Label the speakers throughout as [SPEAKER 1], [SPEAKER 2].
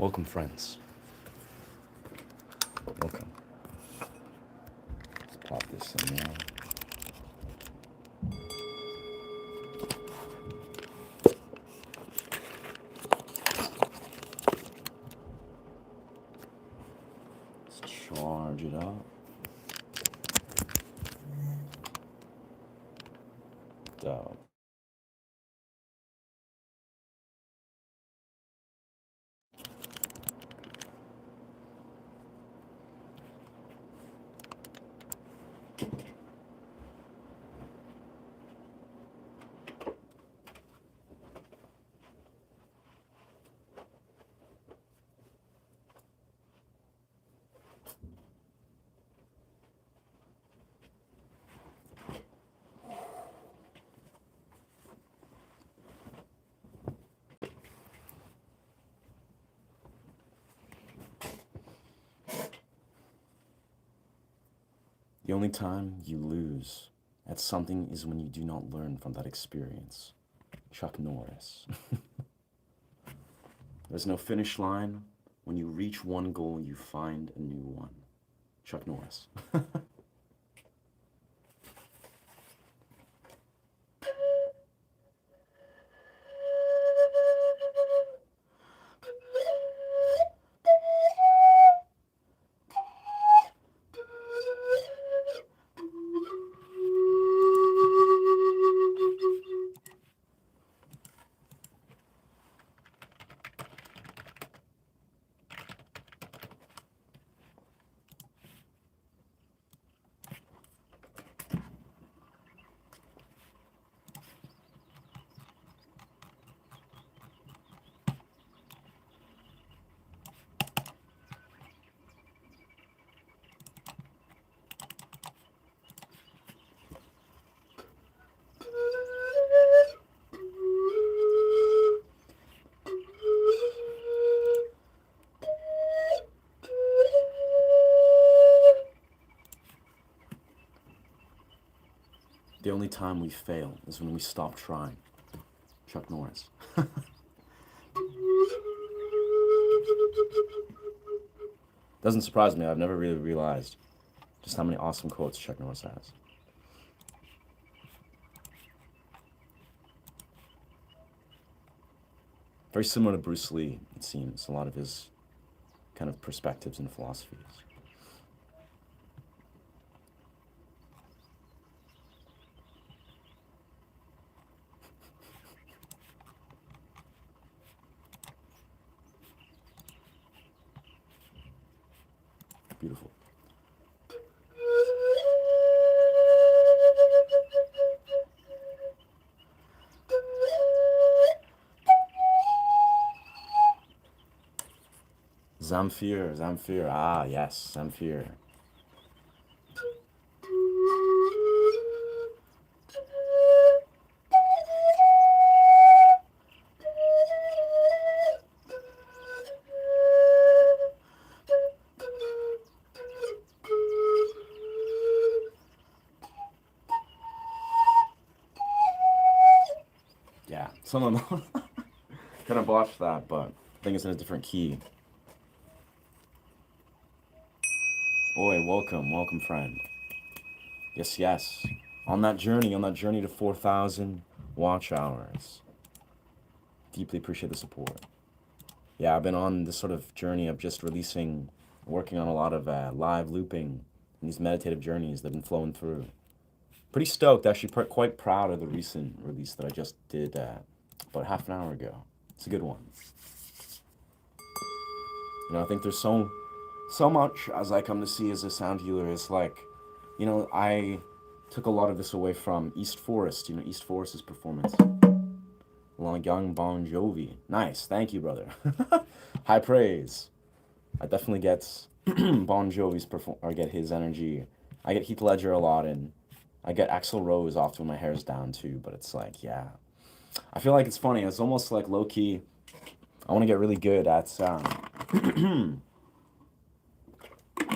[SPEAKER 1] Welcome, friends. Welcome. Let's pop this in now. Let's charge it up. Dope. The only time you lose at something is when you do not learn from that experience. Chuck Norris. There's no finish line. When you reach one goal, you find a new one. Chuck Norris. The only time we fail is when we stop trying. Chuck Norris. Doesn't surprise me. I've never really realized just how many awesome quotes Chuck Norris has. Very similar to Bruce Lee, it seems, a lot of his kind of perspectives and philosophies. Beautiful. Zamfir. Ah, yes, Zamfir. Yeah, some of them kind of botched that, but I think it's in a different key. Boy, welcome, friend. Yes. On that journey to 4,000 watch hours. Deeply appreciate the support. Yeah, I've been on this sort of journey of just working on a lot of live looping and these meditative journeys that have been flowing through. Pretty stoked, actually, quite proud of the recent release that I just did about half an hour ago. It's a good one. I think there's so much as I come to see as a sound healer is like, I took a lot of this away from East Forest, East Forest's performance. Along young Bon Jovi. Nice, thank you, brother. High praise. I definitely get Bon Jovi's or get his energy. I get Heath Ledger a lot, and I get Axl Rose often when my hair's down too. But it's like, yeah, I feel like it's funny. It's almost like low key. I want to get really good at.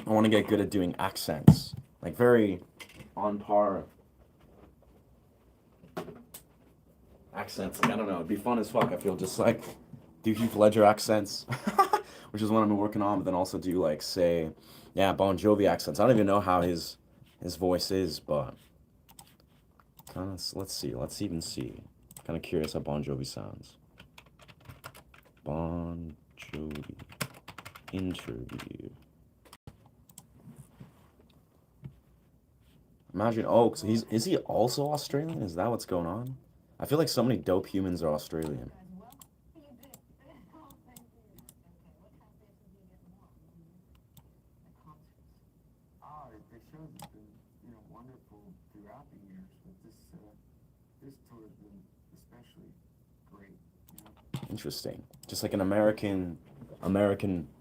[SPEAKER 1] I want to get good at doing accents, like very on par accents. Like, I don't know. It'd be fun as fuck. I feel just like do Heath Ledger accents. which is what I'm working on, but then also do like say, yeah, Bon Jovi accents. I don't even know how his voice is, but kind of let's see, let's even see. Kind of curious how Bon Jovi sounds. Bon Jovi interview. Imagine, oh, so is he also Australian? Is that what's going on? I feel like so many dope humans are Australian.
[SPEAKER 2] The shows have been, wonderful throughout the years, but this tour has been especially great.
[SPEAKER 1] Interesting. Just like an American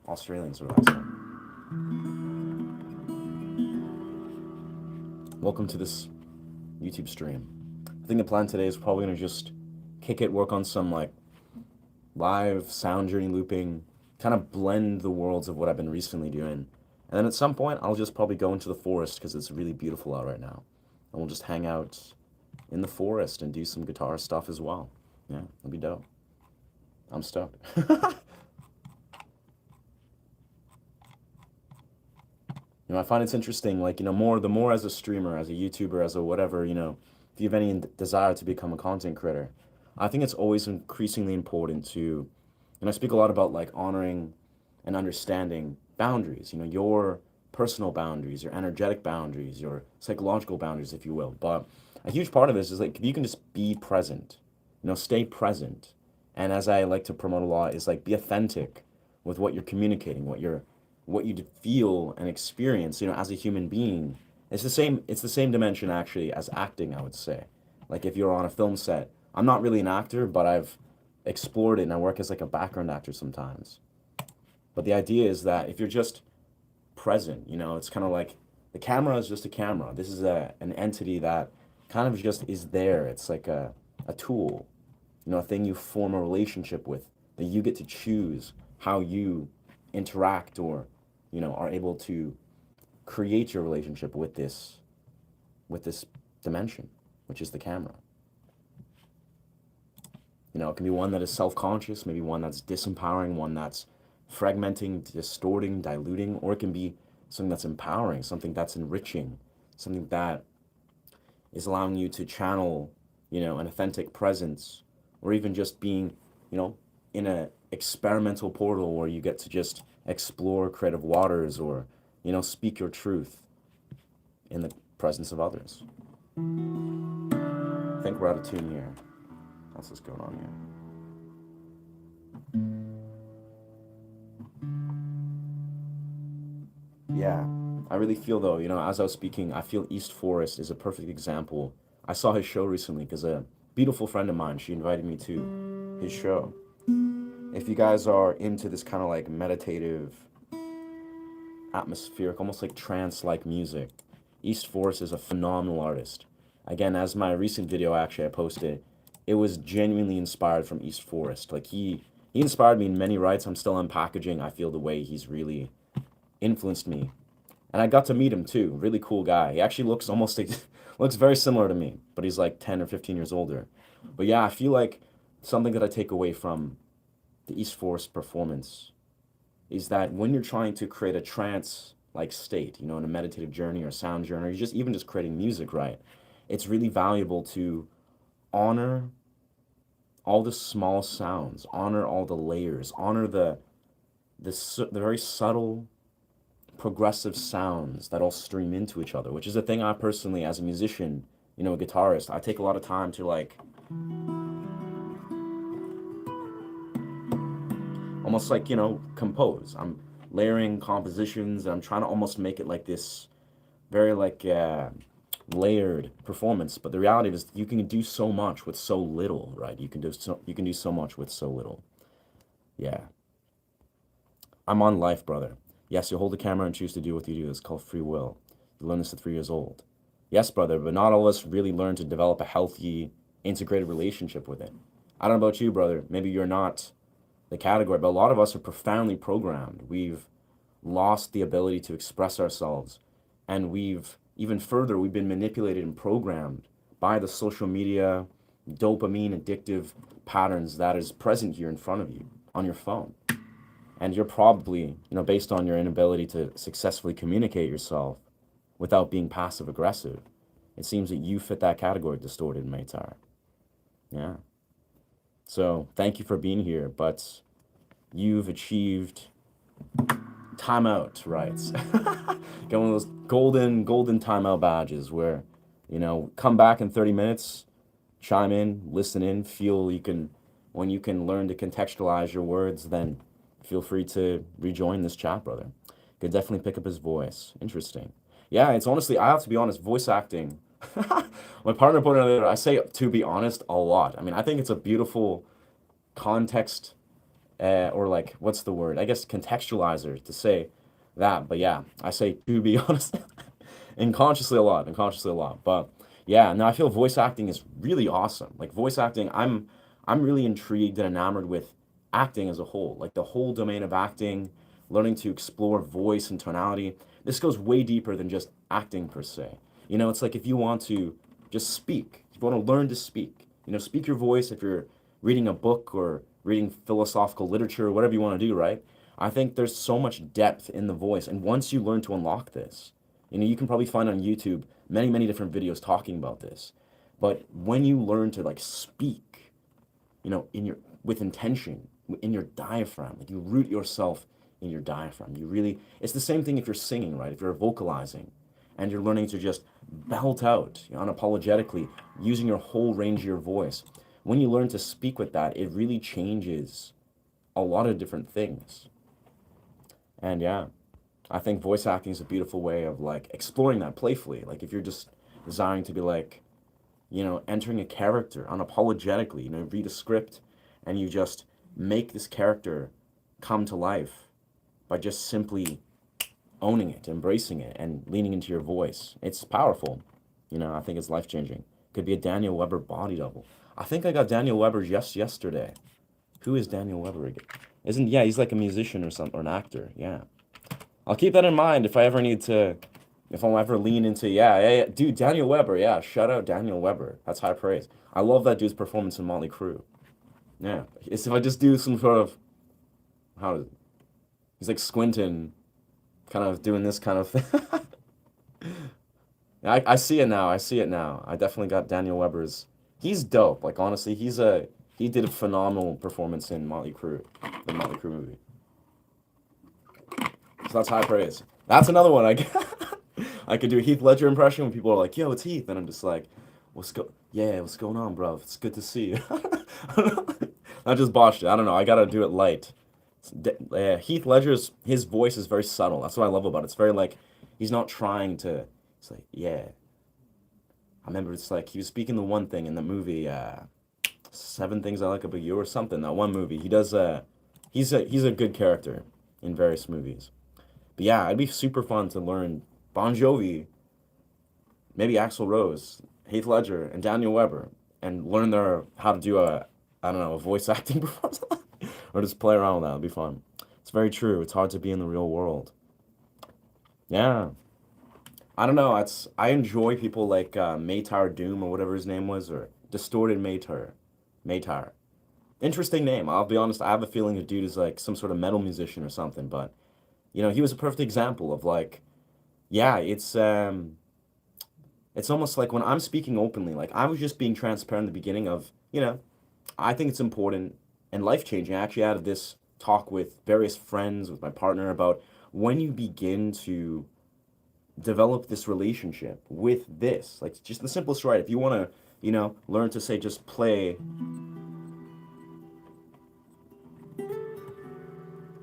[SPEAKER 1] Australian sort of accent. Welcome to this YouTube stream. I think the plan today is probably gonna just kick it, work on some like live sound journey looping, kind of blend the worlds of what I've been recently doing. And then at some point, I'll just probably go into the forest because it's really beautiful out right now. And we'll just hang out in the forest and do some guitar stuff as well. Yeah, it'll be dope. I'm stoked. I find it's interesting, like, the more as a streamer, as a YouTuber, as a whatever, if you have any desire to become a content creator, I think it's always increasingly important to, and I speak a lot about like honoring and understanding boundaries, your personal boundaries, your energetic boundaries, your psychological boundaries, if you will. But a huge part of this is like, if you can just be present, stay present. And as I like to promote a lot, is like be authentic with what you're communicating, what you feel and experience, as a human being. It's the same dimension actually as acting, I would say. Like if you're on a film set, I'm not really an actor, but I've explored it and I work as like a background actor sometimes. But the idea is that if you're just present, it's kind of like the camera is just a camera. This is an entity that kind of just is there. It's like a tool, a thing you form a relationship with, that you get to choose how you interact or, are able to create your relationship with this dimension, which is the camera. It can be one that is self-conscious, maybe one that's disempowering, one that's fragmenting, distorting, diluting, or it can be something that's empowering, something that's enriching, something that is allowing you to channel, an authentic presence, or even just being, in a experimental portal where you get to just explore creative waters or, speak your truth in the presence of others. I think we're out of tune here. What's this going on here? Yeah, I really feel though, as I was speaking, I feel East Forest is a perfect example. I saw his show recently because a beautiful friend of mine, she invited me to his show. If you guys are into this kind of like meditative, atmospheric, almost like trance-like music, East Forest is a phenomenal artist. Again, as my recent video actually I posted, it was genuinely inspired from East Forest. Like he inspired me in many rights. I'm still unpackaging. I feel the way he's really influenced me. And I got to meet him too. Really cool guy. He actually looks almost like, looks very similar to me, but he's like 10 or 15 years older. But yeah, I feel like something that I take away from the East Forest performance is that when you're trying to create a trance like state, in a meditative journey or sound journey, or you're just creating music, right? It's really valuable to honor all the small sounds, honor all the layers, honor the very subtle progressive sounds that all stream into each other, which is a thing I personally, as a musician, a guitarist, I take a lot of time to like almost like, compose. I'm layering compositions and I'm trying to almost make it like this very like layered performance. But the reality is you can do so much with so little, right? You can do so much with so little. Yeah. I'm on life, brother. Yes, you hold the camera and choose to do what you do. It's called free will. You learn this at 3 years old. Yes, brother, but not all of us really learn to develop a healthy, integrated relationship with it. I don't know about you, brother. Maybe you're not the category, but a lot of us are profoundly programmed. We've lost the ability to express ourselves, and we've been manipulated and programmed by the social media, dopamine addictive patterns that is present here in front of you on your phone. And you're probably, based on your inability to successfully communicate yourself without being passive aggressive, it seems that you fit that category, distorted Matar. Yeah. So thank you for being here, but you've achieved timeout rights. Get one of those golden timeout badges where, come back in 30 minutes, chime in, listen in, feel you can, when you can learn to contextualize your words, then feel free to rejoin this chat, brother. Could definitely pick up his voice. Interesting. Yeah, it's honestly, I have to be honest, voice acting. My partner put it there. I say to be honest a lot. I mean, I think it's a beautiful context, or like, what's the word? I guess contextualizer to say that. But yeah, I say to be honest, unconsciously a lot. But yeah, no, I feel voice acting is really awesome. Like voice acting, I'm really intrigued and enamored with acting as a whole, like the whole domain of acting, learning to explore voice and tonality. This goes way deeper than just acting per se. It's like if you want to just speak, if you want to learn to speak, speak your voice if you're reading a book or reading philosophical literature or whatever you want to do, right? I think there's so much depth in the voice. And once you learn to unlock this, you can probably find on YouTube many different videos talking about this. But when you learn to like speak, in your with intention, in your diaphragm, like you root yourself in your diaphragm. You really, it's the same thing if you're singing, right? If you're vocalizing and you're learning to just belt out, unapologetically, using your whole range of your voice. When you learn to speak with that, it really changes a lot of different things. And yeah, I think voice acting is a beautiful way of like exploring that playfully. Like if you're just desiring to be like, entering a character unapologetically, read a script and you just make this character come to life by just simply owning it, embracing it, and leaning into your voice. It's powerful. I think it's life changing. Could be a Daniel Weber body double. I think I got Daniel Weber just yesterday. Who is Daniel Weber again? Isn't yeah, he's like a musician or something or an actor. Yeah. I'll keep that in mind if I ever need to, if I'll ever lean into, yeah, dude, Daniel Weber, yeah, shout out Daniel Weber. That's high praise. I love that dude's performance in Motley Crue. Yeah, it's if I just do some sort of, how is it? He's like squinting, kind of doing this kind of thing. I see it now. I see it now. I definitely got Daniel Weber's. He's dope. Like honestly, he did a phenomenal performance in Motley Crue, the Motley Crue movie. So that's high praise. That's another one I could do a Heath Ledger impression when people are like, "Yo, it's Heath," and I'm just like, Yeah, what's going on, bro? It's good to see you." I just botched it. I don't know. I gotta do it light. Heath Ledger's his voice is very subtle. That's what I love about it. It's very like he's not trying to. It's like yeah. I remember it's like he was speaking the one thing in the movie, Seven Things I Like About You or something. That one movie. He does. He's a good character in various movies. But yeah, it'd be super fun to learn Bon Jovi, maybe Axl Rose, Heath Ledger, and Daniel Weber, and learn their how to do a I don't know a voice acting performance, or just play around with that. It'd be fun. It's very true. It's hard to be in the real world. Yeah, I don't know. I enjoy people like Maytar Doom or whatever his name was, or Distorted Maytar. Maytar. Interesting name. I'll be honest. I have a feeling the dude is like some sort of metal musician or something. But he was a perfect example of like, yeah, it's almost like when I'm speaking openly, like I was just being transparent in the beginning of, I think it's important and life changing. I actually had this talk with various friends, with my partner about when you begin to develop this relationship with this, like just the simplest right. If you want to, learn to say just play,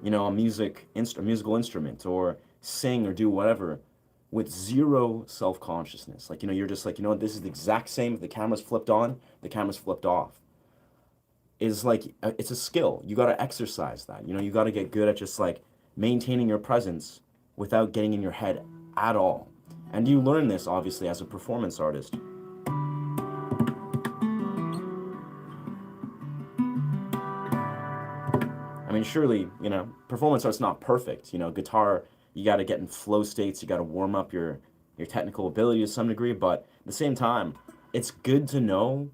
[SPEAKER 1] a musical instrument or sing or do whatever with zero self-consciousness. Like, you're just like, what, this is the exact same. If the camera's flipped on, the camera's flipped off. Is like, it's a skill. You got to exercise that. You got to get good at just like maintaining your presence without getting in your head at all. And you learn this obviously as a performance artist. I mean, surely, performance art's not perfect. Guitar, you got to get in flow states, you got to warm up your technical ability to some degree, but at the same time, it's good to know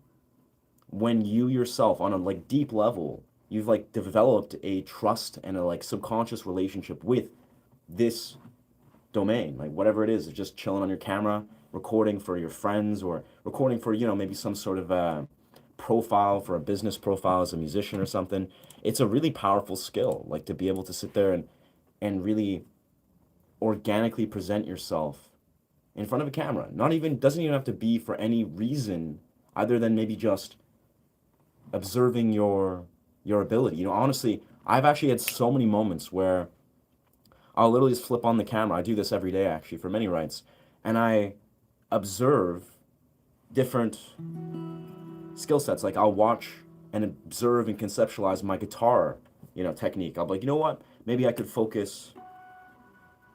[SPEAKER 1] when you yourself on a like deep level you've like developed a trust and a like subconscious relationship with this domain, like whatever it is, just chilling on your camera, recording for your friends or recording for, maybe some sort of profile for a business profile as a musician or something. It's a really powerful skill, like to be able to sit there and really organically present yourself in front of a camera. Not even doesn't even have to be for any reason other than maybe just observing your ability. Honestly, I've actually had so many moments where I'll literally just flip on the camera. I do this every day actually for many rights, and I observe different skill sets. Like I'll watch and observe and conceptualize my guitar, technique. I'll be like, you know what? Maybe I could focus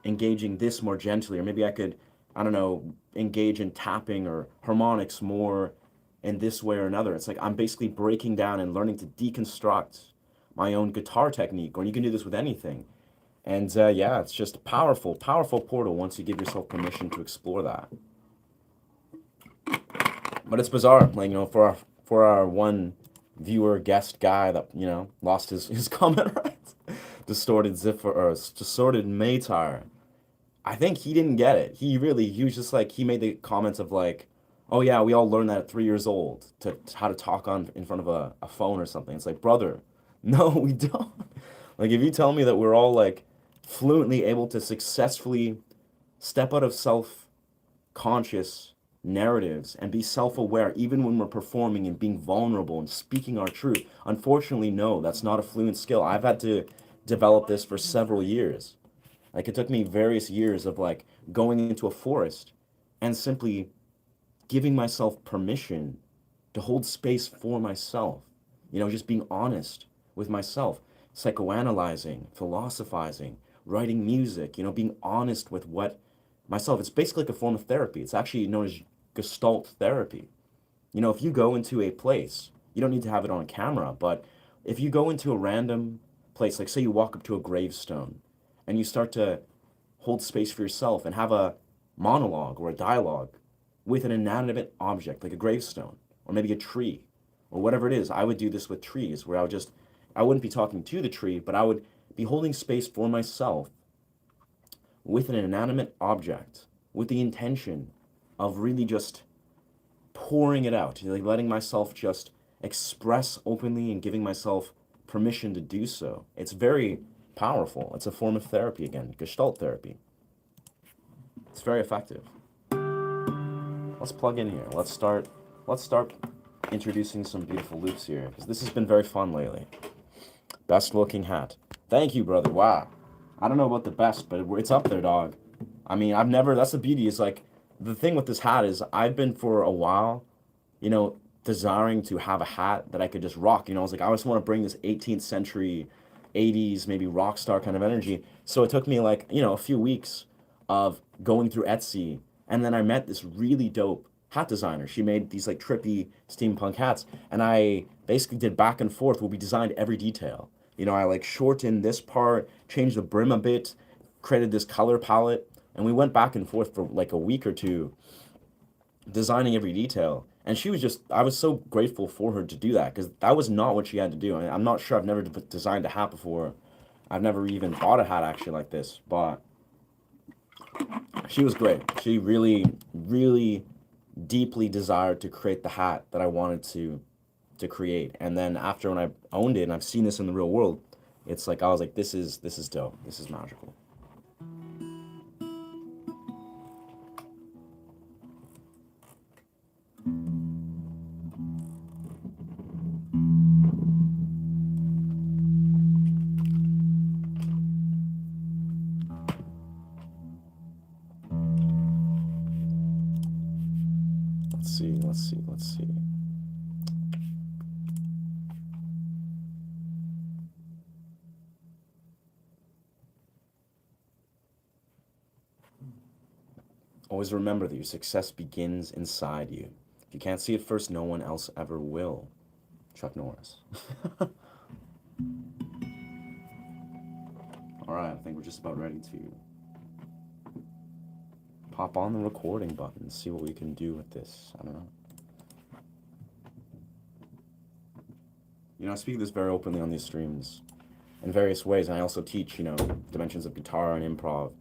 [SPEAKER 1] engaging this more gently, or maybe I could, I don't know, engage in tapping or harmonics more in this way or another. It's like I'm basically breaking down and learning to deconstruct my own guitar technique, or you can do this with anything. And yeah, it's just a powerful, powerful portal once you give yourself permission to explore that. But it's bizarre, like, for our one viewer guest guy that, lost his comment rights. Distorted Ziffer or distorted Maytar. I think he didn't get it. He was just like, he made the comments of like, oh yeah, we all learned that at 3 years old to how to talk on in front of a phone or something. It's like, brother, no, we don't. Like, if you tell me that we're all like fluently able to successfully step out of self-conscious narratives and be self-aware even when we're performing and being vulnerable and speaking our truth. Unfortunately, no, that's not a fluent skill. I've had to develop this for several years. Like it took me various years of like going into a forest and simply giving myself permission to hold space for myself. Just being honest with myself, psychoanalyzing, philosophizing, writing music, being honest with what myself. It's basically like a form of therapy. It's actually known as Gestalt therapy. If you go into a place, you don't need to have it on camera, but if you go into a random place, like say you walk up to a gravestone and you start to hold space for yourself and have a monologue or a dialogue with an inanimate object like a gravestone or maybe a tree or whatever it is. I would do this with trees where I wouldn't be talking to the tree, but I would be holding space for myself with an inanimate object with the intention of really just pouring it out, like letting myself just express openly and giving myself permission to do so. It's very powerful. It's a form of therapy again, Gestalt therapy. It's very effective. Let's plug in here. Let's start introducing some beautiful loops here because this has been very fun lately. Best looking hat. Thank you, brother. Wow. I don't know about the best, but it's up there, dog. I mean, that's the beauty is like, the thing with this hat is I've been for a while, desiring to have a hat that I could just rock. I was like, I just want to bring this 18th century, 80s, maybe rock star kind of energy. So it took me like, a few weeks of going through Etsy. And then I met this really dope hat designer. She made these like trippy steampunk hats. And I basically did back and forth where we designed every detail. I like shortened this part, changed the brim a bit, created this color palette. And we went back and forth for like a week or two designing every detail. And I was so grateful for her to do that because that was not what she had to do. I'm not sure, I've never designed a hat before. I've never even bought a hat actually like this, but she was great. She really, really deeply desired to create the hat that I wanted to create. And then after when I owned it and I've seen this in the real world, it's like I was like, this is dope. This is magical. Let's see. Always remember that your success begins inside you. If you can't see it first, no one else ever will. Chuck Norris. All right, I think we're just about ready to pop on the recording button and see what we can do with this. I don't know. I speak this very openly on these streams in various ways, and I also teach, dimensions of guitar and improv.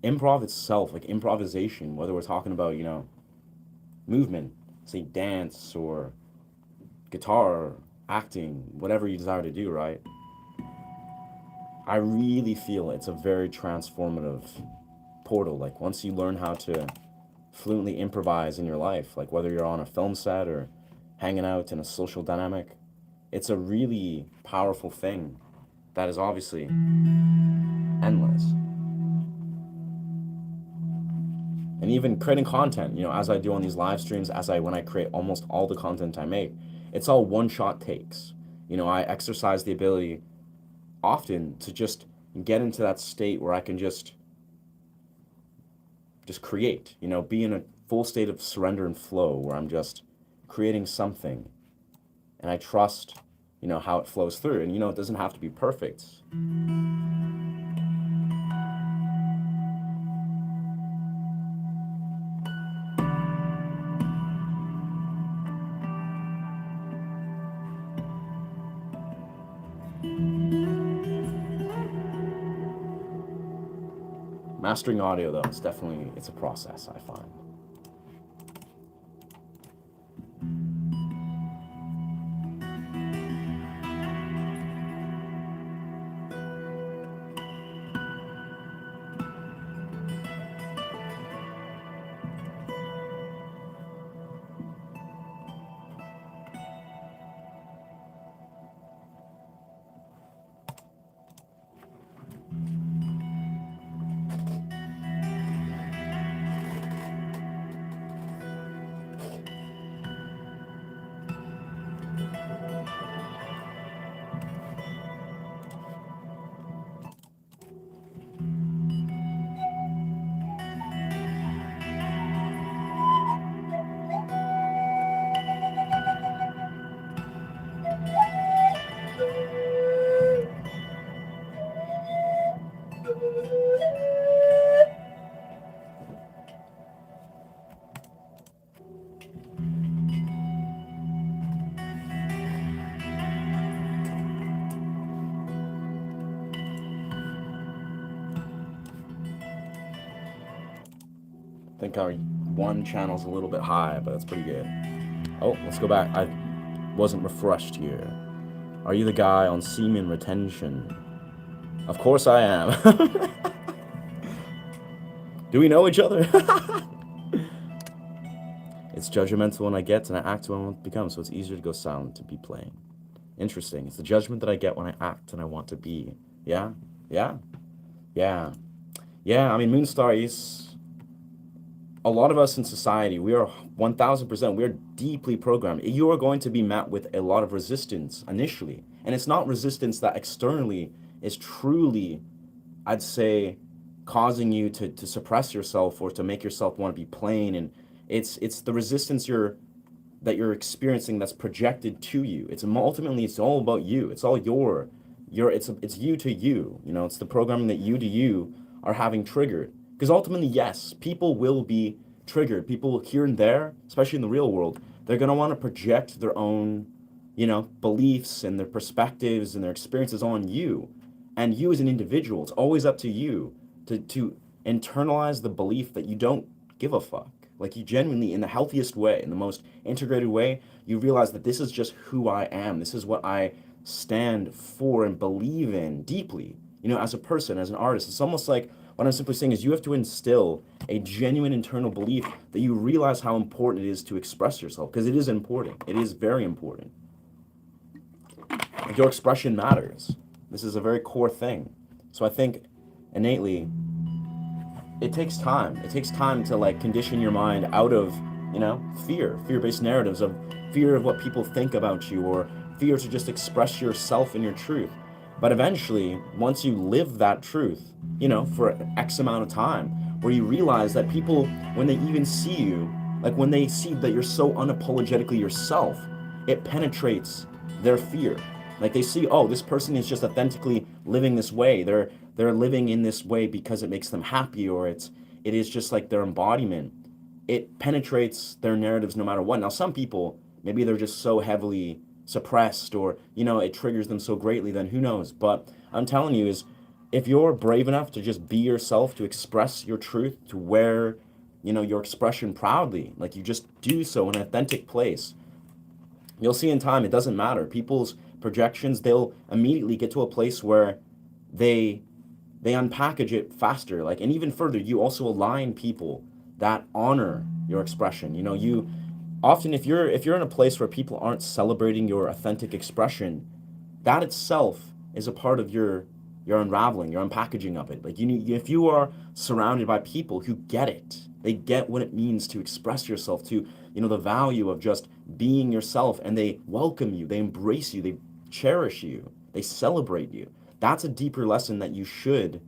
[SPEAKER 1] Improv itself, like improvisation, whether we're talking about, movement, say dance or guitar, acting, whatever you desire to do, right? I really feel it's a very transformative portal. Like once you learn how to fluently improvise in your life, like whether you're on a film set or hanging out in a social dynamic, it's a really powerful thing that is obviously endless. And even creating content, as I do on these live streams, when I create almost all the content I make, it's all one shot takes. I exercise the ability often to just get into that state where I can just create, be in a full state of surrender and flow where I'm just creating something and I trust, how it flows through. And, it doesn't have to be perfect. Mastering audio, though, it's a process, I find. I think our one channel's a little bit high, but that's pretty good. Oh, let's go back. I wasn't refreshed here. Are you the guy on semen retention? Of course I am. Do we know each other? It's judgmental when I get and I act when I want to become, so it's easier to go silent to be plain. Interesting. It's the judgment that I get when I act and I want to be. Yeah? Yeah? Yeah. Yeah, I mean, Moonstar is... A lot of us in society, we are 1000%, we are deeply programmed. You are going to be met with a lot of resistance initially. And it's not resistance that externally is truly, I'd say, causing you to suppress yourself or to make yourself want to be plain. And it's the resistance that you're experiencing that's projected to you. It's all about you. It's all it's you to you. It's the programming that you to you are having triggered. Because ultimately, yes, people will be triggered. People here and there, especially in the real world, they're going to want to project their own, beliefs and their perspectives and their experiences on you. And you as an individual, it's always up to you to internalize the belief that you don't give a fuck. Like you genuinely, in the healthiest way, in the most integrated way, you realize that this is just who I am. This is what I stand for and believe in deeply, as a person, as an artist. It's almost like what I'm simply saying is you have to instill a genuine internal belief that you realize how important it is to express yourself, because it is important. It is very important. Like your expression matters. This is a very core thing. So I think innately it takes time. It takes time to condition your mind out of, fear-based narratives of fear of what people think about you or fear to just express yourself and your truth. But eventually, once you live that truth, for X amount of time, where you realize that people, when they even see you, when they see that you're so unapologetically yourself, it penetrates their fear. They see, oh, this person is just authentically living this way. They're living in this way because it makes them happy, or it is just their embodiment. It penetrates their narratives no matter what. Now, some people, maybe they're just so heavily suppressed, or it triggers them so greatly, then who knows. But I'm telling you is, if you're brave enough to just be yourself, to express your truth, to wear your expression proudly, like you just do so in an authentic place, you'll see in time it doesn't matter. People's projections, they'll immediately get to a place where they they unpackage it faster. Like, and even further, you also align people that honor your expression. You often, if you're in a place where people aren't celebrating your authentic expression, that itself is a part of your unraveling, your unpackaging of it. Like, if you are surrounded by people who get it, they get what it means to express yourself, to the value of just being yourself, and they welcome you, they embrace you, they cherish you, they celebrate you. That's a deeper lesson that you should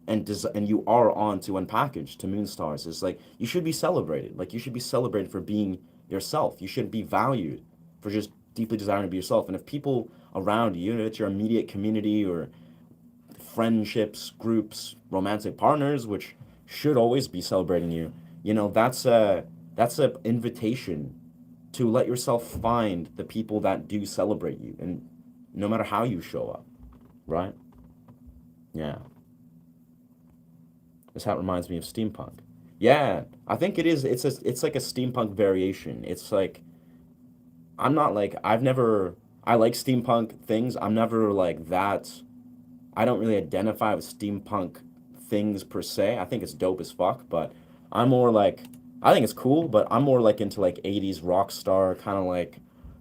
[SPEAKER 1] and you are on to unpackage to Moonstars. Is like, you should be celebrated. Like, you should be celebrated for being yourself. You should be valued for just deeply desiring to be yourself. And if people around you, if it's your immediate community or friendships, groups, romantic partners, which should always be celebrating you, that's a invitation to let yourself find the people that do celebrate you, and no matter how you show up, right? Yeah. This hat reminds me of steampunk. Yeah, I think it is. It's like a steampunk variation. It's like, I'm not like, I've never, I like steampunk things. I'm never like that. I don't really identify with steampunk things per se. I think it's dope as fuck, but I'm more like, I think it's cool, but I'm more like into like 80s rock star, kind of like,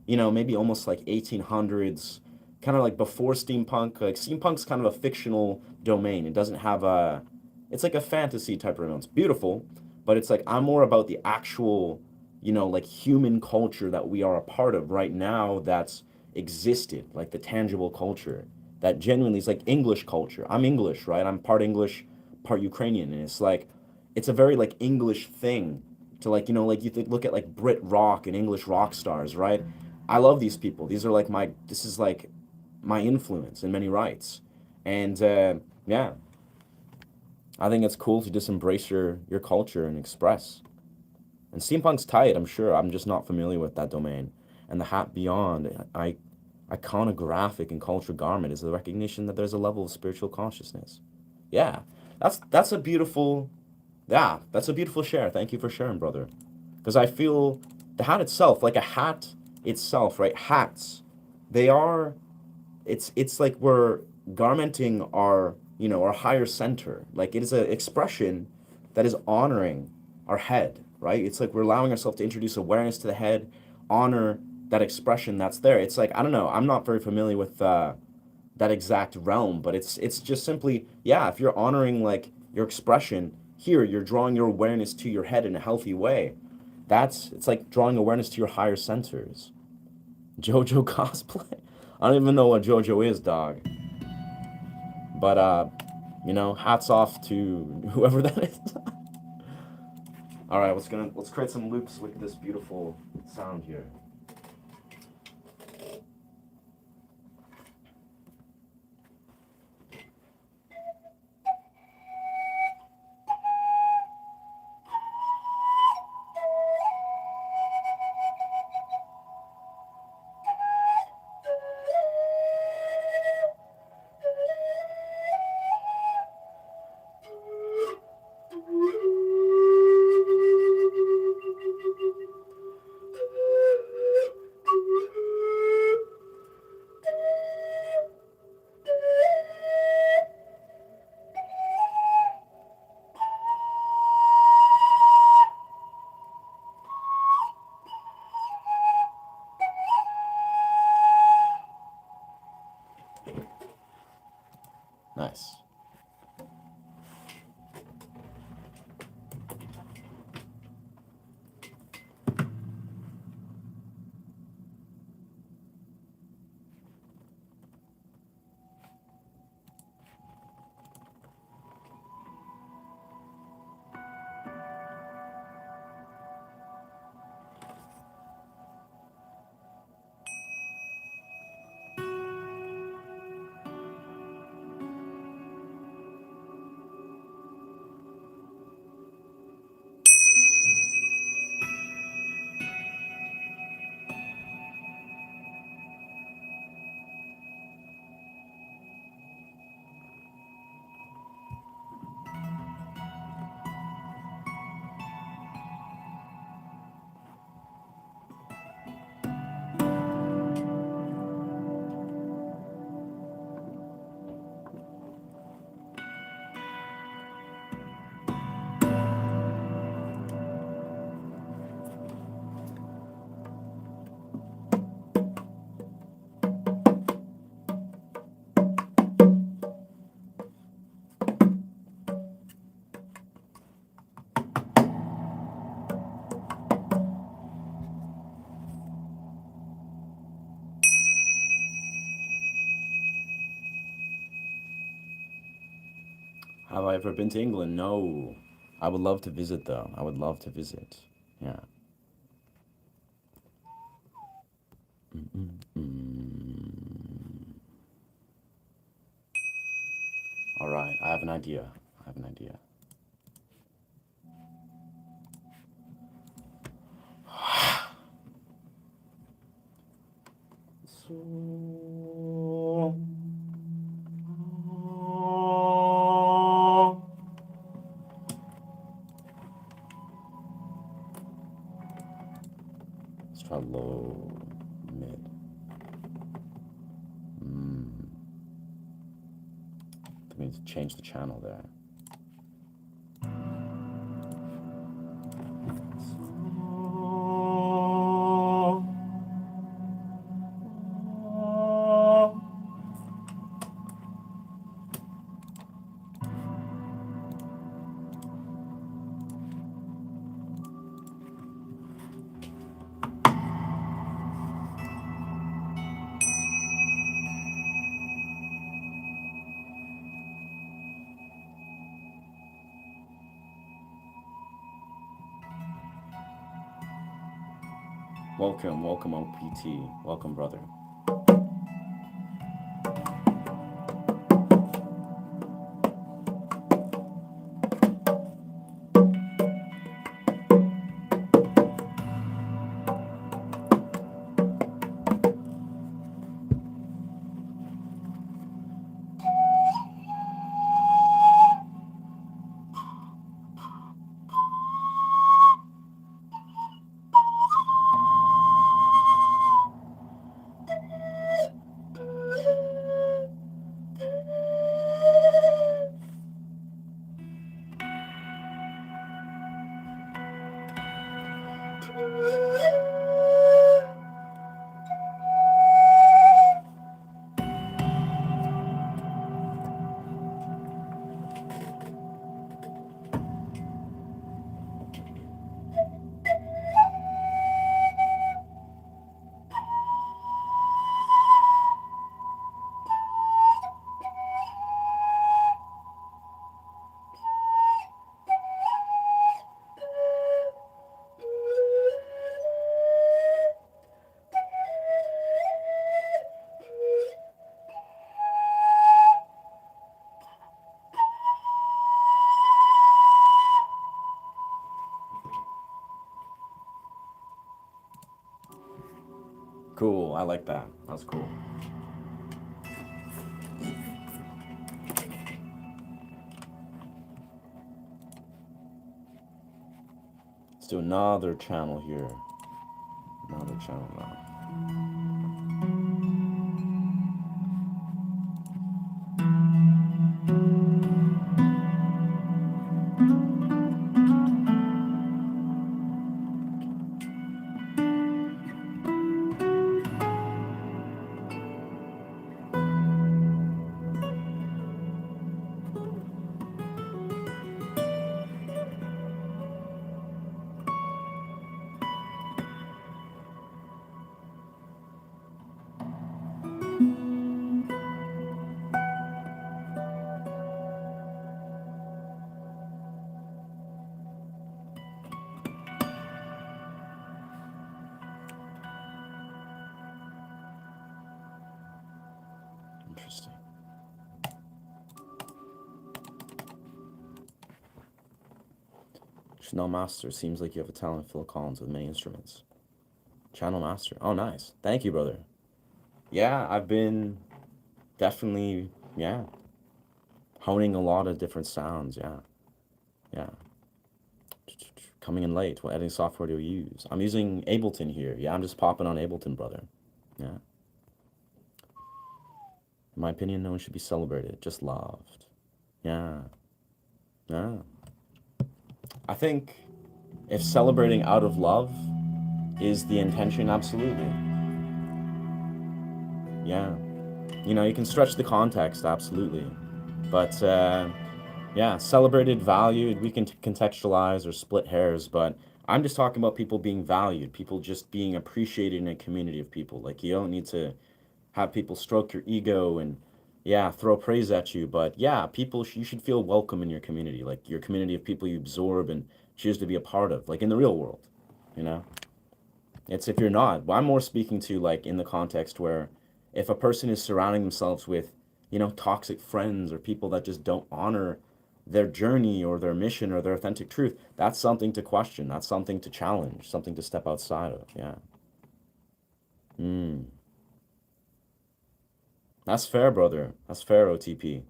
[SPEAKER 1] maybe almost like 1800s, kind of like before steampunk. Like, steampunk's kind of a fictional domain. It doesn't have a, it's like a fantasy type of realm. It's beautiful, but it's like, I'm more about the actual, like human culture that we are a part of right now, that's existed, like the tangible culture that genuinely is like English culture. I'm English, right? I'm part English, part Ukrainian, and it's like, it's a very like English thing to, like, like you look at like Brit rock and English rock stars, right? I love these people. These are like this is like my influence in many rights, and yeah, I think it's cool to just embrace your culture and express. And steampunk's tight, I'm sure. I'm just not familiar with that domain. And the hat beyond, iconographic and culture garment is the recognition that there's a level of spiritual consciousness. Yeah, that's a beautiful, yeah, that's a beautiful share. Thank you for sharing, brother. Because I feel the hat itself, like a hat itself, right? Hats, they are, it's like we're garmenting our our higher center. Like, it is an expression that is honoring our head, right? It's like we're allowing ourselves to introduce awareness to the head, honor that expression that's there. It's like, I don't know, I'm not very familiar with that exact realm, but it's just simply, yeah, if you're honoring like your expression here, you're drawing your awareness to your head in a healthy way. It's like drawing awareness to your higher centers. JoJo cosplay. I don't even know what JoJo is, dog. But hats off to whoever that is. All right, let's create some loops with this beautiful sound here. Nice. Have I ever been to England? No. I would love to visit though. I would love to visit. Yeah. Mm. All right. I have an idea. I have an idea. So. Let's try low, mid. Mm. Let me change the channel there. Welcome, welcome, OPT. Welcome, brother. Cool, I like that. That's cool. Let's do another channel here. Another channel now. Interesting. Chanel Master. Seems like you have a talent, Phil Collins, with many instruments. Channel Master. Oh, nice. Thank you, brother. Yeah, I've been definitely, yeah, honing a lot of different sounds. Yeah, yeah. Coming in late. What editing software do you use? I'm using Ableton here. Yeah, I'm just popping on Ableton, brother. Yeah. In my opinion, no one should be celebrated, just loved. Yeah, yeah. I think if celebrating out of love is the intention, absolutely. Yeah. You know, you can stretch the context, absolutely. But yeah, celebrated, valued, we can contextualize or split hairs, but I'm just talking about people being valued, people just being appreciated in a community of people. Like, you don't need to have people stroke your ego and yeah, throw praise at you. But yeah, people, you should feel welcome in your community, like your community of people you absorb and choose to be a part of, like in the real world, you know? It's if you're not. Well, I'm more speaking to like in the context where if a person is surrounding themselves with, toxic friends or people that just don't honor their journey or their mission or their authentic truth, that's something to question. That's something to challenge, something to step outside of. Yeah. Mm. That's fair, brother. That's fair, OTP.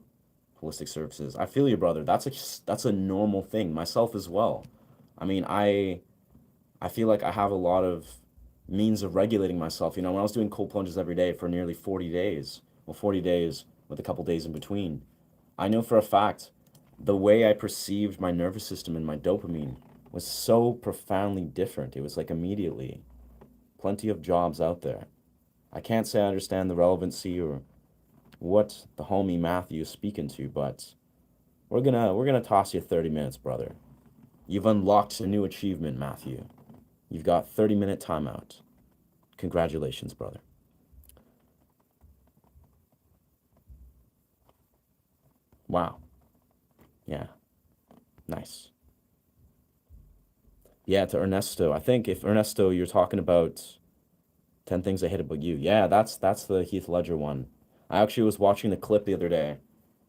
[SPEAKER 1] Holistic services. I feel you, brother. That's a normal thing. Myself as well. I mean, I feel like I have a lot of means of regulating myself. When I was doing cold plunges every day for nearly 40 days, well, 40 days with a couple days in between, I know for a fact the way I perceived my nervous system and my dopamine was so profoundly different. It was like immediately plenty of jobs out there. I can't say I understand the relevancy or what the homie Matthew is speaking to, but we're gonna toss you 30 minutes, brother. You've unlocked a new achievement, Matthew. You've got 30-minute timeout. Congratulations, brother. Wow. Yeah. Nice. Yeah, to Ernesto. I think if Ernesto, you're talking about 10 things I hate about you. Yeah, that's the Heath Ledger one. I actually was watching the clip the other day,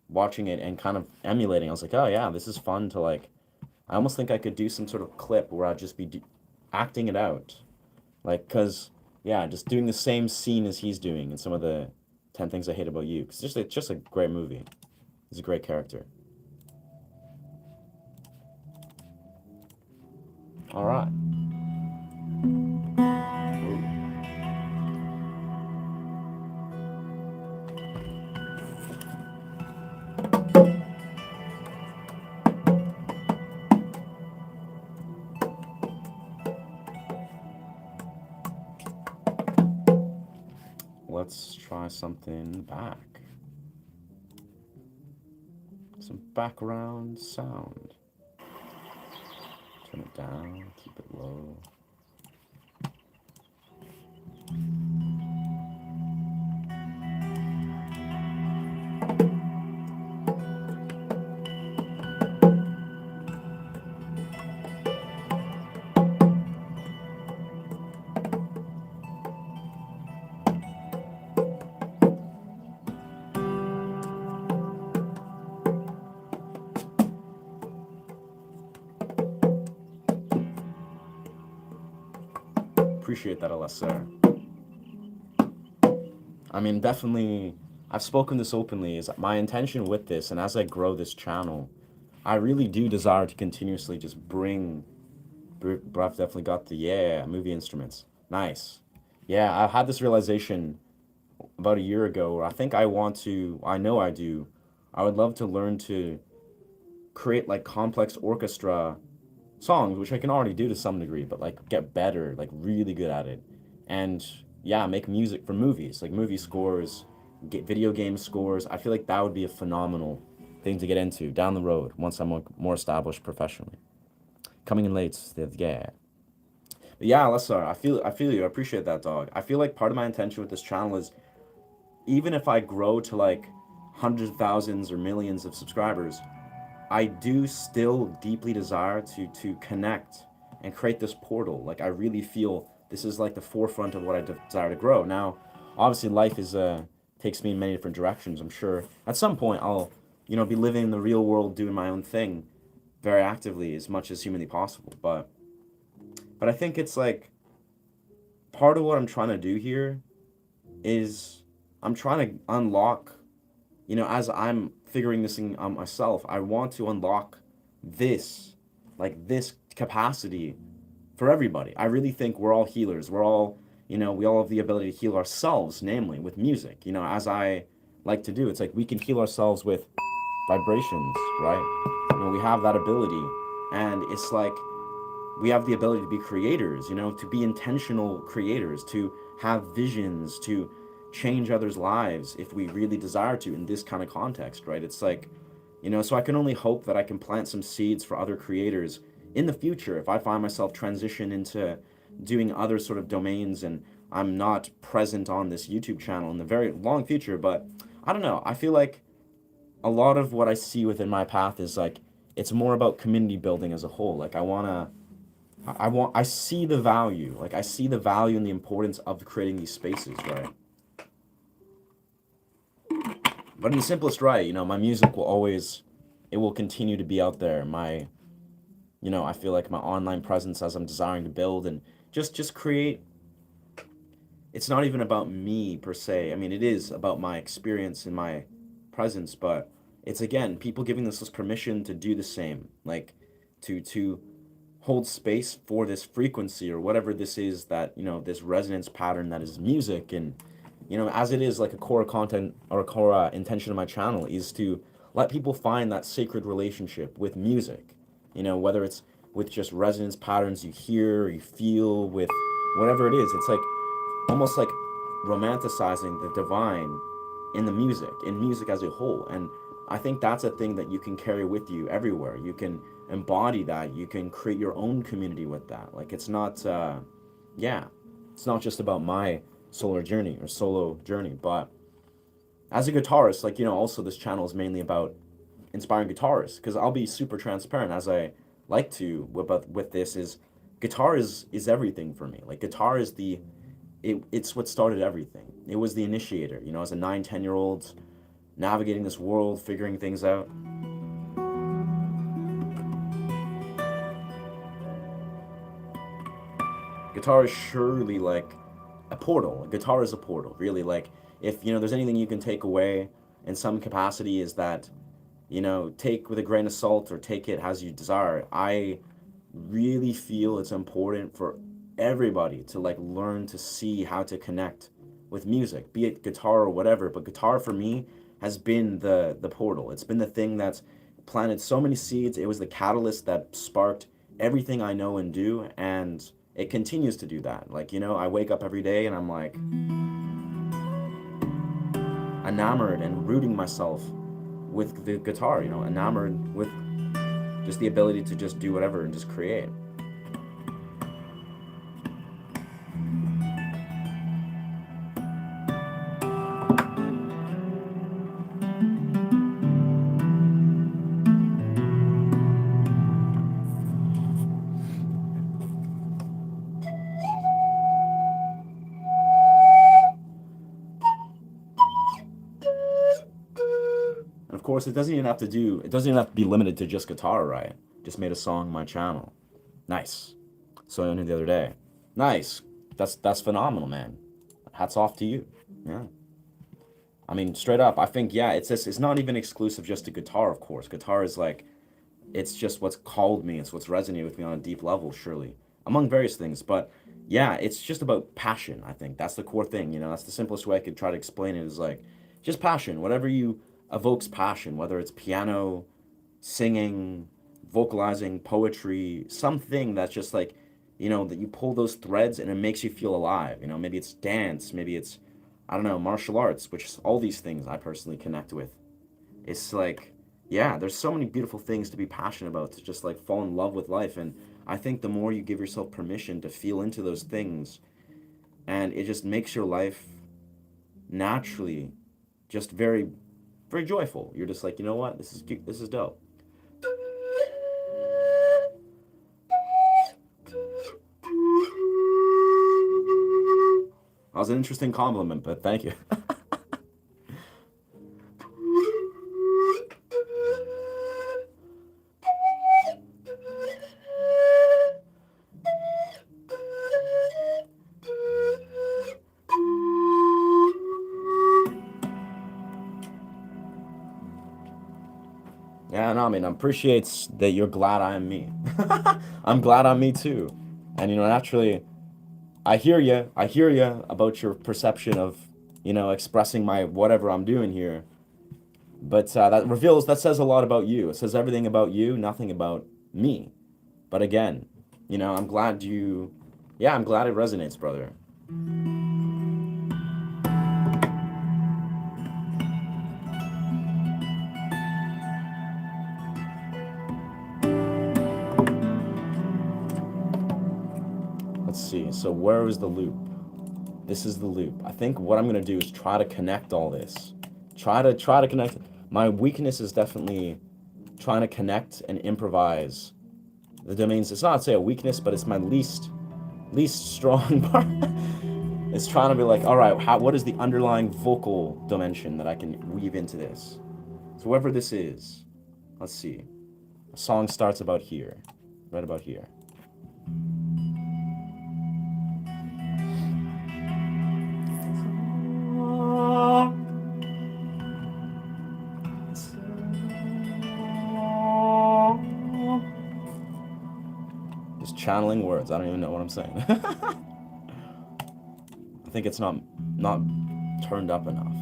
[SPEAKER 1] watching it and kind of emulating. I was like, oh yeah, this is fun to like. I almost think I could do some sort of clip where I'd just be acting it out, like, cause yeah, just doing the same scene as he's doing in some of the 10 things I hate about you. Cause it's just a great movie. He's a great character. All right. Ooh. Let's try something back. Some background sound. Turn it down, keep it low. Appreciate that, Alessa. I mean, definitely, I've spoken this openly. Is my intention with this, and as I grow this channel, I really do desire to continuously just bring. Bro, I've definitely got the movie instruments. Nice. Yeah, I had this realization about a year ago where I think I want to. I know I do. I would love to learn to create like complex orchestra songs, which I can already do to some degree, but like get better, like really good at it. And yeah, make music for movies, like movie scores, get video game scores. I feel like that would be a phenomenal thing to get into down the road once I'm more established professionally. Coming in late, yeah. But yeah, Lessar, I feel you. I appreciate that, dog. I feel like part of my intention with this channel is even if I grow to like hundreds of thousands or millions of subscribers, I do still deeply desire to connect and create this portal. Like I really feel this is like the forefront of what I desire to grow. Now, obviously, life is takes me in many different directions. I'm sure at some point I'll be living in the real world, doing my own thing, very actively as much as humanly possible. But I think it's like part of what I'm trying to do here is I'm trying to unlock as I'm figuring this thing out myself, I want to unlock this, like this capacity for everybody. I really think we're all healers. We're all, we all have the ability to heal ourselves, namely with music. As I like to do, it's like we can heal ourselves with vibrations, right? We have that ability. And it's like we have the ability to be creators, to be intentional creators, to have visions, to change others' lives if we really desire to in this kind of context, right? It's like, so I can only hope that I can plant some seeds for other creators in the future if I find myself transition into doing other sort of domains and I'm not present on this YouTube channel in the very long future, but I don't know. I feel like a lot of what I see within my path is like it's more about community building as a whole. Like I see the value. Like I see the value and the importance of creating these spaces, right? But in the simplest way, my music will always, it will continue to be out there. I feel like my online presence as I'm desiring to build and just create. It's not even about me per se. I mean, it is about my experience and my presence, but it's again people giving us this permission to do the same, like to hold space for this frequency or whatever this is that this resonance pattern that is music. And as it is like a core content or a core intention of my channel is to let people find that sacred relationship with music, whether it's with just resonance patterns you hear or you feel with whatever it is. It's like almost like romanticizing the divine in music as a whole. And I think that's a thing that you can carry with you everywhere. You can embody that. You can create your own community with that. Like it's not, yeah, it's not just about my solo journey, but as a guitarist, like, also this channel is mainly about inspiring guitarists because I'll be super transparent as I like to with this is guitar is everything for me. Like guitar is it's what started everything. It was the initiator, as a 9, 10 year old navigating this world, figuring things out. Guitar is surely like a portal. Guitar is a portal, really. Like if there's anything you can take away in some capacity is that take with a grain of salt or take it as you desire. I really feel it's important for everybody to like learn to see how to connect with music, be it guitar or whatever. But guitar for me has been the portal. It's been the thing that's planted so many seeds. It was the catalyst that sparked everything I know and do, and it continues to do that. Like, I wake up every day and I'm like enamored and rooting myself with the guitar, enamored with just the ability to just do whatever and just create. And of course, it doesn't even have to be limited to just guitar, right? Just made a song on my channel. Nice. So I knew the other day. Nice. That's phenomenal, man. Hats off to you. Yeah. I mean, straight up, I think yeah, it's not even exclusive just to guitar, of course. Guitar is like it's just what's called me, it's what's resonated with me on a deep level, surely. Among various things, but yeah, it's just about passion, I think. That's the core thing, that's the simplest way I could try to explain it is like just passion. Whatever you evokes passion, whether it's piano, singing, vocalizing, poetry, something that's just like, that you pull those threads and it makes you feel alive. Maybe it's dance, maybe it's, I don't know, martial arts, which is all these things I personally connect with. It's like, yeah, there's so many beautiful things to be passionate about, to just like fall in love with life. And I think the more you give yourself permission to feel into those things, and it just makes your life naturally just very, very joyful. You're just like, you know what, this is dope. That was an interesting compliment, but thank you. Yeah, no, I mean, I appreciate that you're glad I am me. I'm glad I'm me too. And, naturally, I hear you. I hear you about your perception of, expressing my whatever I'm doing here. But that says a lot about you. It says everything about you, nothing about me. But again, I'm glad it resonates, brother. Let's see. So where is the loop? This is the loop. I think what I'm going to do is try to connect all this Try to connect. My weakness is definitely trying to connect and improvise the domains. It's not to say a weakness, but it's my least strong part. It's trying to be like, all right, what is the underlying vocal dimension that I can weave into this? So whoever this is, let's see. A song starts about here, right about here. Just channeling words. I don't even know what I'm saying. I think it's not turned up enough.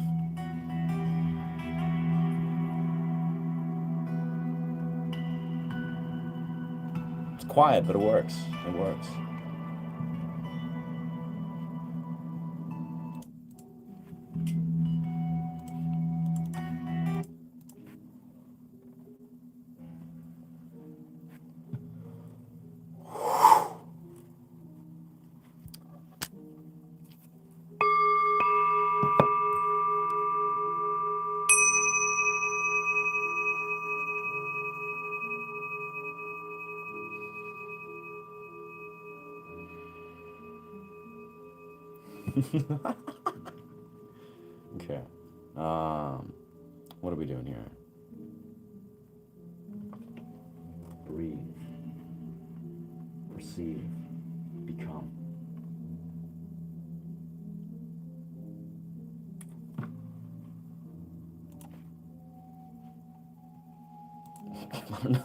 [SPEAKER 1] It's quiet, but it works. It works. Okay. What are we doing here? Breathe. Perceive. Become. I don't know.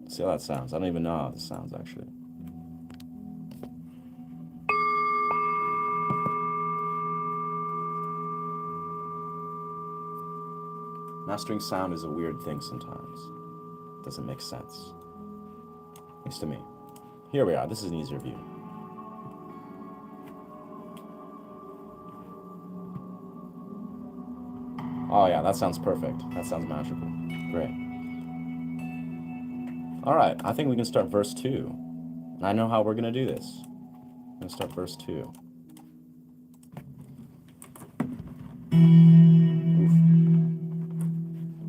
[SPEAKER 1] See how that sounds. I don't even know how this sounds actually. Mastering sound is a weird thing sometimes. It doesn't make sense. At least to me. Here we are. This is an easier view. Oh yeah, that sounds perfect. That sounds magical. Great. Alright, I think we can start verse 2. And I know how we're going to do this. I'm going to start verse 2. Oof.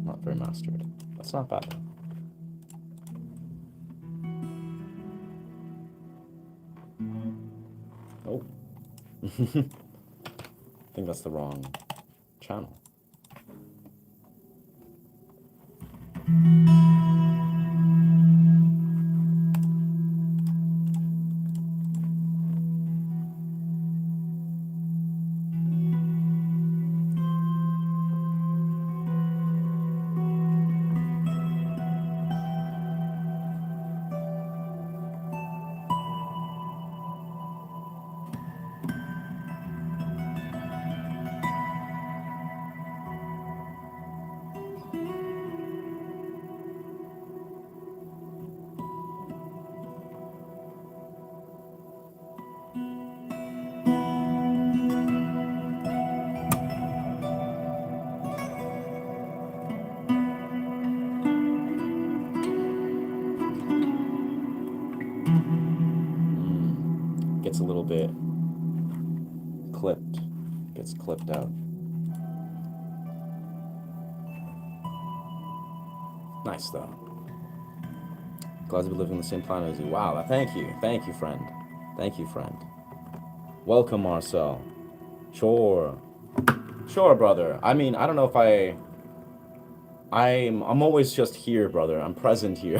[SPEAKER 1] Not very mastered. That's not bad. Oh. I think that's the wrong channel. Gets a little bit clipped. Gets clipped out. Nice though. Glad to be living on the same planet as you. Wow, thank you. Thank you, friend. Thank you, friend. Welcome, Marcel. Sure. Sure, brother. I mean, I don't know if I'm always just here, brother. I'm present here.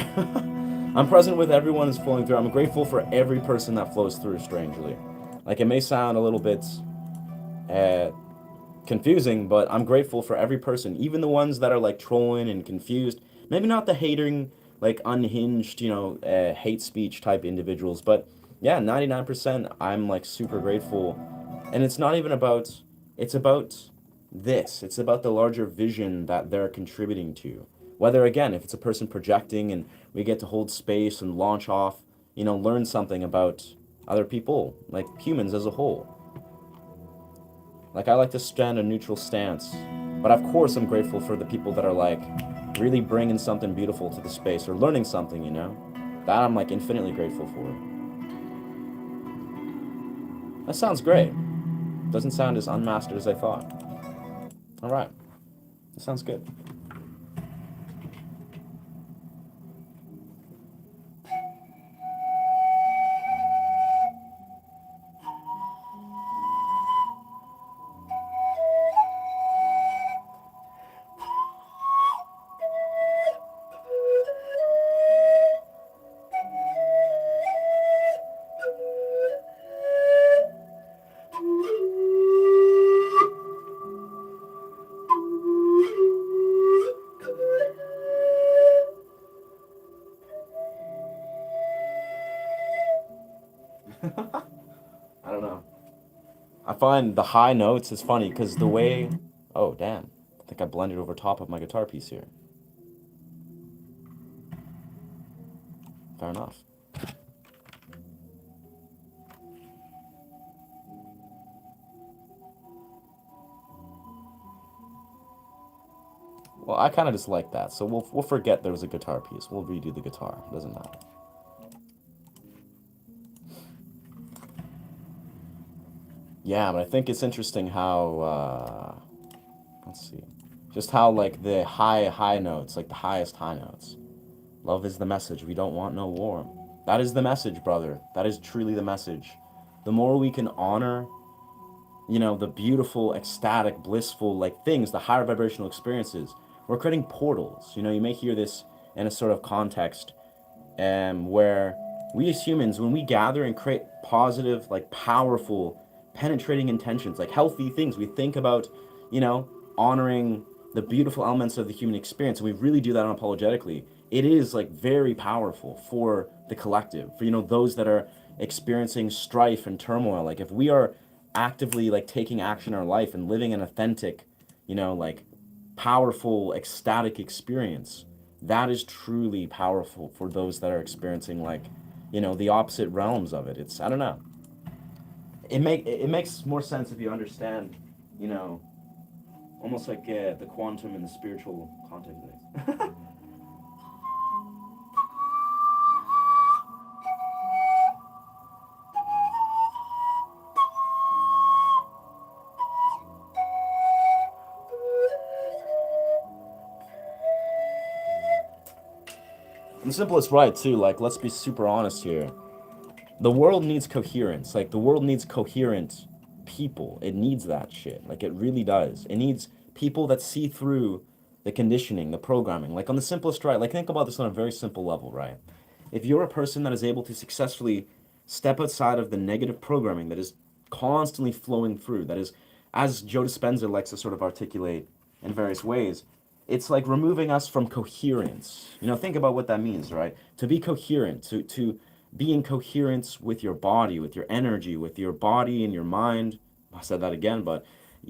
[SPEAKER 1] I'm present with everyone who's flowing through. I'm grateful for every person that flows through, strangely. Like, it may sound a little bit confusing, but I'm grateful for every person, even the ones that are, like, trolling and confused. Maybe not the hating, like, unhinged, hate speech type individuals, but yeah, 99% I'm, like, super grateful. And it's not even about, it's about this. It's about the larger vision that they're contributing to. Whether, again, if it's a person projecting and we get to hold space and launch off, learn something about other people, like humans as a whole. Like, I like to stand a neutral stance. But of course, I'm grateful for the people that are like really bringing something beautiful to the space or learning something. That I'm like infinitely grateful for. That sounds great. Doesn't sound as unmastered as I thought. All right. That sounds good. I don't know. I find the high notes is funny because the way. Oh, damn. I think I blended over top of my guitar piece here. Fair enough. Well, I kind of just like that, so we'll forget there was a guitar piece. We'll redo the guitar. It doesn't matter. Yeah, but I think it's interesting how let's see, just how like the high notes, like the highest high notes. Love is the message. We don't want no war. That is the message, brother. That is truly the message. The more we can honor, the beautiful, ecstatic, blissful, like things, the higher vibrational experiences, we're creating portals. You may hear this in a sort of context where we as humans, when we gather and create positive, like powerful, penetrating intentions, like healthy things, we think about, honoring the beautiful elements of the human experience, and we really do that unapologetically. It is like very powerful for the collective, for those that are experiencing strife and turmoil. Like if we are actively like taking action in our life and living an authentic, like powerful, ecstatic experience, that is truly powerful for those that are experiencing like, the opposite realms of it. It's, I don't know. It makes more sense if you understand, you know, almost like the quantum and the spiritual context of things. And the simplest right too. Like, let's be super honest here. The world needs coherence. Like, the world needs coherent people. It needs that shit. Like, it really does. It needs people that see through the conditioning, the programming. Like, on the simplest right, like, think about this on a very simple level, right? If you're a person that is able to successfully step outside of the negative programming that is constantly flowing through, that is, as Joe Dispenza likes to sort of articulate in various ways, it's like removing us from coherence. Think about what that means, right? To be coherent, to be in coherence with your body, with your energy, with your body and your mind. I said that again, but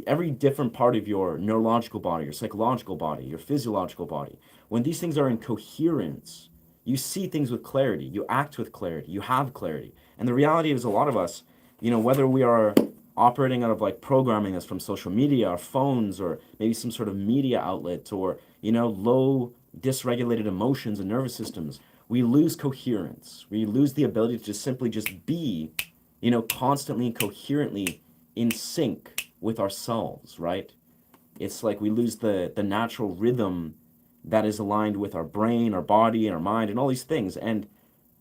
[SPEAKER 1] every different part of your neurological body, your psychological body, your physiological body, when these things are in coherence, you see things with clarity, you act with clarity, you have clarity. And the reality is, a lot of us, whether we are operating out of like programming that's from social media, our phones, or maybe some sort of media outlet, or, low dysregulated emotions and nervous systems, we lose coherence. We lose the ability to just simply just be, constantly and coherently in sync with ourselves, right? It's like we lose the natural rhythm that is aligned with our brain, our body, and our mind, and all these things. And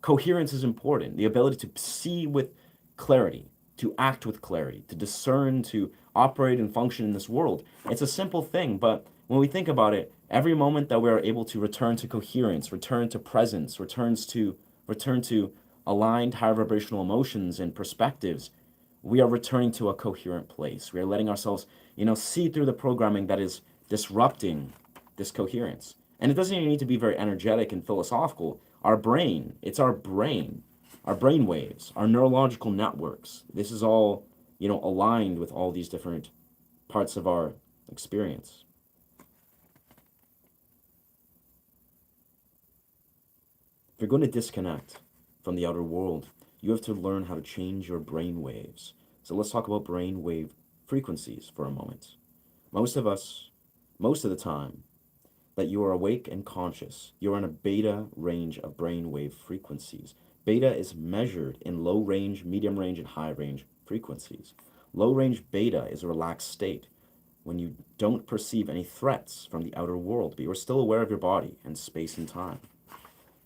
[SPEAKER 1] coherence is important. The ability to see with clarity, to act with clarity, to discern, to operate and function in this world. It's a simple thing, but when we think about it, every moment that we are able to return to coherence, return to presence, return to aligned higher vibrational emotions and perspectives, we are returning to a coherent place. We are letting ourselves, see through the programming that is disrupting this coherence. And it doesn't even need to be very energetic and philosophical. Our brain, it's our brain waves, our neurological networks. This is all, aligned with all these different parts of our experience. you're going to disconnect from the outer world, you have to learn how to change your brain waves. So let's talk about brain wave frequencies for a moment. Most of us, most of the time, that you are awake and conscious, you're in a beta range of brainwave frequencies. Beta is measured in low range, medium range, and high range frequencies. Low range beta is a relaxed state when you don't perceive any threats from the outer world, but you're still aware of your body and space and time.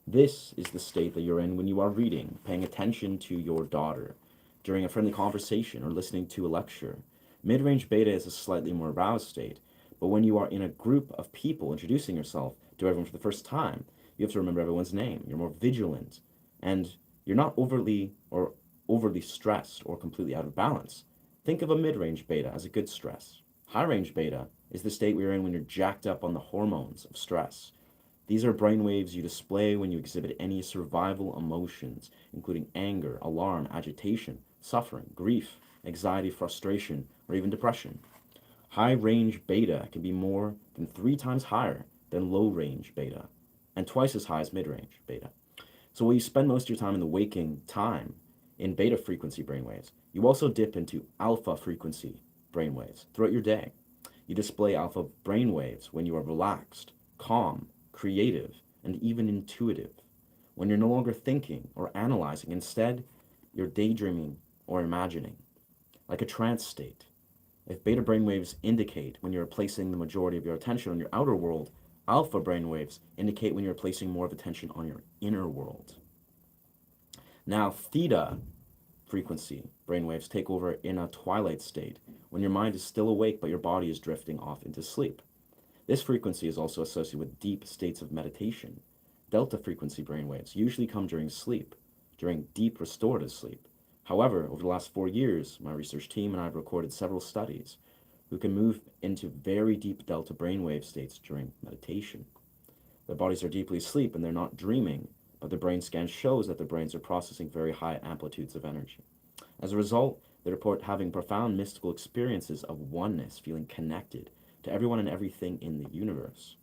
[SPEAKER 1] This is the state that you're in when you are reading, paying attention to your daughter, during a friendly conversation, or listening to a lecture. Mid range beta is a slightly more aroused state, but when you are in a group of people introducing yourself to everyone for the first time, you have to remember everyone's name. You're more vigilant, and you're not overly stressed or completely out of balance. Think of a mid range beta as a good stress. High range beta is the state we're in when you're jacked up on the hormones of stress. These are brainwaves you display when you exhibit any survival emotions, including anger, alarm, agitation, suffering, grief, anxiety, frustration, or even depression. High range beta can be more than 3 times higher than low range beta, and twice as high as mid range beta. So while you spend most of your time in the waking time in beta frequency brainwaves, you also dip into alpha frequency brainwaves throughout your day. You display alpha brainwaves when you are relaxed, calm, creative, and even intuitive. When you're no longer thinking or analyzing, instead, you're daydreaming or imagining, like a trance state. If beta brainwaves indicate when you're placing the majority of your attention on your outer world, alpha brainwaves indicate when you're placing more of attention on your inner world. Now, theta frequency brainwaves take over in a twilight state, when your mind is still awake but your body is drifting off into sleep. This frequency is also associated with deep states of meditation. Delta frequency brainwaves usually come during sleep, during deep restorative sleep. However, over the last 4 years, my research team and I have recorded several studies who can move into very deep delta brainwave states during meditation. Their bodies are deeply asleep and they're not dreaming, but their brain scan shows that their brains are processing very high amplitudes of energy. As a result, they report having profound mystical experiences of oneness, feeling connected to everyone and everything in the universe.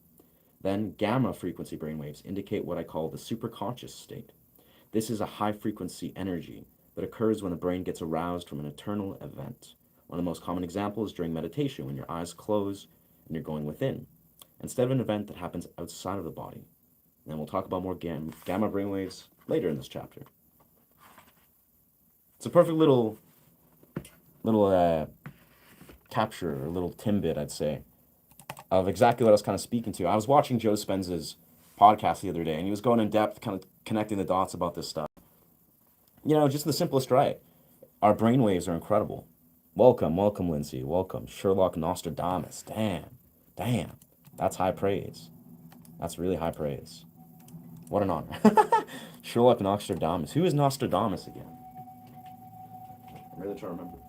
[SPEAKER 1] Then, gamma frequency brainwaves indicate what I call the superconscious state. This is a high frequency energy that occurs when the brain gets aroused from an eternal event. One of the most common examples is during meditation, when your eyes close and you're going within, instead of an event that happens outside of the body. And we'll talk about more gamma brainwaves later in this chapter. It's a perfect little capture, or little tidbit, I'd say, of exactly what I was kind of speaking to. I was watching Joe Dispenza's podcast the other day, and he was going in depth, kind of connecting the dots about this stuff. You know, just the simplest right. Our brainwaves are incredible. Welcome, Lindsay. Welcome, Sherlock Nostradamus. Damn. That's high praise. That's really high praise. What an honor. Sherlock Nostradamus. Who is Nostradamus again? I'm really trying to remember.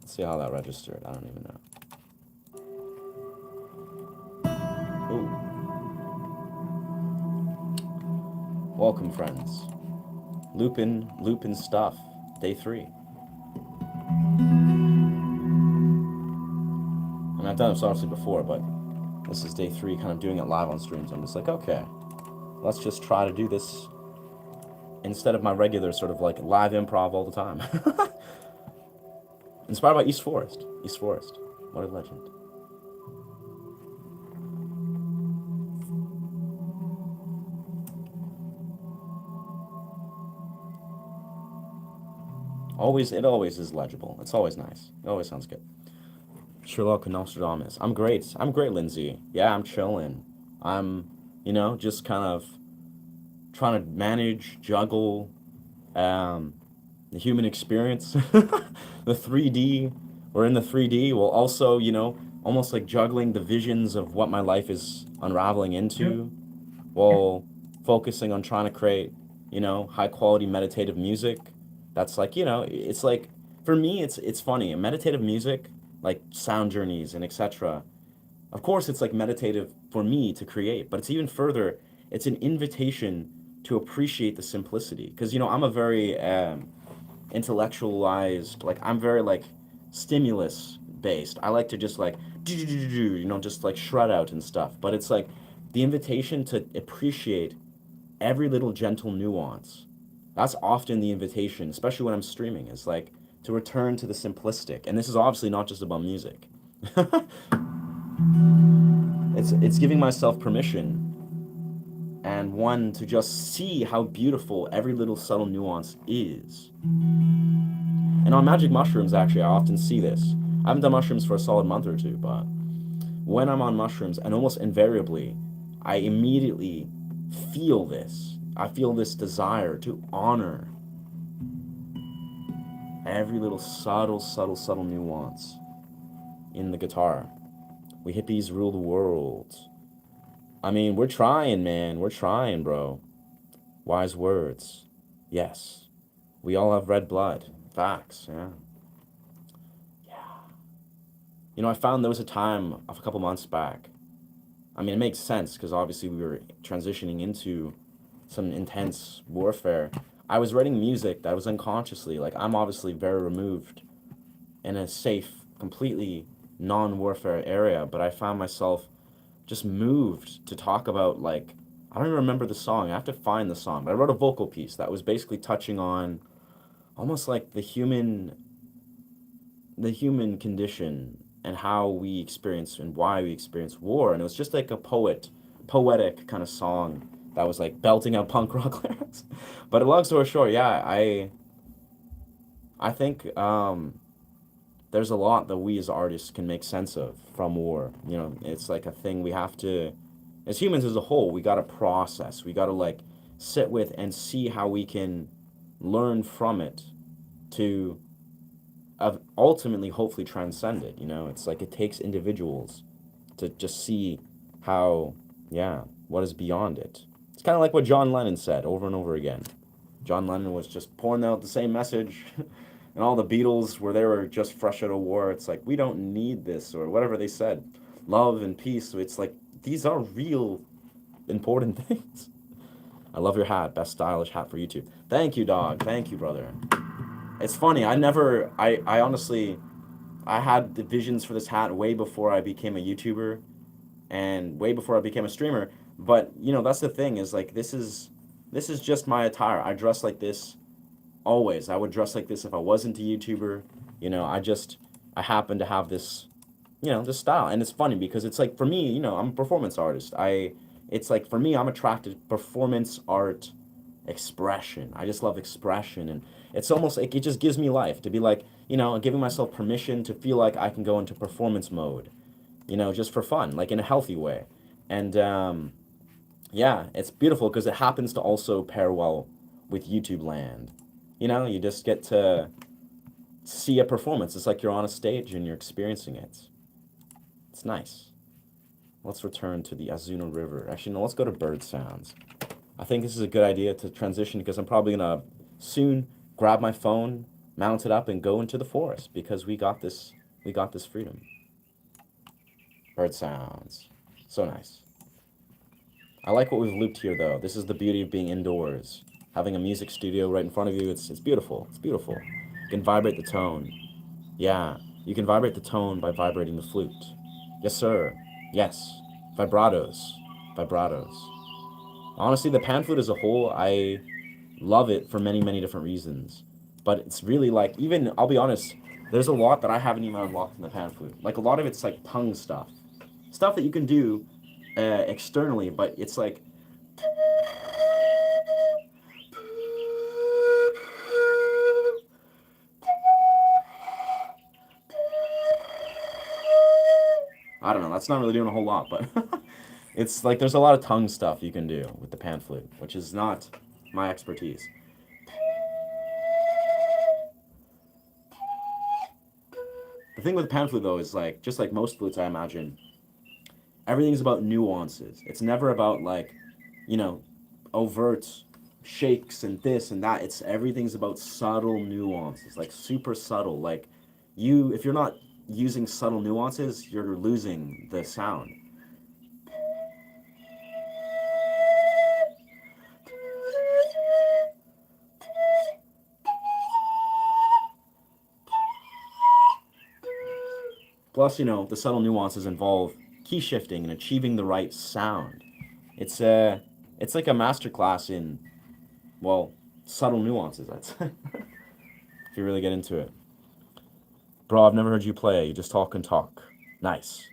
[SPEAKER 1] See how that registered. I don't even know. Ooh. Welcome, friends. Lupin stuff. Day 3. And I've done this obviously before, but this is day 3, kind of doing it live on streams. I'm just like, okay, let's just try to do this instead of my regular sort of like live improv all the time. Inspired by East Forest. East Forest. What a legend. It always is legible. It's always nice. It always sounds good. Sherlock Nostradamus. I'm great, Lindsay. Yeah, I'm chilling. I'm, just kind of trying to manage, juggle, the human experience, the 3D. We're in the 3D. Well, also, almost like juggling the visions of what my life is unraveling
[SPEAKER 2] Yep.
[SPEAKER 1] into while focusing on trying to create, high quality meditative music. That's like, it's like for me it's funny. Meditative music, like sound journeys and etc. Of course it's like meditative for me to create, but it's even further, it's an invitation to appreciate the simplicity because I'm a very intellectualized, like I'm very like stimulus based. I like to just like just like shred out and stuff, but it's like the invitation to appreciate every little gentle nuance. That's often the invitation, especially when I'm streaming, is like to return to the simplistic. And this is obviously not just about music. It's giving myself permission and one to just see how beautiful every little subtle nuance is. And on magic mushrooms, actually, I often see this. I haven't done mushrooms for a solid month or two, but when I'm on mushrooms, and almost invariably, I immediately feel this. I feel this desire to honor every little subtle, subtle, subtle nuance in the guitar. We hippies rule the world. I mean, we're trying, man. We're trying, bro. Wise words. Yes. We all have red blood. Facts, yeah. I found there was a time of a couple months back. I mean, it makes sense because obviously we were transitioning into some intense warfare. I was writing music that was unconsciously, like, I'm obviously very removed in a safe, completely non warfare area, but I found myself just moved to talk about, like, I don't even remember the song. I have to find the song. But I wrote a vocal piece that was basically touching on almost like the human condition and how we experience and why we experience war. And it was just like a poetic kind of song that was like belting out punk rock lyrics. But long story short, yeah, I think there's a lot that we as artists can make sense of from war. It's like a thing we have to, as humans as a whole, we got to process. We got to like sit with and see how we can learn from it to ultimately hopefully transcend it. It's like it takes individuals to just see how, yeah, what is beyond it. It's kind of like what John Lennon said over and over again. John Lennon was just pouring out the same message and all the Beatles where they were just fresh out of war. It's like, we don't need this, or whatever they said, love and peace. So it's like, these are real important things. I love your hat. Best stylish hat for YouTube. Thank you, dog. Thank you, brother. It's funny. I honestly, I had the visions for this hat way before I became a YouTuber and way before I became a streamer. But, that's the thing is like, this is just my attire. I dress like this always. I would dress like this if I wasn't a YouTuber. I happen to have this style. And it's funny because it's like, for me, I'm a performance artist. It's like, for me, I'm attracted to performance art expression. I just love expression. And it's almost like it just gives me life to be like, giving myself permission to feel like I can go into performance mode, just for fun, like in a healthy way. And yeah, it's beautiful because it happens to also pair well with YouTube land. You just get to see a performance. It's like you're on a stage and you're experiencing it. It's nice. Let's return to the Azuna River. Actually, no, let's go to bird sounds. I think this is a good idea to transition because I'm probably going to soon grab my phone, mount it up, and go into the forest because we got this freedom. Bird sounds. So nice. I like what we've looped here, though. This is the beauty of being indoors. Having a music studio right in front of you, it's beautiful. It's beautiful. You can vibrate the tone. Yeah, you can vibrate the tone by vibrating the flute. Yes, sir. Yes. Vibratos. Vibratos. Honestly, the pan flute as a whole, I love it for many, many different reasons. But it's really like, even, I'll be honest, there's a lot that I haven't even unlocked in the pan flute. Like, a lot of it's like tongue stuff. Stuff that you can do externally, but it's like, I don't know, that's not really doing a whole lot, but it's like there's a lot of tongue stuff you can do with the pan flute, which is not my expertise. The The thing with pan flute though is like just like most flutes, I imagine everything's about nuances. It's never about like, you know, overt shakes and this and that. It's everything's about subtle nuances, like super subtle. Like you, if you're not using subtle nuances, you're losing the sound. Plus, the subtle nuances involve key shifting and achieving the right sound. It's it's like a masterclass in, well, subtle nuances, I'd say, if you really get into it. Bro, I've never heard you play. You just talk and talk. Nice.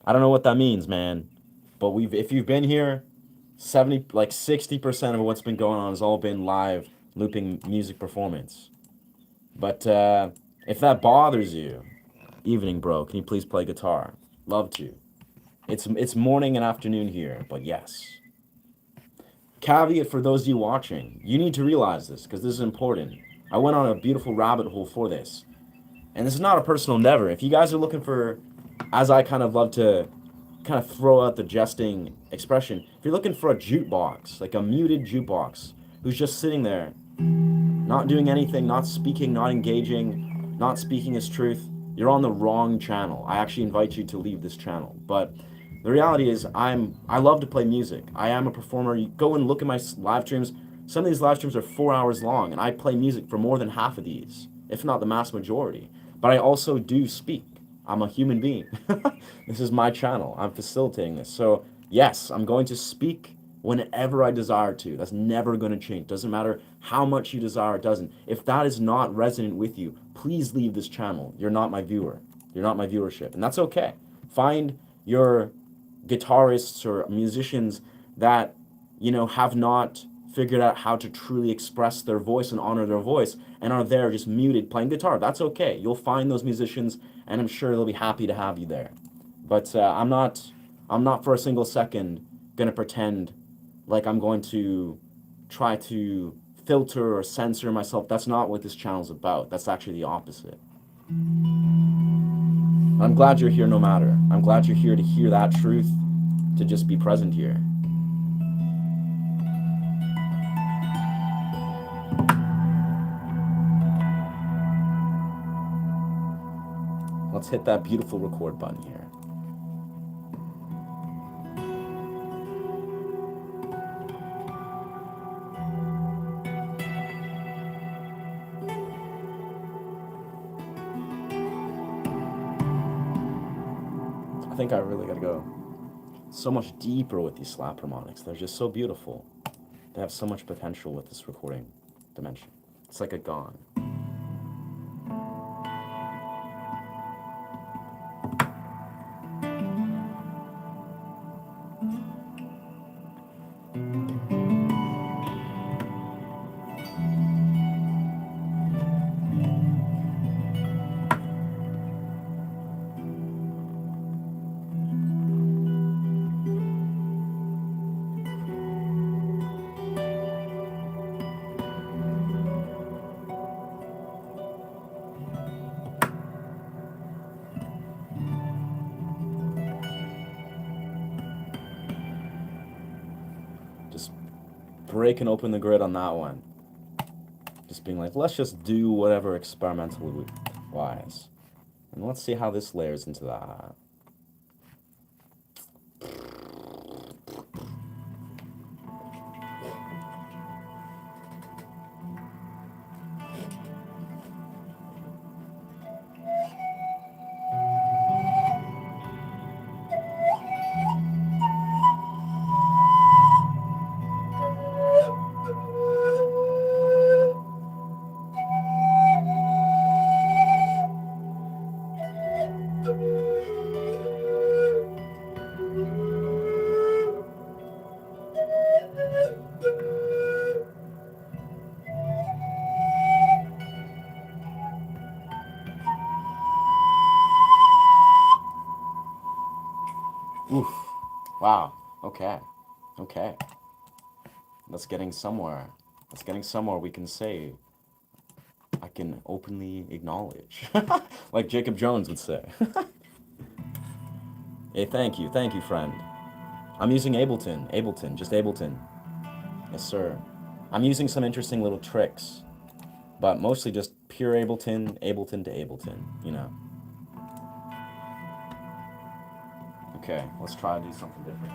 [SPEAKER 1] I don't know what that means, man. But if you've been here, 60% of what's been going on has all been live looping music performance. But if that bothers you, evening, bro, can you please play guitar? Love to. It's morning and afternoon here, but yes. Caveat for those of you watching, you need to realize this because this is important. I went on a beautiful rabbit hole for this. And this is not a personal endeavor. If you guys are looking for, as I kind of love to kind of throw out the jesting expression, if you're looking for a jukebox, like a muted jukebox, who's just sitting there, not doing anything, not speaking, not engaging, not speaking his truth, you're on the wrong channel. I actually invite you to leave this channel. But the reality is I love to play music. I am a performer. You go and look at my live streams. Some of these live streams are 4 hours long, and I play music for more than half of these, if not the mass majority. But I also do speak. I'm a human being. This is my channel. I'm facilitating this. So yes, I'm going to speak whenever I desire to. That's never going to change. Doesn't matter how much you desire, it doesn't. If that is not resonant with you, please leave this channel. You're not my viewer. You're not my viewership. And that's okay. Find your guitarists or musicians that, have not figured out how to truly express their voice and honor their voice and are there just muted playing guitar. That's okay. You'll find those musicians and I'm sure they'll be happy to have you there. But I'm not for a single second gonna pretend like I'm going to try to filter or censor myself. That's not what this channel's about. That's actually the opposite. I'm glad you're here no matter. I'm glad you're here to hear that truth, to just be present here. Let's hit that beautiful record button here. I think I really gotta go so much deeper with these slap harmonics. They're just so beautiful. They have so much potential with this recording dimension. It's like a gong. Just breaking open the grid on that one. Just being like, let's just do whatever experimental wise. And let's see how this layers into that. Oof. Wow. Okay. Okay. That's getting somewhere. That's getting somewhere we can say I can openly acknowledge, like Jacob Jones would say. Hey, thank you, friend. I'm using Ableton, just Ableton. Yes, sir. I'm using some interesting little tricks, but mostly just pure Ableton to Ableton, you know. Okay, let's try to do something different.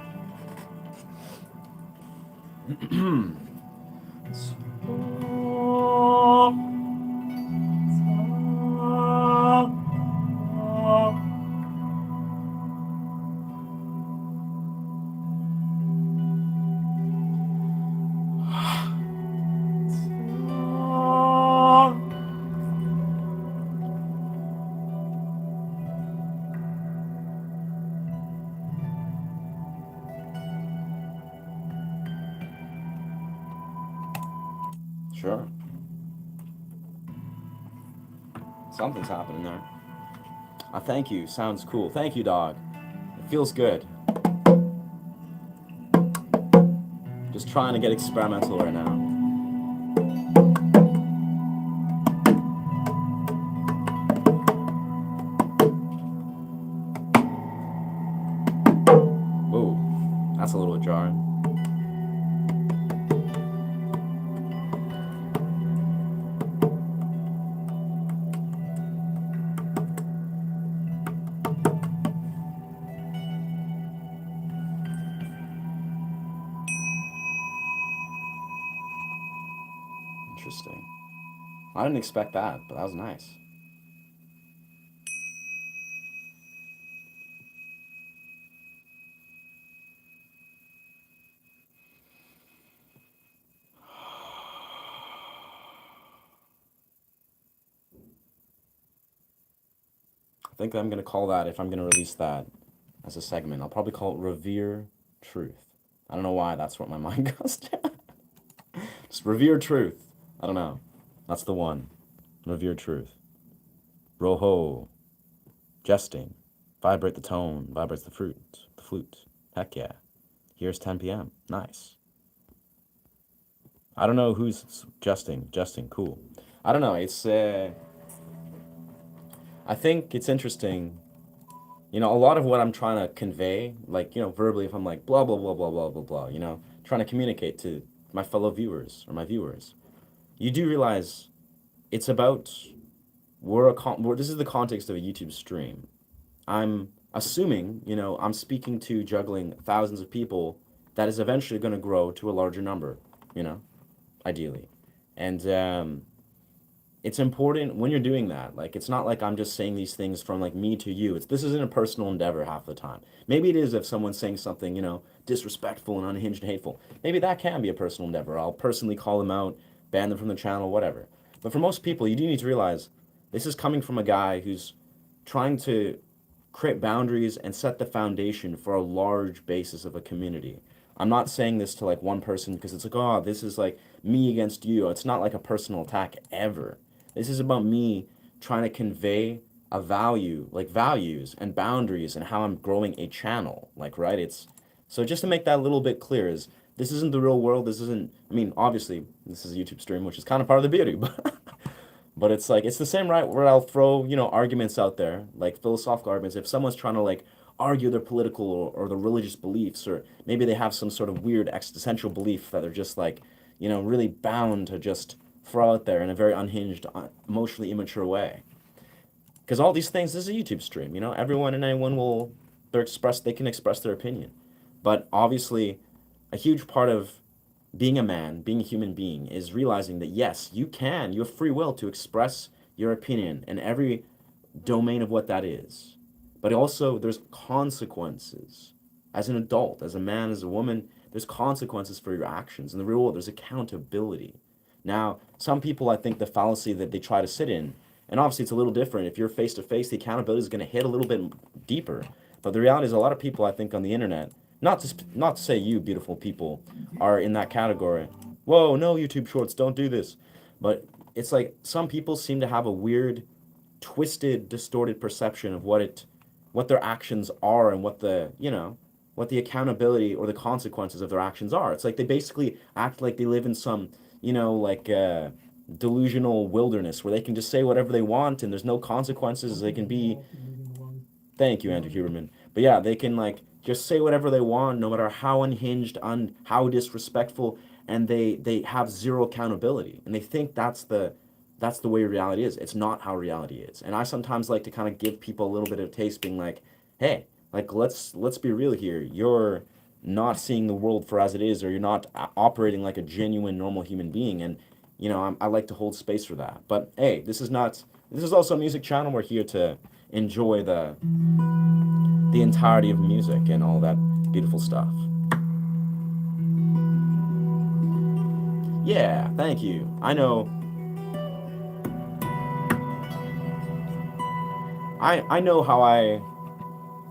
[SPEAKER 1] Sure. Something's happening there. Thank you. Sounds cool. Thank you, dog. It feels good. Just trying to get experimental right now. Whoa, that's a little jarring. Interesting. I didn't expect that, but that was nice. I think I'm gonna call that, if I'm gonna release that as a segment, I'll probably call it Revere Truth. I don't know why that's what my mind goes to. Just Revere Truth. I don't know. That's the one. Revere Truth. Roho. Jesting. Vibrate the tone. Vibrates the fruit. The flute. Heck yeah. Here's 10 p.m. Nice. I don't know who's jesting. Jesting. Cool. I don't know. I think it's interesting. You know, a lot of what I'm trying to convey, like, verbally, if I'm like, blah, blah, blah, blah, blah, blah, blah, trying to communicate to my fellow viewers or my viewers, you do realize it's about, this is the context of a YouTube stream. I'm assuming, I'm speaking to juggling thousands of people that is eventually going to grow to a larger number, you know, ideally. And it's important when you're doing that. Like, it's not like I'm just saying these things from like me to you. This isn't a personal endeavor half the time. Maybe it is if someone's saying something, disrespectful and unhinged and hateful. Maybe that can be a personal endeavor. I'll personally call them out, ban them from the channel, whatever. But for most people, you do need to realize this is coming from a guy who's trying to create boundaries and set the foundation for a large basis of a community. I'm not saying this to like one person because it's like, oh, this is like me against you. It's not like a personal attack ever. This is about me trying to convey a value, like values and boundaries and how I'm growing a channel. Like, right? It's so just to make that a little bit clear is this isn't the real world. This isn't, I mean, obviously, this is a YouTube stream, which is kind of part of the beauty, but it's like it's the same right where I'll throw, arguments out there, like philosophical arguments. If someone's trying to like argue their political or their religious beliefs, or maybe they have some sort of weird existential belief that they're just like, really bound to just throw out there in a very unhinged, emotionally immature way. Because all these things, this is a YouTube stream, everyone and anyone they can express their opinion. But obviously, a huge part of being a man, being a human being, is realizing that yes, you have free will to express your opinion in every domain of what that is. But also, there's consequences. As an adult, as a man, as a woman, there's consequences for your actions. In the real world, there's accountability. Now, some people, I think the fallacy that they try to sit in, and obviously it's a little different. If you're face to face, the accountability is going to hit a little bit deeper. But the reality is, a lot of people, I think, on the internet, not to say you, beautiful people, are in that category. Whoa, no, YouTube Shorts, don't do this. But it's like some people seem to have a weird, twisted, distorted perception of what their actions are and what the accountability or the consequences of their actions are. It's like they basically act like they live in some, like delusional wilderness where they can just say whatever they want and there's no consequences. They can be, thank you, Andrew Huberman. But yeah, they can like just say whatever they want, no matter how unhinged, how disrespectful, and they have zero accountability, and they think that's the way reality is. It's not how reality is. And I sometimes like to kind of give people a little bit of taste, being like, hey, like let's be real here. You're not seeing the world for as it is, or you're not operating like a genuine normal human being, and I like to hold space for that. But hey, this is not. This is also a music channel. We're here to enjoy the entirety of music and all that beautiful stuff. Yeah, thank you. I know how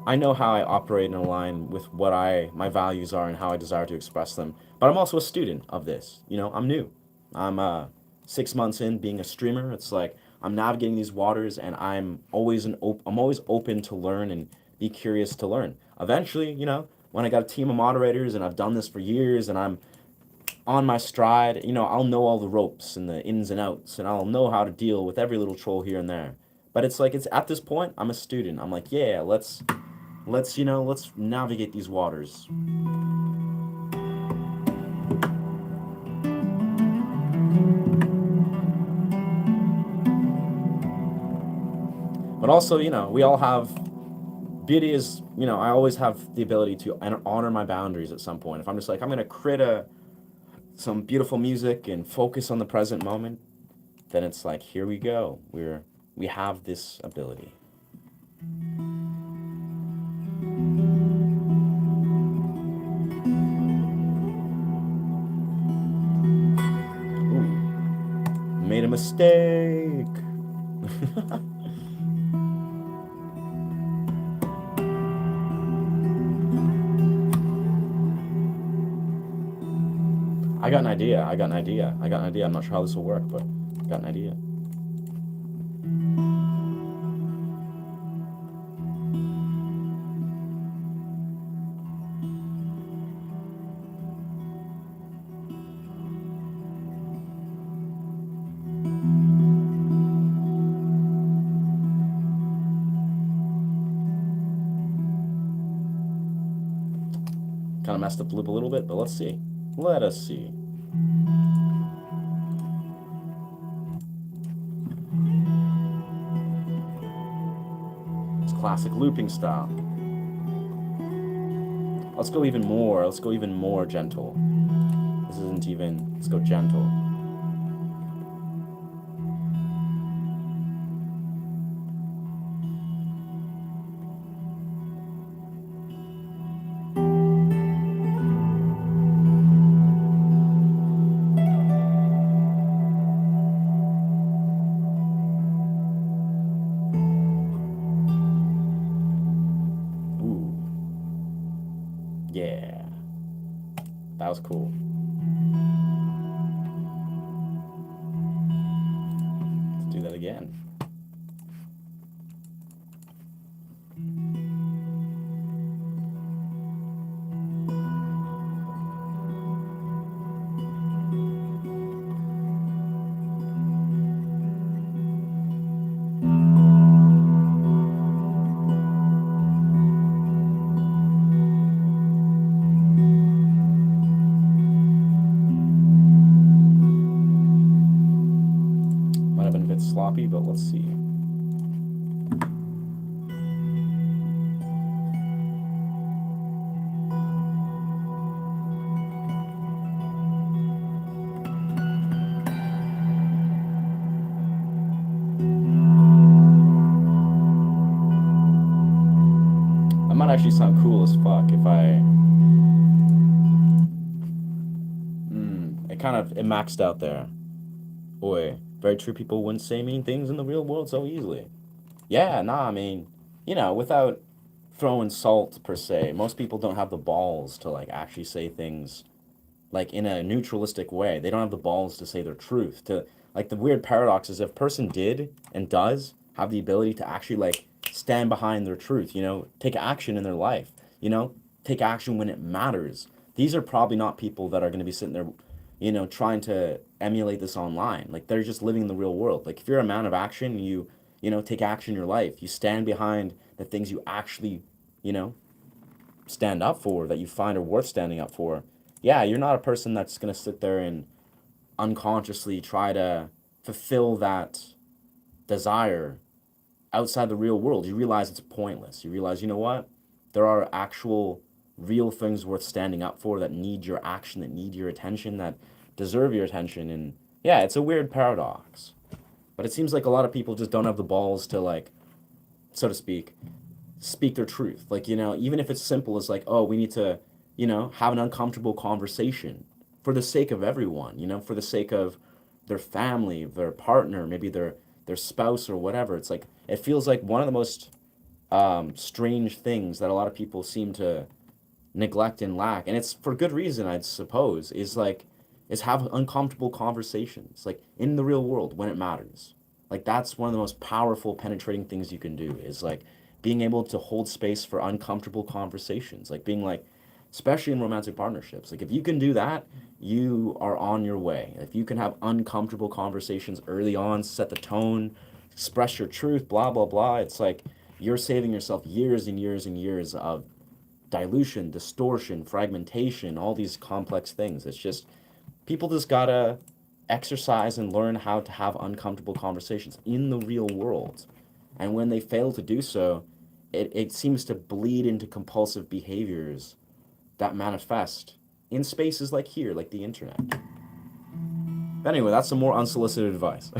[SPEAKER 1] I know how I operate and align with what my values are and how I desire to express them. But I'm also a student of this. I'm new. I'm 6 months in being a streamer. It's like I'm navigating these waters, and I'm always open to learn and be curious to learn. Eventually, when I got a team of moderators and I've done this for years and I'm on my stride, I'll know all the ropes and the ins and outs, and I'll know how to deal with every little troll here and there. But it's like it's at this point, I'm a student. I'm like, yeah, let's navigate these waters. But also, we all have beauty is, I always have the ability to honor my boundaries at some point. If I'm just like, I'm gonna create some beautiful music and focus on the present moment, then it's like, here we go. We have this ability. Ooh, made a mistake. I got an idea. I got an idea. I got an idea. I'm not sure how this will work, but I got an idea. Kind of messed up the loop a little bit, but let's see. Let us see. It's classic looping style. Let's go even more. Let's go even more gentle. This isn't even. Let's go gentle. Ooh. Yeah. That was cool. Let's do that again. Might have been a bit sloppy, but let's see. That might actually sound cool as fuck if I. It maxed out there. Boy, very true. People wouldn't say mean things in the real world so easily. Yeah, nah, I mean, without throwing salt per se, most people don't have the balls to like actually say things like in a neutralistic way. They don't have the balls to say their truth. To like the weird paradox is if a person did and does have the ability to actually like stand behind their truth, take action in their life, take action when it matters. These are probably not people that are going to be sitting there, trying to emulate this online. Like they're just living in the real world. Like if you're a man of action, take action in your life. You stand behind the things you actually, you know, stand up for, that you find are worth standing up for. Yeah, you're not a person that's going to sit there and unconsciously try to fulfill that desire outside the real world. You realize it's pointless. You realize, you know what? There are actual real things worth standing up for that need your action, that need your attention, that deserve your attention. And yeah, it's a weird paradox. But it seems like a lot of people just don't have the balls to, like, so to speak their truth. Like, even if it's simple as like, oh, we need to, have an uncomfortable conversation for the sake of everyone, for the sake of their family, their partner, maybe their spouse or whatever. It's like it feels like one of the most strange things that a lot of people seem to neglect and lack, and it's for good reason, I suppose, is have uncomfortable conversations, like in the real world when it matters. Like that's one of the most powerful, penetrating things you can do is like being able to hold space for uncomfortable conversations, like being like, especially in romantic partnerships, like if you can do that, you are on your way. If you can have uncomfortable conversations early on, set the tone, express your truth, blah blah blah, it's like you're saving yourself years and years and years of dilution, distortion, fragmentation, all these complex things. It's just people just gotta exercise and learn how to have uncomfortable conversations in the real world. And when they fail to do so, it seems to bleed into compulsive behaviors that manifest in spaces like here, like the internet. But anyway, that's some more unsolicited advice.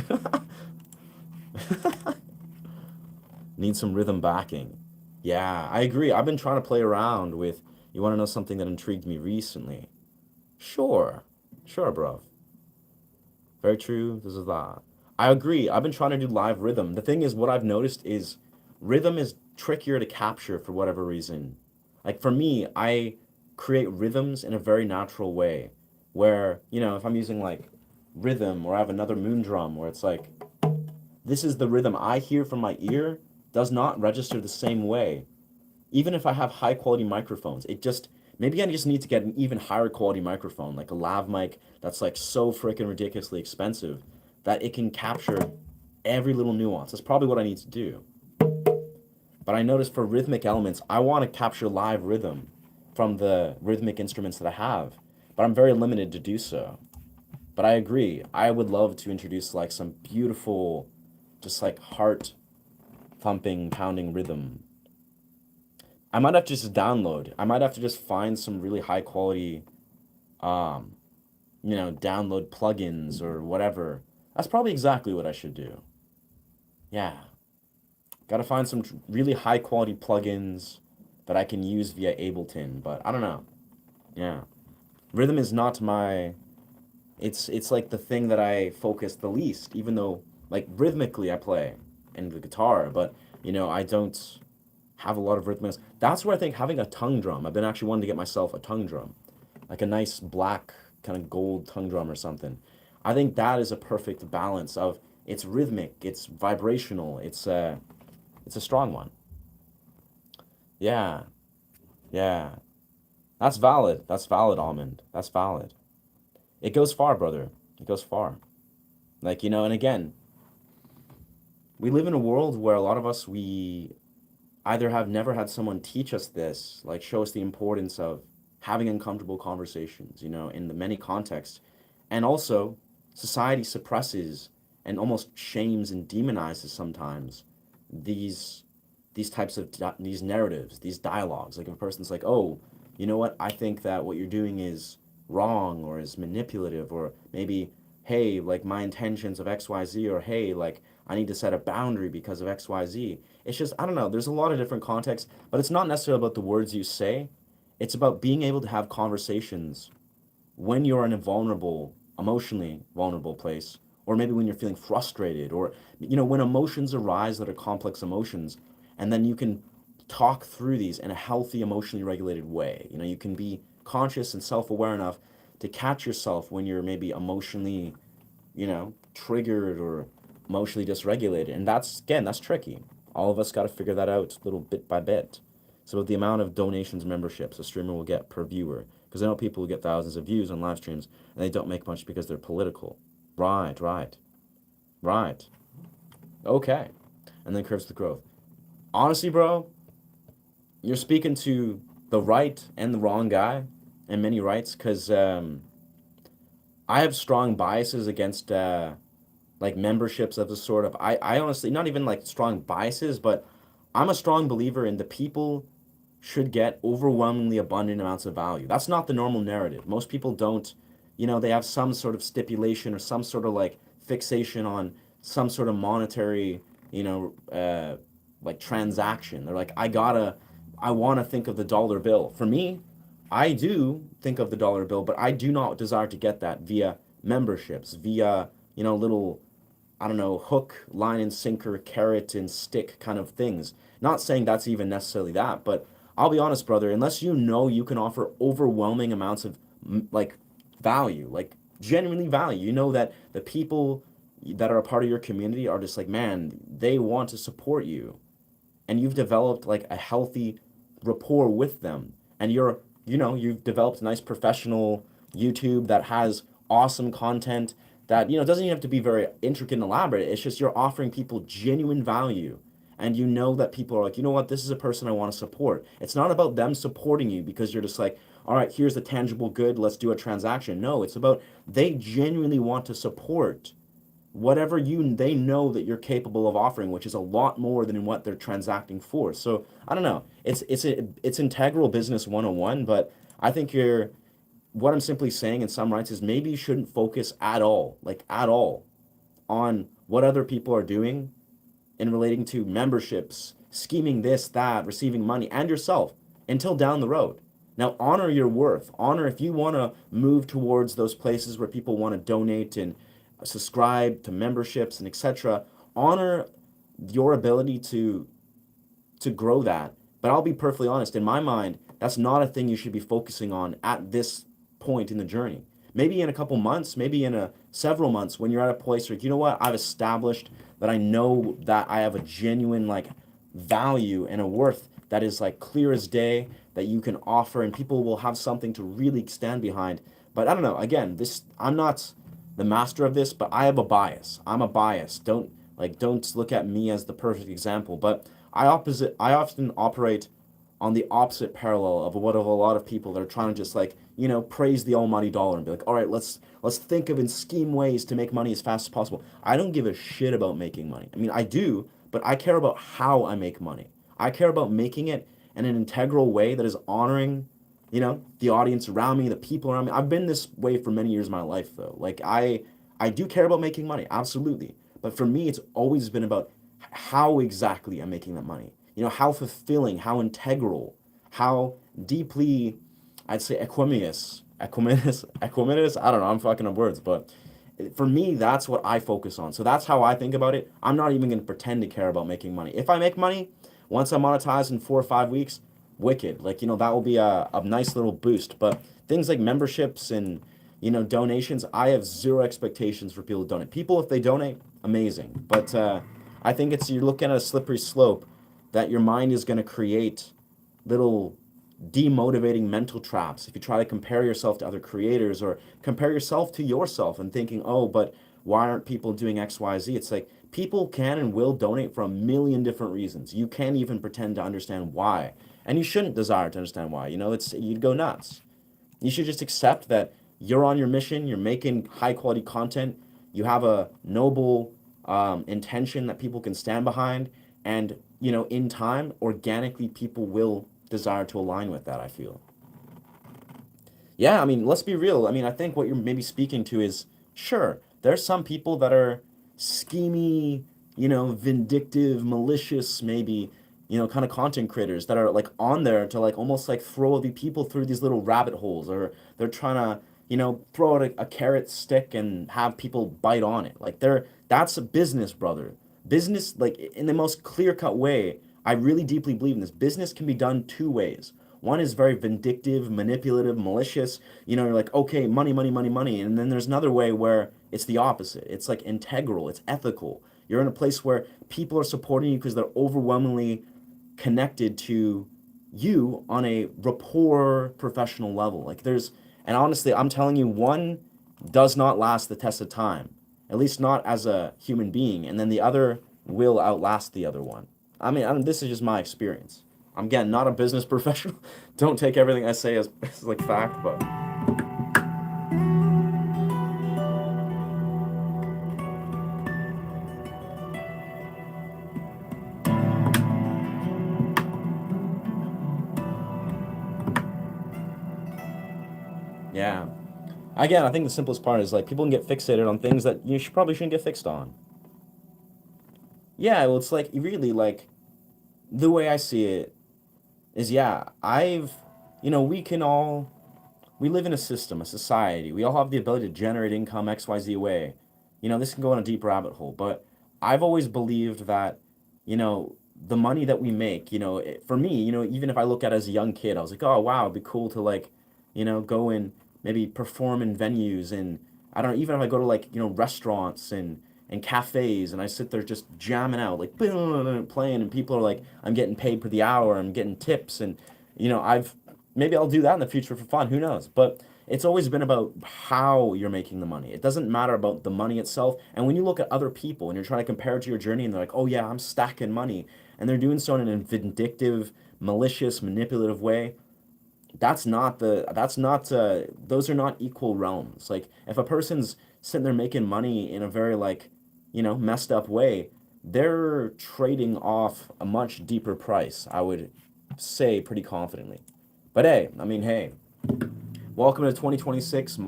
[SPEAKER 1] Need some rhythm backing. Yeah, I agree. I've been trying to play around with. You want to know something that intrigued me recently? Sure. Sure, bro. Very true. This is that. I agree. I've been trying to do live rhythm. The thing is, what I've noticed is rhythm is trickier to capture for whatever reason. Like for me, I create rhythms in a very natural way where, if I'm using like rhythm or I have another moon drum where it's like, this is the rhythm I hear from my ear, does not register the same way. Even if I have high quality microphones, it just maybe I just need to get an even higher quality microphone, like a lav mic that's like so freaking ridiculously expensive that it can capture every little nuance. That's probably what I need to do. But I noticed for rhythmic elements, I want to capture live rhythm from the rhythmic instruments that I have, but I'm very limited to do so. But I agree. I would love to introduce like some beautiful, just like heart thumping, pounding rhythm. I might have to just download. I might have to just find some really high quality, um, download plugins or whatever. That's probably exactly what I should do. Yeah. Got to find some really high quality plugins that I can use via Ableton, but I don't know. Yeah. Rhythm is not my it's like the thing that I focus the least, even though like rhythmically I play and the guitar, but I don't have a lot of rhythms. That's where I think having a tongue drum. I've been actually wanting to get myself a tongue drum, like a nice black kind of gold tongue drum or something. I think that is a perfect balance of it's rhythmic, it's vibrational, it's a strong one. Yeah, yeah. That's valid. That's valid, Almond. That's valid. It goes far, brother. It goes far. Like, and again, we live in a world where a lot of us, we either have never had someone teach us this, like show us the importance of having uncomfortable conversations, in the many contexts. And also, society suppresses and almost shames and demonizes sometimes these these types of these narratives, these dialogues. Like if a person's like, "Oh, you know what? I think that what you're doing is wrong or is manipulative or maybe hey, like my intentions of XYZ or hey, like I need to set a boundary because of XYZ." It's just I don't know, there's a lot of different contexts, but it's not necessarily about the words you say. It's about being able to have conversations when you're in a vulnerable, emotionally vulnerable place, or maybe when you're feeling frustrated, or when emotions arise that are complex emotions, and then you can talk through these in a healthy, emotionally regulated way. You can be conscious and self-aware enough to catch yourself when you're maybe emotionally, triggered or emotionally dysregulated. And that's again, that's tricky. All of us got to figure that out little bit by bit. So with the amount of donations, memberships a streamer will get per viewer Because I know people who get thousands of views on live streams and they don't make much because they're political. Right, right, right. Okay. And then curves the growth. Honestly, bro, you're speaking to the right and the wrong guy in many rights because I have strong biases against like memberships of the sort of I honestly not even like strong biases, but I'm a strong believer in the people should get overwhelmingly abundant amounts of value. That's not the normal narrative. Most people don't, they have some sort of stipulation or some sort of like fixation on some sort of monetary, like transaction. They're like, I want to think of the dollar bill. For me, I do think of the dollar bill, but I do not desire to get that via memberships, via, little I don't know, hook, line and sinker, carrot and stick kind of things. Not saying that's even necessarily that, but I'll be honest, brother, unless you know you can offer overwhelming amounts of like value, like genuinely value, you know that the people that are a part of your community are just like, man, they want to support you and you've developed like a healthy rapport with them and you've developed a nice professional YouTube that has awesome content that doesn't even have to be very intricate and elaborate. It's just you're offering people genuine value and you know that people are like, you know what, this is a person I want to support. It's not about them supporting you because you're just like, all right, here's the tangible good, let's do a transaction. No, it's about they genuinely want to support whatever they know that you're capable of offering, which is a lot more than what they're transacting for. So I don't know. It's integral business 101, but I think what I'm simply saying in some rights is maybe you shouldn't focus at all, like at all, on what other people are doing in relating to memberships, scheming this, that, receiving money, and yourself until down the road. Now, honor your worth. Honor if you want to move towards those places where people want to donate and subscribe to memberships and etc. Honor your ability to grow that. But I'll be perfectly honest, in my mind, that's not a thing you should be focusing on at this point in the journey. Maybe in a couple months, maybe in several months, when you're at a place where you know what, I've established that I know that I have a genuine like value and a worth that is like clear as day that you can offer, and people will have something to really stand behind. But I don't know. Again, I'm not the master of this, but I have a bias. I'm a bias. Don't look at me as the perfect example, but I often operate on the opposite parallel of what of a lot of people that are trying to just like, praise the almighty dollar and be like, all right, let's think of and scheme ways to make money as fast as possible. I don't give a shit about making money. I mean, I do, but I care about how I make money. I care about making it in an integral way that is honoring, the audience around me, the people around me. I've been this way for many years of my life though. Like I do care about making money, absolutely. But for me, it's always been about how exactly I'm making that money. How fulfilling, how integral, how deeply, I'd say equanimous. I don't know, I'm fucking up words, but for me, that's what I focus on. So that's how I think about it. I'm not even going to pretend to care about making money. If I make money, once I monetize in 4 or 5 weeks, wicked. Like, that will be a nice little boost. But things like memberships and, donations, I have zero expectations for people to donate. People, if they donate, amazing. But I think you're looking at a slippery slope that your mind is going to create little demotivating mental traps if you try to compare yourself to other creators or compare yourself to yourself and thinking, oh, but why aren't people doing XYZ? It's like people can and will donate for a million different reasons. You can't even pretend to understand why. And you shouldn't desire to understand why. You'd go nuts. You should just accept that you're on your mission, you're making high quality content, you have a noble intention that people can stand behind, and in time, organically, people will desire to align with that, I feel. Yeah, I mean, let's be real. I mean, I think what you're maybe speaking to is sure, there's some people that are schemy, vindictive, malicious, maybe, kind of content creators that are like on there to like almost like throw the people through these little rabbit holes, or they're trying to, throw out a carrot stick and have people bite on it. Like that's a business, brother. Business, like in the most clear-cut way, I really deeply believe in this. Business can be done two ways. One is very vindictive, manipulative, malicious. You're like, okay, money, money, money, money. And then there's another way where it's the opposite. It's like integral, it's ethical. You're in a place where people are supporting you because they're overwhelmingly connected to you on a rapport professional level. Like there's, and honestly, I'm telling you, one does not last the test of time, at least not as a human being, and then the other will outlast the other one. This is just my experience. I'm again not a business professional. Don't take everything I say as like fact, but yeah. Again, I think the simplest part is like people can get fixated on things that you probably shouldn't get fixed on. Yeah, well, it's like really like the way I see it is yeah, we can all, we live in a system, a society. We all have the ability to generate income XYZ way. This can go on a deep rabbit hole, but I've always believed that, the money that we make, for me, even if I look at it as a young kid, I was like, oh wow, it'd be cool to like, go and maybe perform in venues and I don't know, even if I go to like, restaurants and cafes and I sit there just jamming out, like playing and people are like, I'm getting paid per the hour, I'm getting tips and I've maybe I'll do that in the future for fun, who knows? But it's always been about how you're making the money. It doesn't matter about the money itself. And when you look at other people and you're trying to compare it to your journey and they're like, "Oh yeah, I'm stacking money." And they're doing so in a vindictive, malicious, manipulative way, those are not equal realms. Like if a person's sitting there making money in a very like messed up way, they're trading off a much deeper price, I would say pretty confidently. But hey, welcome to 2026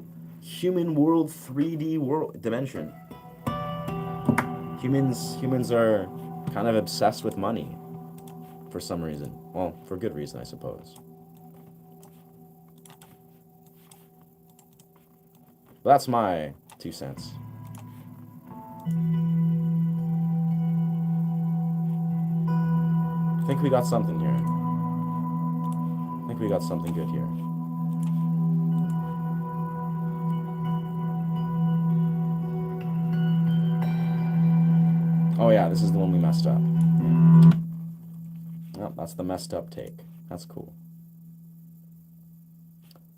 [SPEAKER 1] human world 3D world dimension. Humans are kind of obsessed with money for some reason, well, for good reason I suppose. But that's my 2 cents. I think we got something here. I think we got something good here. Oh yeah, this is the one we messed up. Oh, that's the messed up take. That's cool.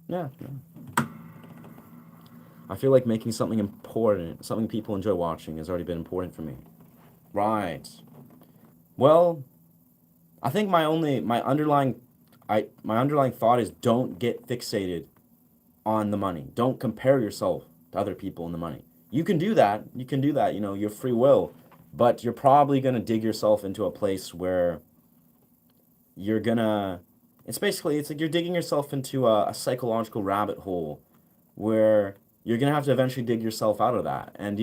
[SPEAKER 1] Yeah, yeah. I feel like making something important, something people enjoy watching, has already been important for me. Right. Well, I think my underlying thought is don't get fixated on the money. Don't compare yourself to other people in the money. You can do that. You can do that, your free will, but you're probably going to dig yourself into a place where you're going to it's like you're digging yourself into a psychological rabbit hole where you're going to have to eventually dig yourself out of that. And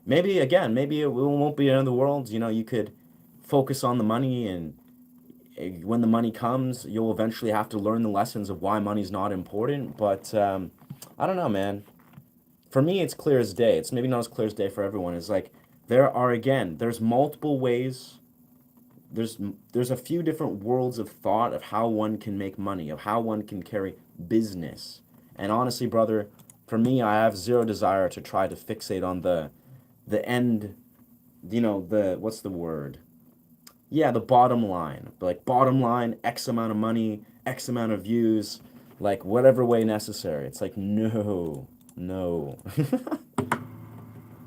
[SPEAKER 1] maybe it won't be the end of the world. You could focus on the money and when the money comes, you'll eventually have to learn the lessons of why money's not important. But I don't know, man. For me, it's clear as day. It's maybe not as clear as day for everyone. It's like there's multiple ways. There's there's a few different worlds of thought of how one can make money, of how one can carry business. And honestly, brother, for me, I have zero desire to try to fixate on the end. The what's the word? Yeah, the bottom line. Like bottom line, X amount of money, X amount of views, like whatever way necessary. It's like no, no.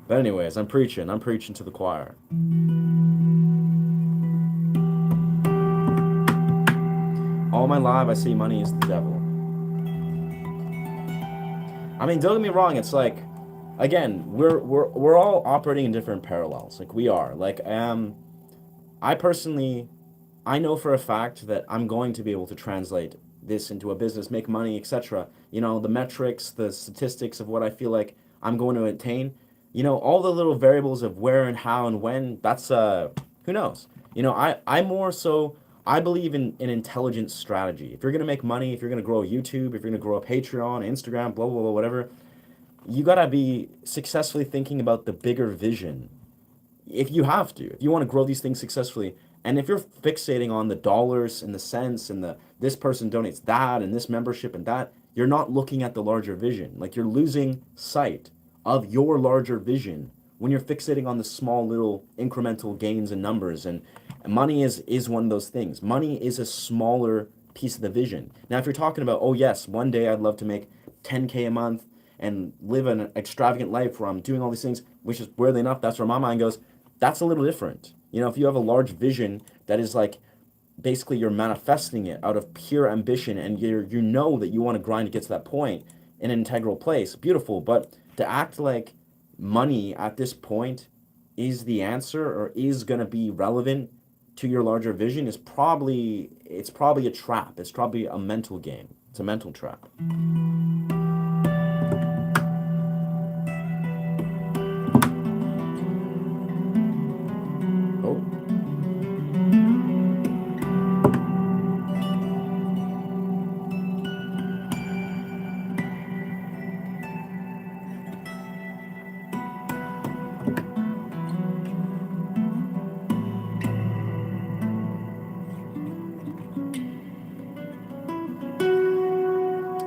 [SPEAKER 1] But anyways, I'm preaching to the choir. All my life I see money is the devil. Don't get me wrong, it's like again, we're all operating in different parallels. Like we are. Like I personally, I know for a fact that I'm going to be able to translate this into a business, make money, etc. The metrics, the statistics of what I feel like I'm going to attain, all the little variables of where and how and when, that's who knows. I more so I believe in intelligent strategy. If you're going to make money, if you're going to grow a YouTube, if you're going to grow a Patreon, Instagram, blah blah blah, whatever, you got to be successfully thinking about the bigger vision if you have to, if you want to grow these things successfully, and if you're fixating on the dollars and the cents and the this person donates that and this membership and that, you're not looking at the larger vision. Like you're losing sight of your larger vision when you're fixating on the small little incremental gains and numbers. And money is one of those things. Money is a smaller piece of the vision. Now, if you're talking about, oh yes, one day I'd love to make 10K a month and live an extravagant life where I'm doing all these things, which is weirdly enough, that's where my mind goes. That's a little different. You know, if you have a large vision that is like basically you're manifesting it out of pure ambition, and you know that you want to grind to get to that point in an integral place, beautiful. But to act like money at this point is the answer or is going to be relevant to your larger vision is probably a trap. It's probably a mental game. It's a mental trap. Oh,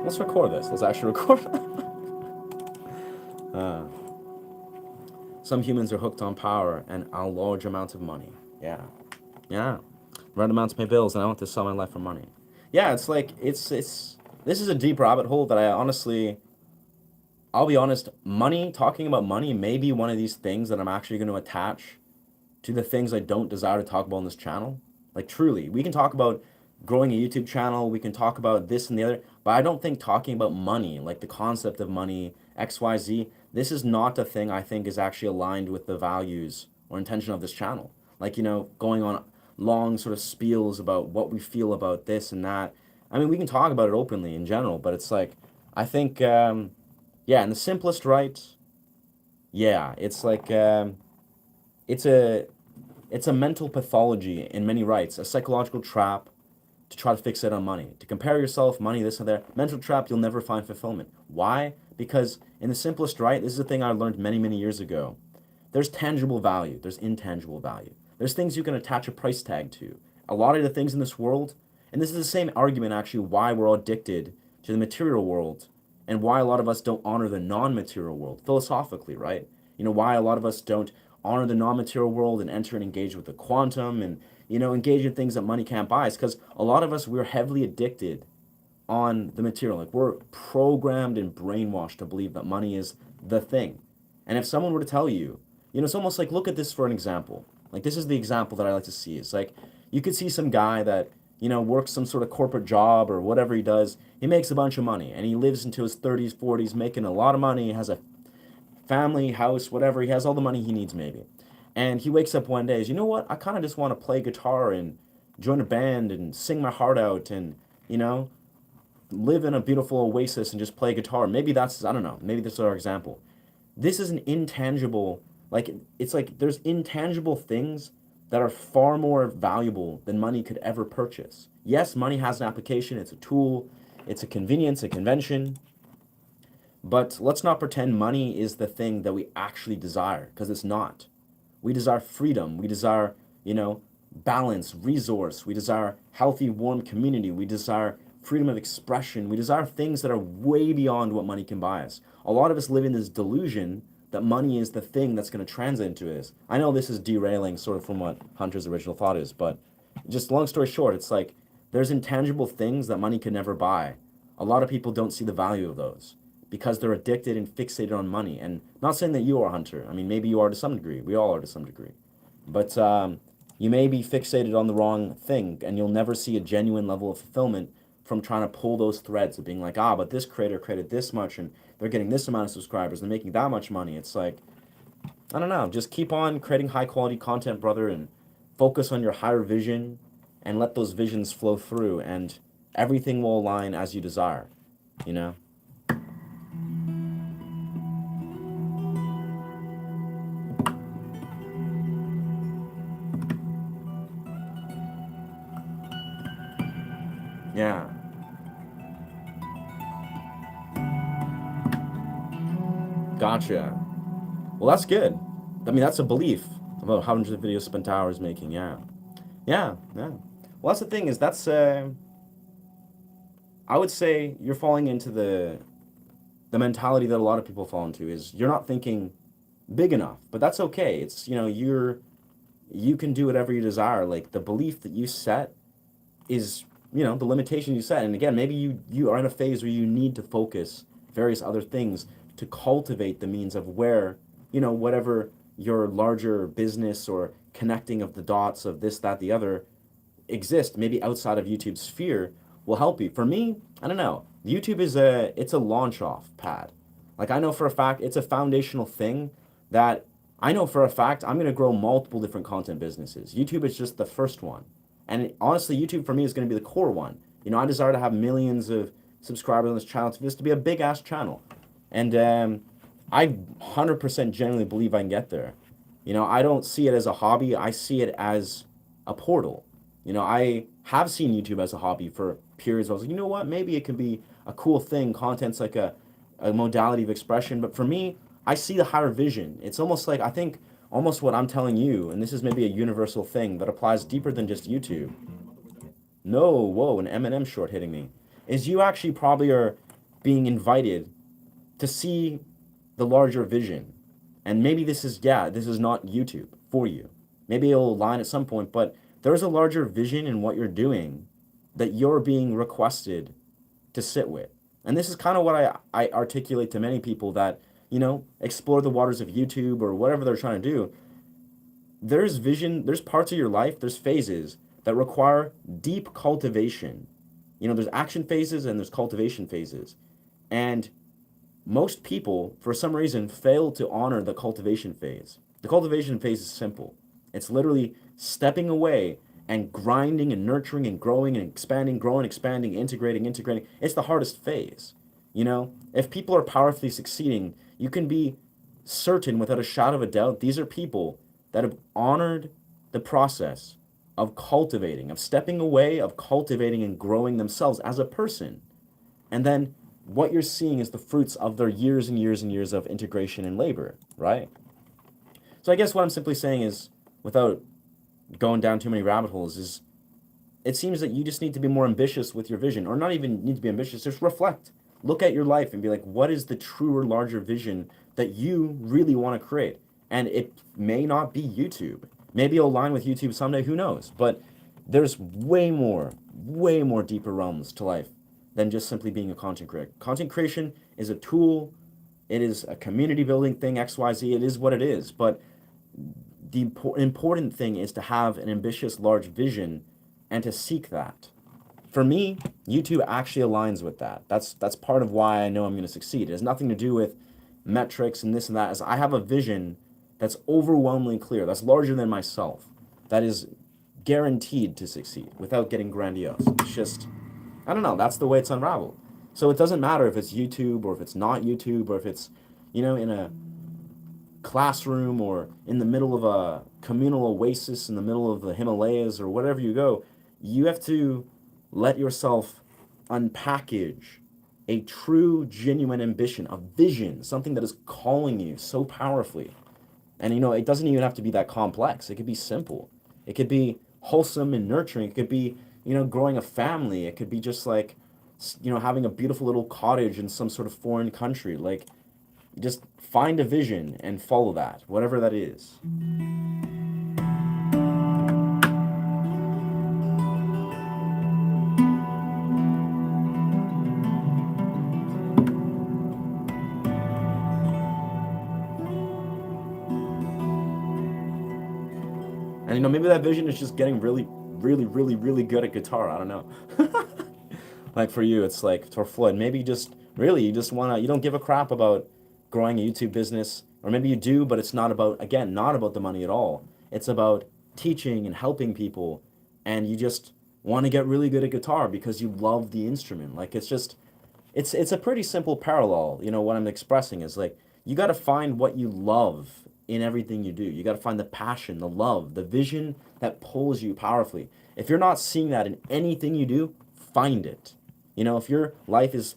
[SPEAKER 1] let's record this. Let's actually record. uh, some humans are hooked on power and a large amounts of money. Yeah. Yeah. Right amounts pay bills, and I want to sell my life for money. Yeah, it's like it's this is a deep rabbit hole that I honestly, I'll be honest, money, talking about money may be one of these things that I'm actually going to attach to the things I don't desire to talk about on this channel. Like truly, we can talk about growing a YouTube channel, we can talk about this and the other, but I don't think talking about money, like the concept of money, XYZ, this is not a thing I think is actually aligned with the values or intention of this channel. Like, you know, going on long sort of spiels about what we feel about this and that. I mean, we can talk about it openly in general, but it's like, I think, yeah, in the simplest right, yeah, it's like, it's a it's a mental pathology in many rights, a psychological trap to try to fix it on money. To compare yourself, money, this and that. Mental trap, you'll never find fulfillment. Why? Because in the simplest right, this is a thing I learned many, many years ago. There's tangible value, there's intangible value. There's things you can attach a price tag to. A lot of the things in this world, and this is the same argument actually why we're all addicted to the material world and why a lot of us don't honor the non-material world philosophically, right? You know, why a lot of us don't honor the non-material world and enter and engage with the quantum and, you know, engage in things that money can't buy. It's because a lot of us, we're heavily addicted on the material. Like we're programmed and brainwashed to believe that money is the thing. And if someone were to tell you, you know, it's almost like, look at this for an example. Like this is the example that I like to see. It's like you could see some guy that, you know, works some sort of corporate job or whatever he does. He makes a bunch of money and he lives into his 30s, 40s, making a lot of money. He has a family, house, whatever. He has all the money he needs maybe. And he wakes up one day, is, you know what? I kind of just want to play guitar and join a band and sing my heart out and, you know, live in a beautiful oasis and just play guitar. Maybe that's, I don't know, maybe that's our example. This is an intangible, like, it's like there's intangible things that are far more valuable than money could ever purchase. Yes, money has an application, it's a tool, it's a convenience, a convention, but let's not pretend money is the thing that we actually desire, because it's not. We desire freedom, we desire, you know, balance, resource, we desire healthy, warm community, we desire freedom of expression, we desire things that are way beyond what money can buy us. A lot of us live in this delusion that money is the thing that's going to translate into this. I know this is derailing sort of from what Hunter's original thought is, but just long story short, it's like there's intangible things that money can never buy. A lot of people don't see the value of those because they're addicted and fixated on money. And not saying that you are, Hunter. I mean, maybe you are to some degree. We all are to some degree. But you may be fixated on the wrong thing, and you'll never see a genuine level of fulfillment from trying to pull those threads of being like, ah, but this creator created this much, and they're getting this amount of subscribers, they're making that much money. It's like, I don't know. Just keep on creating high quality content, brother, and focus on your higher vision, and let those visions flow through, and everything will align as you desire. You know? Yeah. Gotcha. Well, that's good. I mean, that's a belief about hundreds of videos spent hours making. Yeah. Yeah. Yeah. Well, that's the thing is that's, I would say you're falling into the mentality that a lot of people fall into is you're not thinking big enough, but that's okay. It's, you can do whatever you desire. Like the belief that you set is, the limitation you set. And again, maybe you are in a phase where you need to focus various other things to cultivate the means of where, whatever your larger business or connecting of the dots of this, that, the other exist, maybe outside of YouTube's sphere, will help you. For me, I don't know. YouTube it's a launch off pad. Like I know for a fact it's a foundational thing that I know for a fact I'm gonna grow multiple different content businesses. YouTube is just the first one. And honestly, YouTube for me is gonna be the core one. I desire to have millions of subscribers on this channel, for this to be a big ass channel. And I 100% genuinely believe I can get there. I don't see it as a hobby, I see it as a portal. I have seen YouTube as a hobby for periods where I was like, you know what, maybe it could be a cool thing. Content's like a modality of expression. But for me, I see the higher vision. It's almost like, I think, almost what I'm telling you, and this is maybe a universal thing that applies deeper than just YouTube. No, whoa, an Eminem short hitting me. Is you actually probably are being invited to see the larger vision. And maybe this is not YouTube for you. Maybe it'll align at some point, but there's a larger vision in what you're doing that you're being requested to sit with. And this is kind of what I articulate to many people that, explore the waters of YouTube or whatever they're trying to do. There's vision, there's parts of your life, there's phases that require deep cultivation. There's action phases and there's cultivation phases. And most people, for some reason, fail to honor the cultivation phase. The cultivation phase is simple. It's literally stepping away and grinding and nurturing and growing and expanding, growing, expanding, integrating. It's the hardest phase. If people are powerfully succeeding, you can be certain without a shadow of a doubt, these are people that have honored the process of cultivating, of stepping away, of cultivating and growing themselves as a person. And then what you're seeing is the fruits of their years and years and years of integration and labor, right? So I guess what I'm simply saying is, without going down too many rabbit holes, is it seems that you just need to be more ambitious with your vision, or not even need to be ambitious, just reflect. Look at your life and be like, what is the truer, larger vision that you really want to create? And it may not be YouTube. Maybe it'll align with YouTube someday, who knows? But there's way more deeper realms to life than just simply being a content creator. Content creation is a tool, it is a community building thing, XYZ, it is what it is. But the important thing is to have an ambitious, large vision and to seek that. For me, YouTube actually aligns with that. That's part of why I know I'm going to succeed. It has nothing to do with metrics and this and that. As I have a vision that's overwhelmingly clear, that's larger than myself, that is guaranteed to succeed without getting grandiose. It's just, I don't know, that's the way it's unraveled. So it doesn't matter if it's YouTube or if it's not YouTube or if it's, in a classroom or in the middle of a communal oasis in the middle of the Himalayas or wherever you go. You have to let yourself unpackage a true, genuine ambition, a vision, something that is calling you so powerfully. And it doesn't even have to be that complex. It could be simple. It could be wholesome and nurturing. It could be, growing a family. It could be just like, having a beautiful little cottage in some sort of foreign country. Like, just find a vision and follow that, whatever that is. And maybe that vision is just getting really, really, really, really good at guitar. I don't know. Like for you, it's like for Floyd, maybe you just wanna, you don't give a crap about growing a YouTube business, or maybe you do, but it's not about, again, not about the money at all. It's about teaching and helping people, and you just want to get really good at guitar because you love the instrument. Like it's a pretty simple parallel. What I'm expressing is like you got to find what you love in everything you do. You got to find the passion, the love, the vision that pulls you powerfully. If you're not seeing that in anything you do, find it. If your life is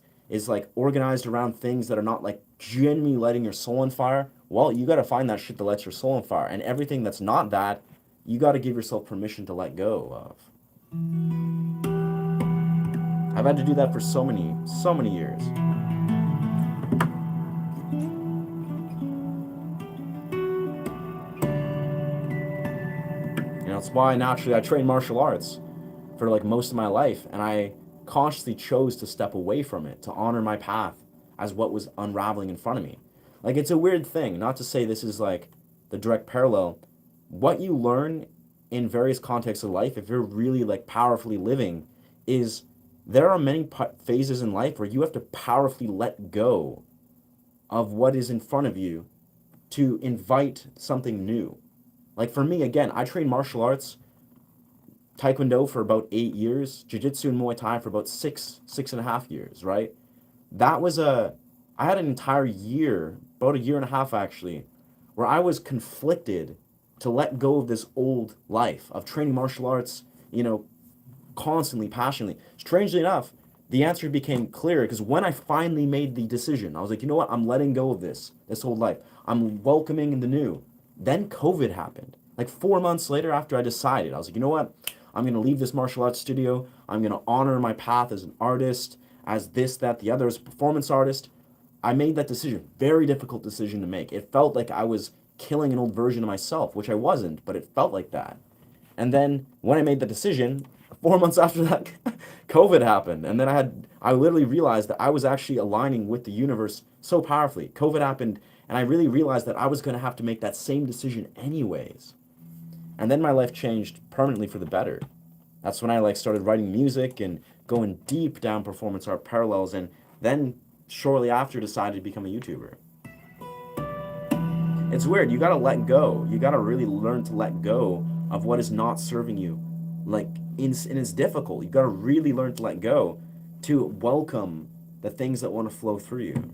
[SPEAKER 1] like organized around things that are not like genuinely lighting your soul on fire, well, you got to find that shit that lights your soul on fire. And everything that's not that, you got to give yourself permission to let go of. I've had to do that for so many years. That's why naturally I trained martial arts for like most of my life, and I consciously chose to step away from it to honor my path as what was unraveling in front of me. Like it's a weird thing, not to say this is like the direct parallel. What you learn in various contexts of life, if you're really like powerfully living, is there are many phases in life where you have to powerfully let go of what is in front of you to invite something new. Like for me, again, I trained martial arts, Taekwondo for about 8 years, Jiu Jitsu and Muay Thai for about 6.5 years, right? That was I had an entire year, about a year and a half actually, where I was conflicted to let go of this old life of training martial arts, constantly, passionately. Strangely enough, the answer became clear because when I finally made the decision, I was like, you know what? I'm letting go of this old life. I'm welcoming the new. Then COVID happened. Like 4 months later, after I decided, I was like, you know what? I'm gonna leave this martial arts studio. I'm gonna honor my path as an artist, as this, that, the other, as a performance artist. I made that decision. Very difficult decision to make. It felt like I was killing an old version of myself, which I wasn't, but it felt like that. And then when I made the decision, 4 months after that, COVID happened. And then I literally realized that I was actually aligning with the universe so powerfully. COVID happened, and I really realized that I was going to have to make that same decision anyways. And then my life changed permanently for the better. That's when I like started writing music and going deep down performance art parallels, and then shortly after decided to become a YouTuber. It's weird. You gotta let go. You gotta really learn to let go of what is not serving you. Like, and it's difficult. You gotta really learn to let go to welcome the things that want to flow through you.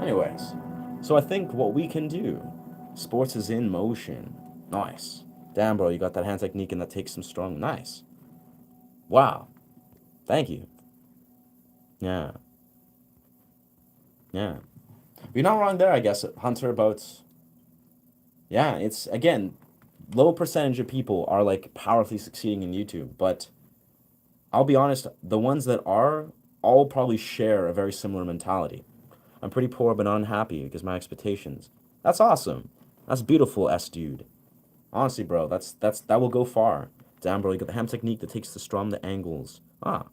[SPEAKER 1] Anyways, so I think what we can do, sports is in motion. Nice. Damn, bro, you got that hand technique and that takes some strong. Nice. Wow. Thank you. Yeah. Yeah. You're not wrong there, I guess, Hunter, about. Yeah, it's, again, low percentage of people are like powerfully succeeding in YouTube, but I'll be honest, the ones that are all probably share a very similar mentality. I'm pretty poor but unhappy because my expectations. That's awesome. That's beautiful, S dude. Honestly, bro, that will go far. Damn, bro, you got the ham technique that takes the strum, the angles. Ah,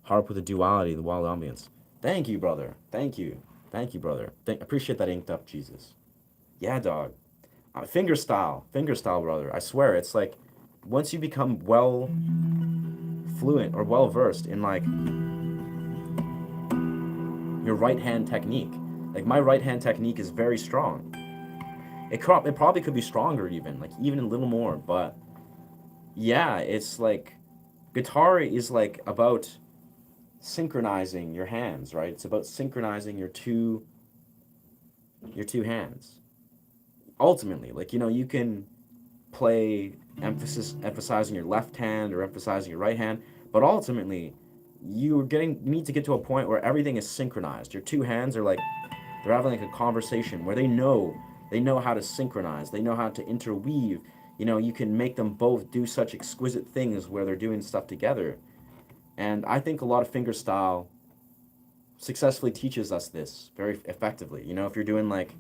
[SPEAKER 1] harp with the duality, the wild ambience. Thank you, brother. Thank you. Thank you, brother. Appreciate that inked up, Jesus. Yeah, dog. Finger style, brother. I swear, it's like once you become well fluent or well versed in like your right hand technique. Like my right hand technique is very strong. It probably could be stronger even, like even a little more, but yeah, it's like guitar is like about synchronizing your hands, right? It's about synchronizing your two hands. Ultimately, like you can play emphasizing your left hand or emphasizing your right hand, but ultimately you need to get to a point where everything is synchronized. Your two hands are like they're having like a conversation where they know how to synchronize, they know how to interweave. You can make them both do such exquisite things where they're doing stuff together. And I think a lot of fingerstyle successfully teaches us this very effectively. If you're doing like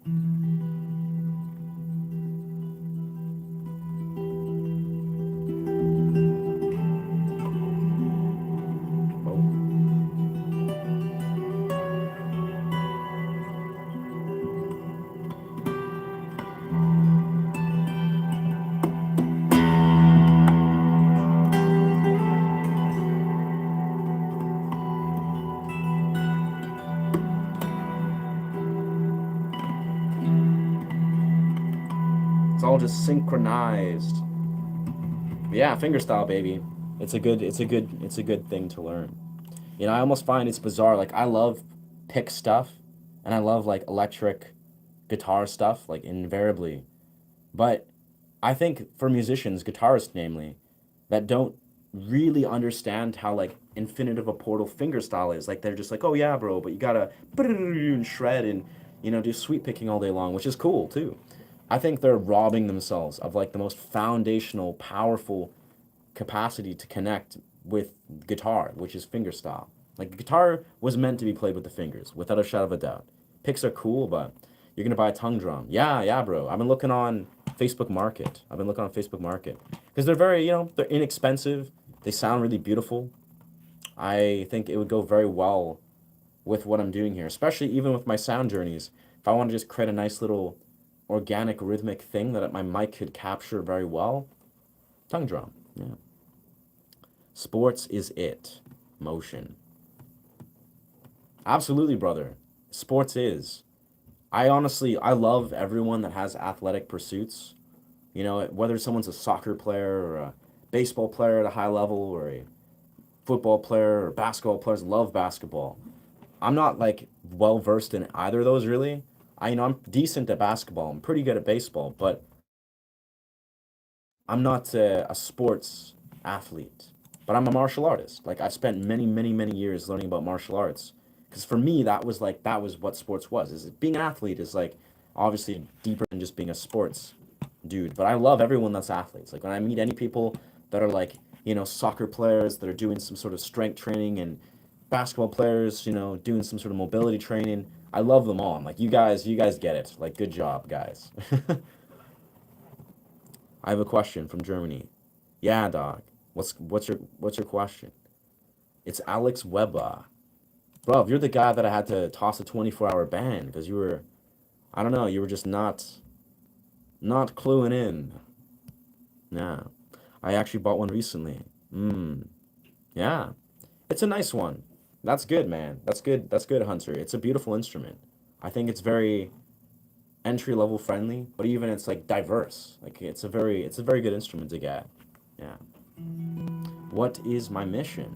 [SPEAKER 1] it's all just synchronized. Yeah, fingerstyle, baby. It's a good thing to learn. I almost find it's bizarre. Like I love pick stuff, and I love like electric guitar stuff, like invariably. But I think for musicians, guitarists namely, that don't really understand how like infinitive a portal fingerstyle is. Like they're just like, oh yeah, bro, but you gotta and shred and do sweep picking all day long, which is cool too. I think they're robbing themselves of like the most foundational, powerful capacity to connect with guitar, which is fingerstyle. Like guitar was meant to be played with the fingers, without a shadow of a doubt. Picks are cool, but you're gonna buy a tongue drum. Yeah, yeah, bro. I've been looking on Facebook Market. I've been looking on Facebook Market because they're very, they're inexpensive. They sound really beautiful. I think it would go very well with what I'm doing here, especially even with my sound journeys. If I want to just create a nice little organic rhythmic thing that my mic could capture very well, tongue drum. Yeah. Sports is it. Motion. Absolutely, brother. Sports is. I love everyone that has athletic pursuits. Whether someone's a soccer player or a baseball player at a high level or a football player or basketball players love basketball. I'm not like well versed in either of those really. I'm decent at basketball. I'm pretty good at baseball, but I'm not a sports athlete, but I'm a martial artist. Like I've spent many, many, many years learning about martial arts. Because for me, that was what sports was. Is being an athlete is like obviously deeper than just being a sports dude. But I love everyone that's athletes. Like when I meet any people that are like soccer players that are doing some sort of strength training and basketball players doing some sort of mobility training. I love them all. I'm like you guys get it. Like good job, guys. I have a question from Germany. Yeah, dog. What's your question? It's Alex Weber. Bro, if you're the guy that I had to toss a 24-hour ban because you were, I don't know, you were just not cluing in. Yeah. I actually bought one recently. Yeah. It's a nice one. That's good, man. That's good. That's good, Hunter. It's a beautiful instrument. I think it's very entry level friendly, but even it's like diverse. Like it's a very good instrument to get. Yeah. What is my mission?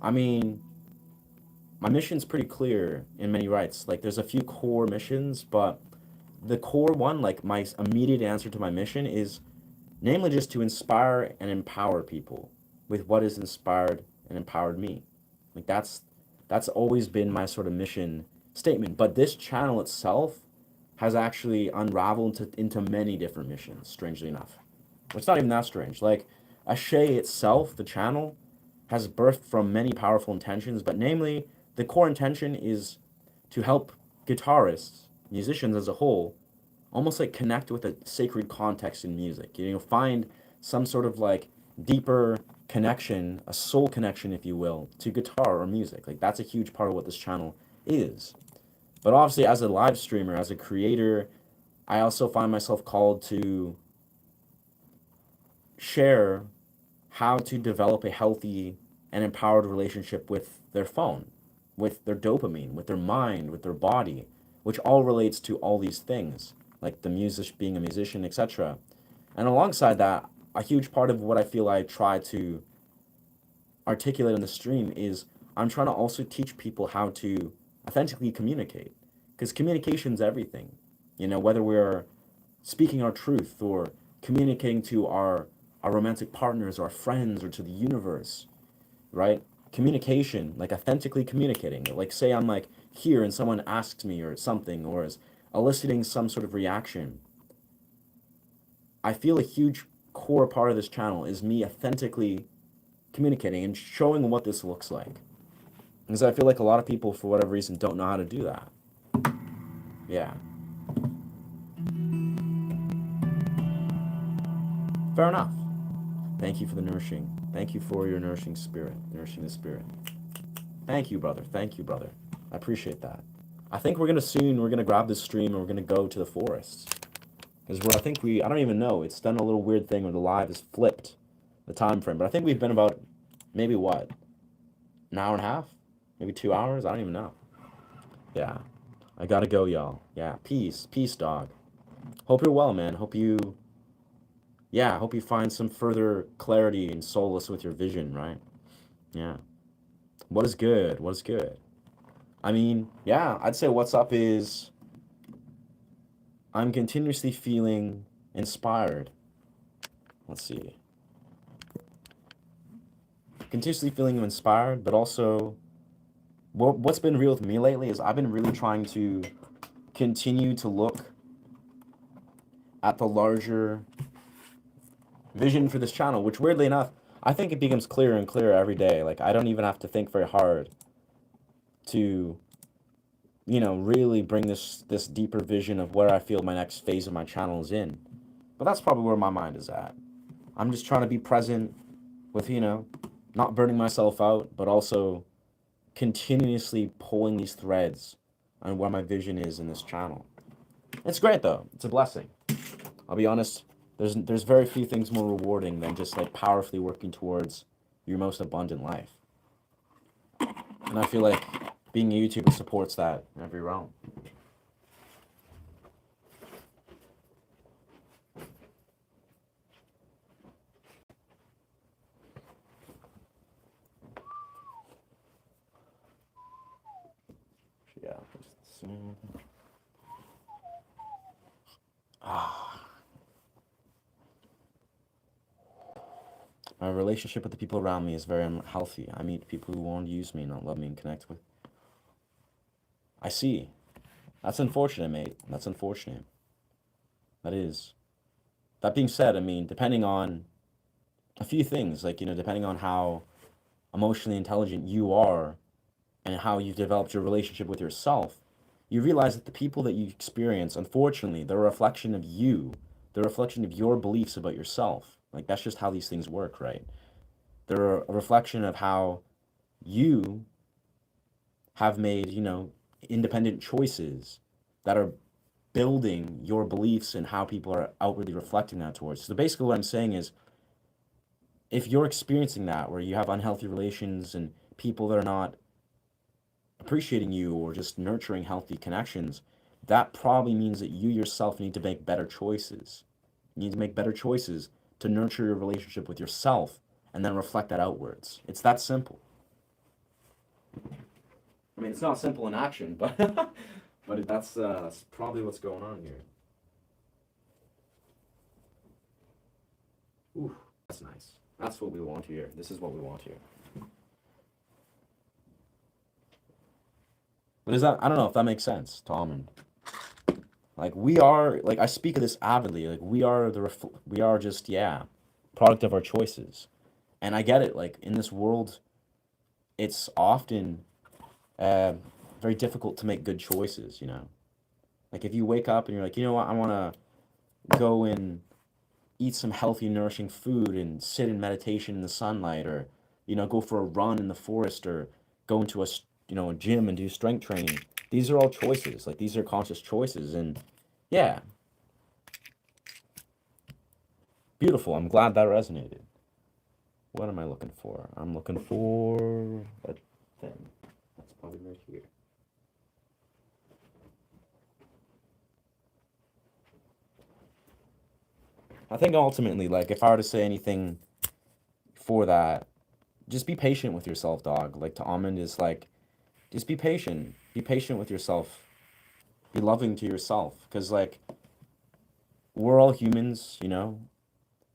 [SPEAKER 1] I mean, my mission's pretty clear in many rights. Like there's a few core missions, but the core one, like my immediate answer to my mission is namely just to inspire and empower people with what has inspired and empowered me. Like that's always been my sort of mission statement. But this channel itself has actually unraveled into many different missions, strangely enough. It's not even that strange. Like Ashe itself, the channel, has birthed from many powerful intentions, but namely, the core intention is to help guitarists, musicians as a whole, almost like connect with a sacred context in music. Find some sort of like deeper connection, a soul connection, if you will, to guitar or music. Like that's a huge part of what this channel is. But obviously, as a live streamer, as a creator, I also find myself called to share how to develop a healthy and empowered relationship with their phone, with their dopamine, with their mind, with their body, which all relates to all these things, like the music, being a musician, etc. And alongside that, a huge part of what I feel I try to articulate on the stream is I'm trying to also teach people how to authentically communicate. Because communication's everything. Whether we're speaking our truth or communicating to our romantic partners, our friends, or to the universe, right? Communication, like authentically communicating. Like say I'm like here and someone asks me or something or is eliciting some sort of reaction. I feel a huge core part of this channel is me authentically communicating and showing what this looks like. Because I feel like a lot of people, for whatever reason, don't know how to do that. Yeah. Fair enough. Thank you for the nourishing. Thank you for your nourishing spirit, nourishing the spirit. Thank you, brother. Thank you, brother. I appreciate that. I think we're gonna grab this stream and we're gonna go to the forests. Because I don't even know, it's done a little weird thing where the live is flipped, the time frame. But I think we've been about, maybe what, an hour and a half? Maybe 2 hours? I don't even know. Yeah. I gotta go, y'all. Yeah. Peace. Peace, dog. Hope you're well, man. Hope you find some further clarity and solace with your vision, right? Yeah. What is good? What is good? I mean, yeah, I'd say what's up is I'm continuously feeling inspired. Let's see. Continuously feeling inspired, but also what's been real with me lately is I've been really trying to continue to look at the larger vision for this channel, which weirdly enough, I think it becomes clearer and clearer every day. Like, I don't even have to think very hard to, really bring this deeper vision of where I feel my next phase of my channel is in. But that's probably where my mind is at. I'm just trying to be present with, not burning myself out, but also continuously pulling these threads on where my vision is in this channel. It's great though. It's a blessing. I'll be honest, there's very few things more rewarding than just like powerfully working towards your most abundant life. And I feel like being a YouTuber supports that in every realm. Yeah. My relationship with the people around me is very unhealthy. I meet people who won't use me, not love me, and connect with. I see. That's unfortunate, mate. That's unfortunate. That is. That being said, I mean, depending on a few things, like, depending on how emotionally intelligent you are and how you've developed your relationship with yourself, you realize that the people that you experience, unfortunately, they're a reflection of you. They're a reflection of your beliefs about yourself. Like, that's just how these things work, right? They're a reflection of how you have made, independent choices that are building your beliefs and how people are outwardly reflecting that towards. So basically what I'm saying is, if you're experiencing that, where you have unhealthy relations and people that are not appreciating you or just nurturing healthy connections, that probably means that you yourself need to make better choices. You need to make better choices to nurture your relationship with yourself and then reflect that outwards. It's that simple. I mean, it's not simple in action, but that's probably what's going on here. Ooh, that's nice. That's what we want here. This is what we want here. But is that, I don't know if that makes sense, Tom. And like, we are, like, I speak of this avidly. Like, we are just, yeah, product of our choices. And I get it. Like, in this world, it's often uh, very difficult to make good choices. Like, if you wake up and you're like, you know what, I want to go and eat some healthy, nourishing food and sit in meditation in the sunlight, or, go for a run in the forest, or go into a gym and do strength training. These are all choices. Like, these are conscious choices. And yeah, beautiful. I'm glad that resonated. What am I looking for? I'm looking for a thing. That's probably right here. I think ultimately, like, if I were to say anything for that, just be patient with yourself, dog. Like, to Almond is like, just be patient. Be patient with yourself. Be loving to yourself. Because, like, we're all humans.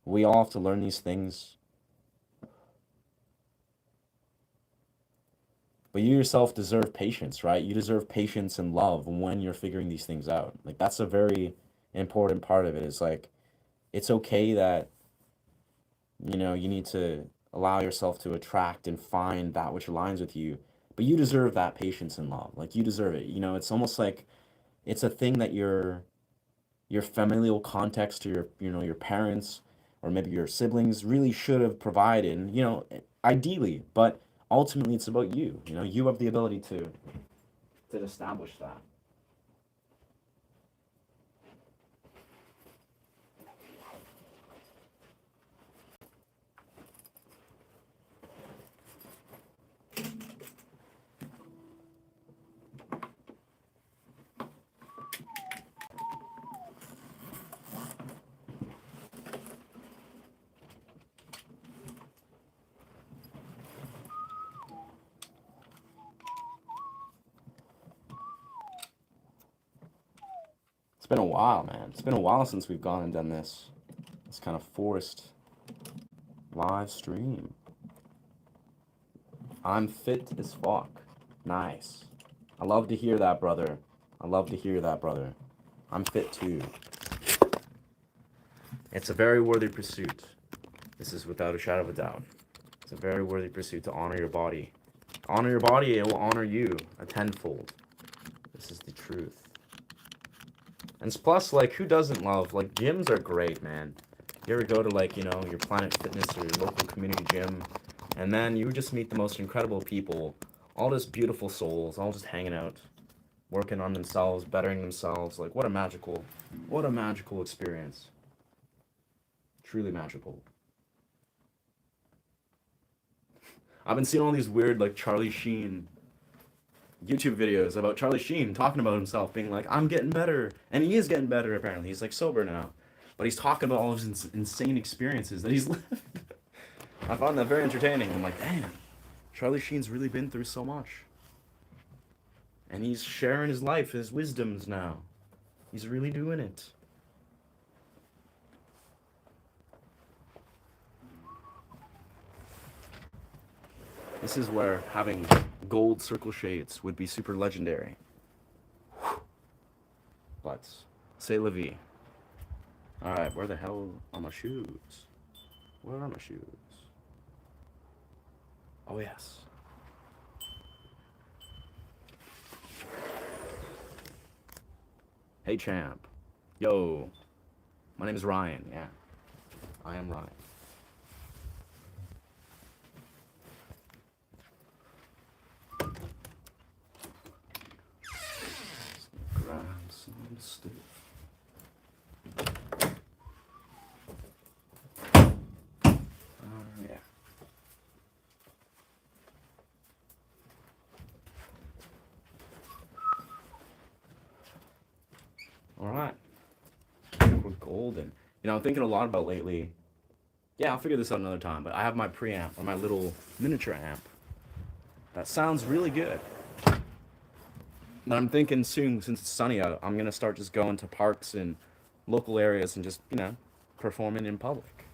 [SPEAKER 1] We all have to learn these things. But you yourself deserve patience, right? You deserve patience and love when you're figuring these things out. Like, that's a very important part of it. Is like, it's okay that, you need to allow yourself to attract and find that which aligns with you. But you deserve that patience and love. Like, you deserve it. It's almost like it's a thing that your familial context, to your parents or maybe your siblings really should have provided, ideally. But ultimately it's about you. You have the ability to establish that. It's been a while, man. It's been a while since we've gone and done this kind of forced live stream. I'm fit as fuck. Nice. I love to hear that, brother. I love to hear that, brother. I'm fit too. It's a very worthy pursuit. This is without a shadow of a doubt. It's a very worthy pursuit to honor your body. Honor your body, it will honor you a tenfold. This is the truth. And plus, like, who doesn't love, like, gyms are great, man. You ever go to, like, you know, your Planet Fitness or your local community gym, and then you just meet the most incredible people, all just beautiful souls, all just hanging out, working on themselves, bettering themselves. Like, what a magical experience. Truly magical. I've been seeing all these weird, like, Charlie Sheen YouTube videos about Charlie Sheen talking about himself, being like, I'm getting better. And he is getting better, apparently. He's, like, sober now. But he's talking about all of his insane experiences that he's lived. I found that very entertaining. I'm like, damn, Charlie Sheen's really been through so much. And he's sharing his life, his wisdoms now. He's really doing it. This is where having gold circle shades would be super legendary. But, c'est la vie. Alright, where the hell are my shoes? Where are my shoes? Oh, yes. Hey, champ. Yo. My name is Ryan, yeah. I am Ryan. Grab some stuff. Yeah. All right. We're golden. You know, I'm thinking a lot about lately. Yeah, I'll figure this out another time, but I have my preamp, or my little miniature amp. That sounds really good. But I'm thinking soon, since it's sunny out, I'm gonna start just going to parks and local areas and just, you know, performing in public.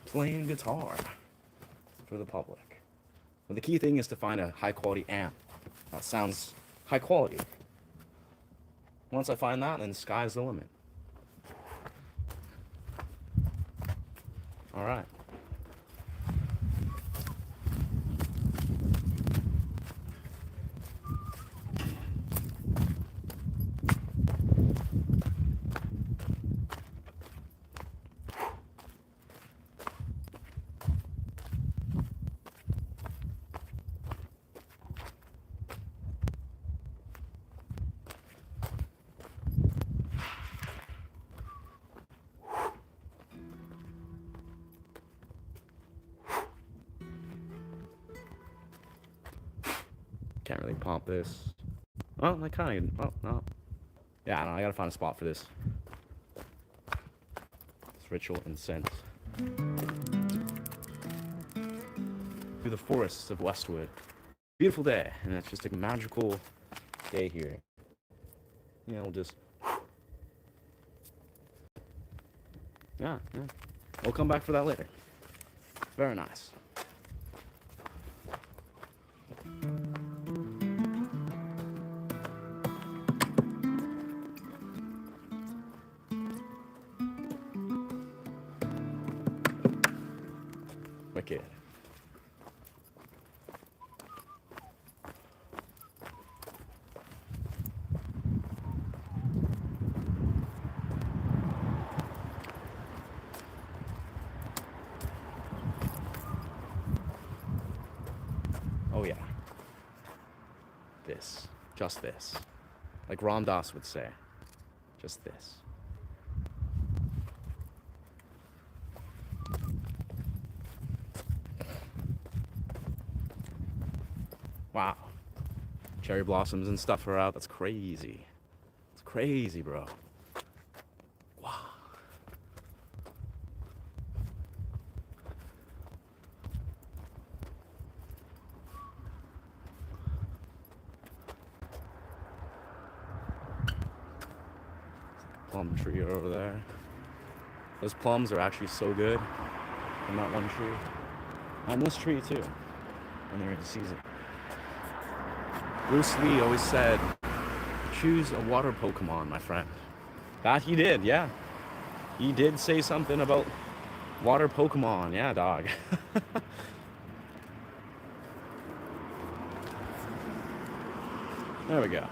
[SPEAKER 1] Playing guitar for the public. But the key thing is to find a high quality amp that sounds high quality. Once I find that, then the sky's the limit. All right. Can't really pop this. Oh, I kind of. Oh, no. Yeah, I don't know. I gotta find a spot for this. It's ritual incense. Through the forests of Westwood. Beautiful day, and it's just a magical day here. Yeah, we'll just. Yeah. We'll come back for that later. Very nice. Wicked. Oh yeah. This. Just this. Like Ram Dass would say. Just this. Wow. Cherry blossoms and stuff are out. That's crazy. It's crazy, bro. Wow. Plum tree over there. Those plums are actually so good from that one tree. And this tree too. When they're in season. Bruce Lee always said, choose a water Pokemon, my friend. That he did, yeah. He did say something about water Pokemon. Yeah, dog. There we go.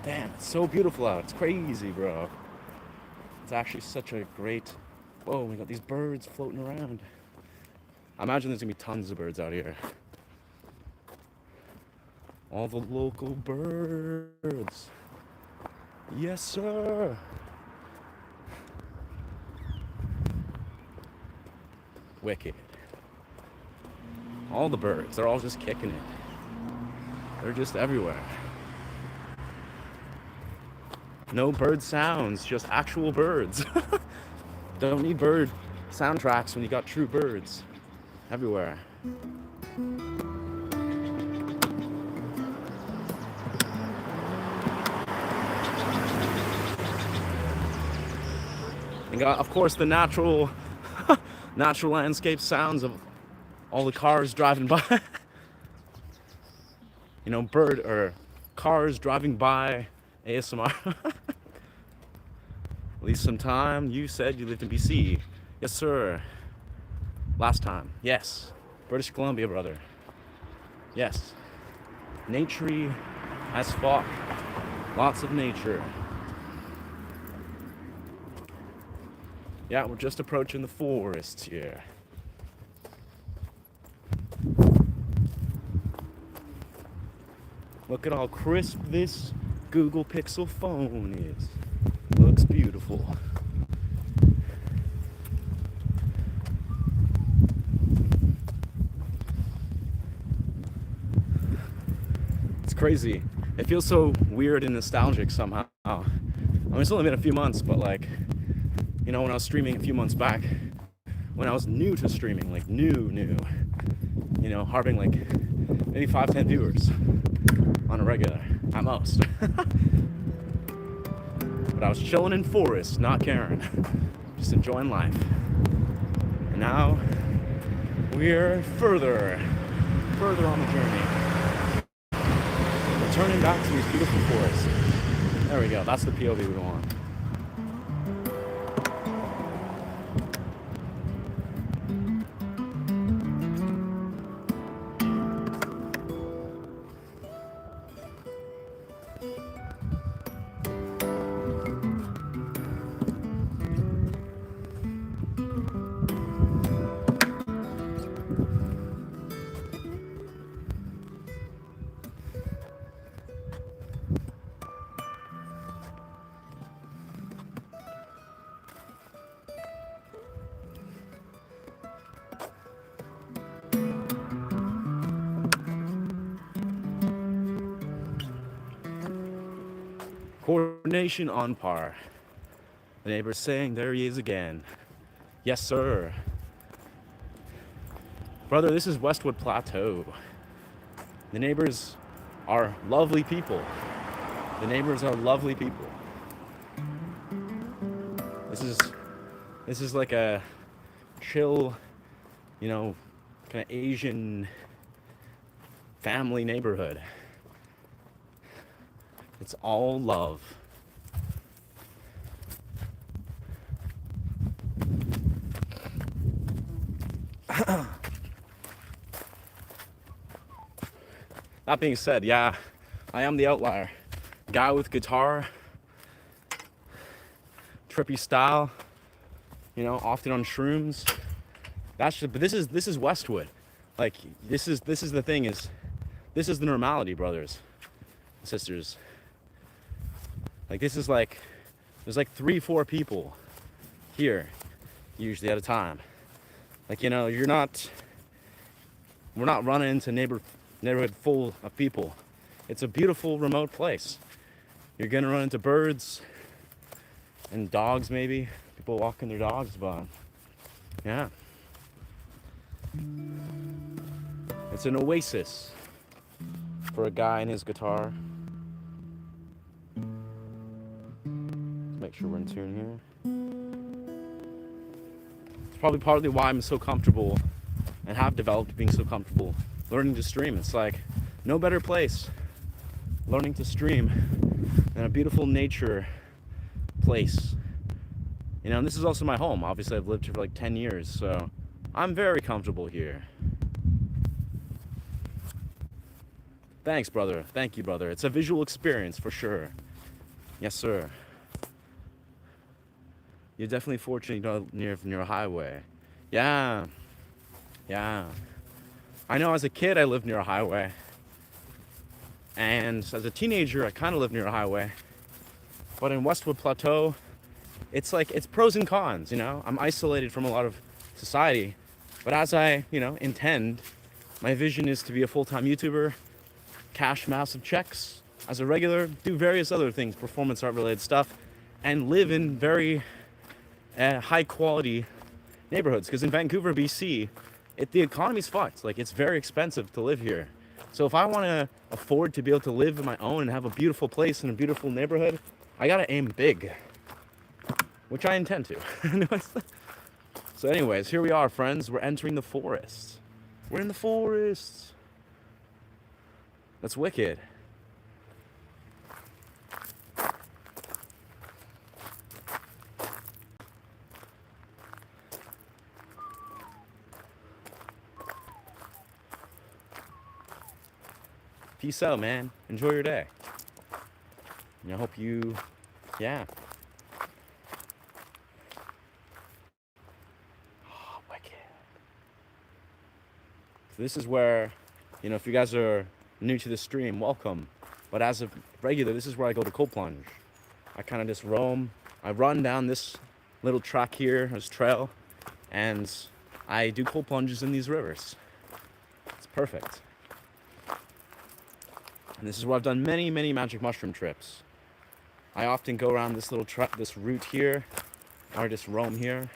[SPEAKER 1] Damn, it's so beautiful out. It's crazy, bro. It's actually such a great. Whoa, we got these birds floating around. I imagine there's gonna be tons of birds out here. All the local birds. Yes, sir. Wicked. All the birds, they're all just kicking it. They're just everywhere. No bird sounds, just actual birds. Don't need bird soundtracks when you got true birds everywhere. And got, of course, the natural landscape sounds of all the cars driving by. You know, bird or cars driving by ASMR. At least sometime you said you lived in BC. Yes, sir. Last time. Yes. British Columbia, brother. Yes. Naturey as fuck. Lots of nature. Yeah, we're just approaching the forest here. Look at how crisp this Google Pixel phone is. Looks beautiful. It's crazy. It feels so weird and nostalgic somehow. I mean, it's only been a few months, but like, you know, when I was streaming a few months back, when I was new to streaming, like new, you know, harboring like maybe 5-10 viewers on a regular, at most. But I was chilling in forest, not caring, just enjoying life. And now we're further on the journey. Returning back to these beautiful forests. There we go, that's the POV we want. Coordination on par. The neighbor's saying, there he is again. Yes, sir. Brother, this is Westwood Plateau. The neighbors are lovely people. The neighbors are lovely people. This is like a chill, you know, kind of Asian family neighborhood. It's all love. That being said, yeah, I am the outlier. Guy with guitar, trippy style, you know, often on shrooms. That's just, but this is Westwood. Like this is the thing is, this is the normality, brothers, sisters. Like this is like, there's like 3-4 people here, usually at a time. Like, you know, we're not running into neighborhood full of people. It's a beautiful remote place. You're gonna run into birds and dogs, maybe people walking their dogs, but yeah, it's an oasis for a guy and his guitar. Make sure we're in tune here. probably partly why I'm so comfortable and have developed being so comfortable learning to stream. It's like no better place learning to stream than a beautiful nature place. You know, and this is also my home. Obviously, I've lived here for like 10 years, so I'm very comfortable here. Thanks, brother. Thank you, brother. It's a visual experience for sure. Yes, sir. You're definitely fortunate near a highway. Yeah. Yeah. I know as a kid I lived near a highway. And as a teenager I kind of lived near a highway. But in Westwood Plateau, it's like, it's pros and cons, you know? I'm isolated from a lot of society. But as I, intend, my vision is to be a full-time YouTuber, cash massive checks as a regular, do various other things, performance art related stuff, and live in very high quality neighborhoods. Because in Vancouver, BC, the economy's fucked. Like, it's very expensive to live here. So if I want to afford to be able to live on my own and have a beautiful place in a beautiful neighborhood, I gotta aim big, which I intend to. So anyways, here we are, friends. We're entering the forest. We're in the forest. That's wicked. Peace out, man. Enjoy your day. And I hope you, yeah. Oh, wicked. So this is where, if you guys are new to the stream, welcome. But as a regular, this is where I go to cold plunge. I kind of just roam. I run down this little track here, this trail, and I do cold plunges in these rivers. It's perfect. And this is where I've done many, many magic mushroom trips. I often go around this little this route here, or just roam here.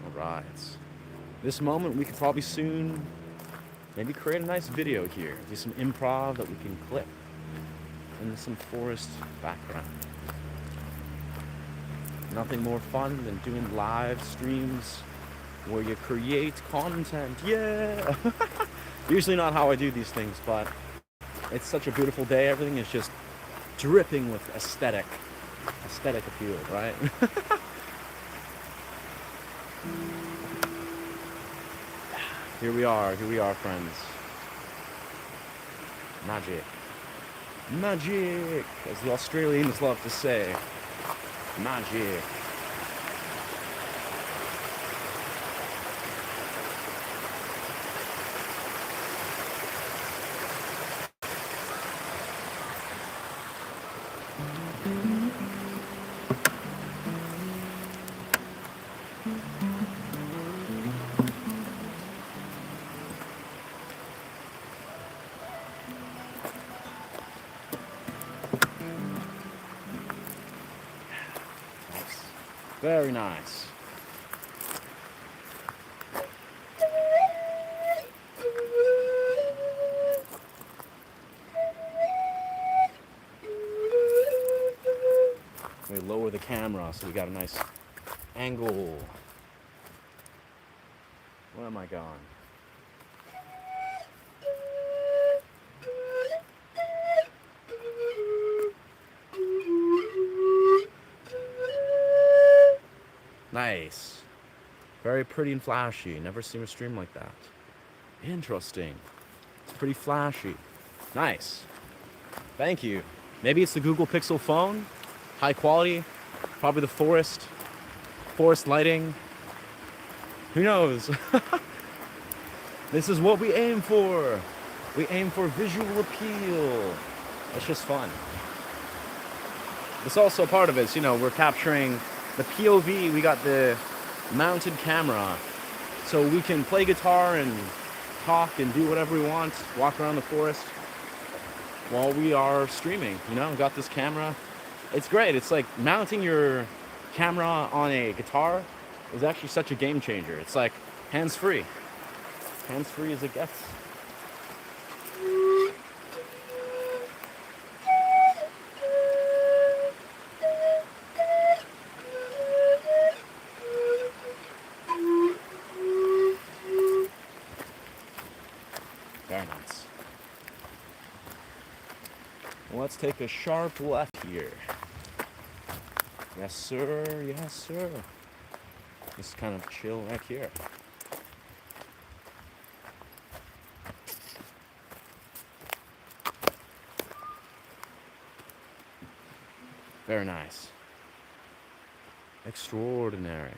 [SPEAKER 1] Alright. This moment we could probably soon maybe create a nice video here. Do some improv that we can clip in some forest background. Nothing more fun than doing live streams where you create content. Yeah! Usually not how I do these things, but it's such a beautiful day. Everything is just dripping with aesthetic appeal, right? Here we are, friends. Magic. Magic, as the Australians love to say. Magic. Very nice. We lower the camera so we got a nice angle. Where am I going? Nice. Very pretty and flashy. Never seen a stream like that. Interesting. It's pretty flashy. Nice. Thank you. Maybe it's the Google Pixel phone. High quality. Probably the forest lighting. Who knows? This is what we aim for. We aim for visual appeal. It's just fun. It's also part of it. We're capturing the POV. We got the mounted camera, so we can play guitar and talk and do whatever we want, walk around the forest while we are streaming. We got this camera. It's great. It's like mounting your camera on a guitar is actually such a game changer. It's like hands-free. Hands-free as it gets. Very nice. Let's take a sharp left here. Yes, sir. Yes, sir. Just kind of chill right here. Very nice. Extraordinary.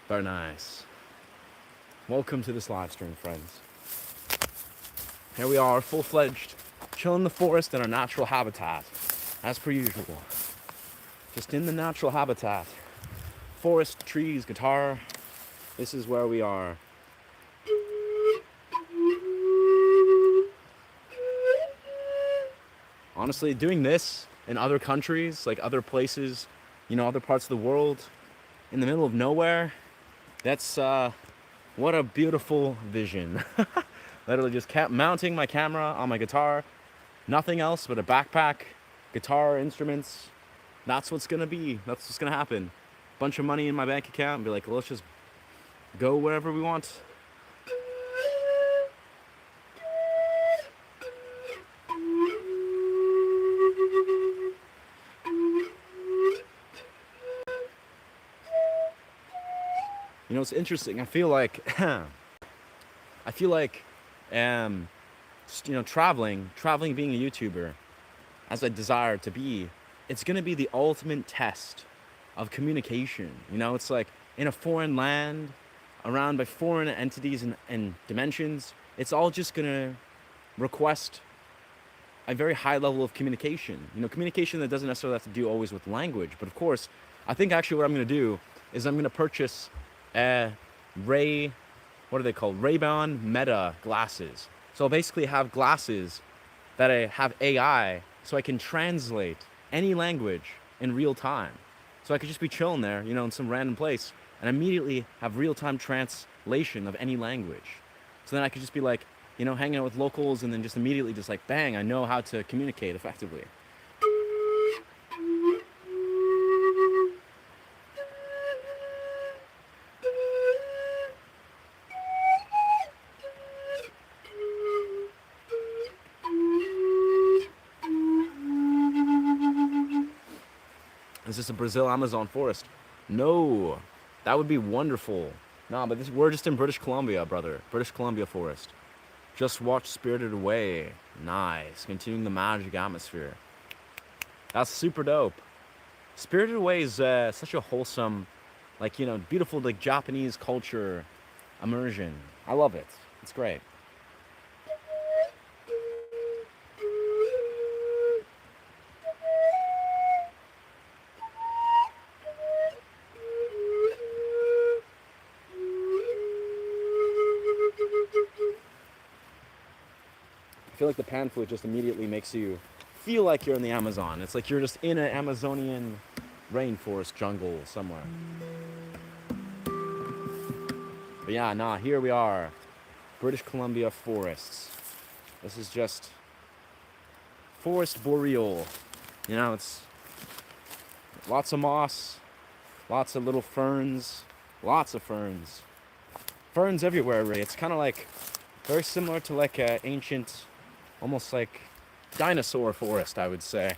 [SPEAKER 1] Very nice. Welcome to this live stream, friends. Here we are, full-fledged, chilling in the forest in our natural habitat, as per usual. Just in the natural habitat. Forest, trees, guitar. This is where we are. Honestly, doing this in other countries, like other places, other parts of the world, in the middle of nowhere, that's, what a beautiful vision. Literally just kept mounting my camera on my guitar. Nothing else but a backpack, guitar, instruments. That's what's gonna be. That's what's gonna happen. Bunch of money in my bank account and be like, let's just go wherever we want. It's interesting. I feel like traveling being a YouTuber, as I desire to be, it's going to be the ultimate test of communication. It's like in a foreign land, around by foreign entities and dimensions, it's all just going to request a very high level of communication. Communication that doesn't necessarily have to do always with language. But of course, I think actually what I'm going to do is I'm going to purchase Ray-Ban Meta glasses. So I'll basically have glasses that I have AI, so I can translate any language in real time. So I could just be chilling there, in some random place, and immediately have real-time translation of any language. So then I could just be like, hanging out with locals, and then just immediately just like, bang, I know how to communicate effectively. Is this a Brazil Amazon forest? No, that would be wonderful. No, but we're just in British Columbia, brother. British Columbia forest. Just watch Spirited Away. Nice. Continuing the magic atmosphere. That's super dope. Spirited Away is such a wholesome, beautiful, Japanese culture immersion. I love it. It's great. I feel like the pan flute just immediately makes you feel like you're in the Amazon. It's like you're just in an Amazonian rainforest jungle somewhere. But yeah, here we are. British Columbia forests. This is just forest boreal. It's lots of moss, lots of little ferns, lots of ferns. Ferns everywhere, Ray. It's kind of like very similar to like an ancient, almost like dinosaur forest, I would say.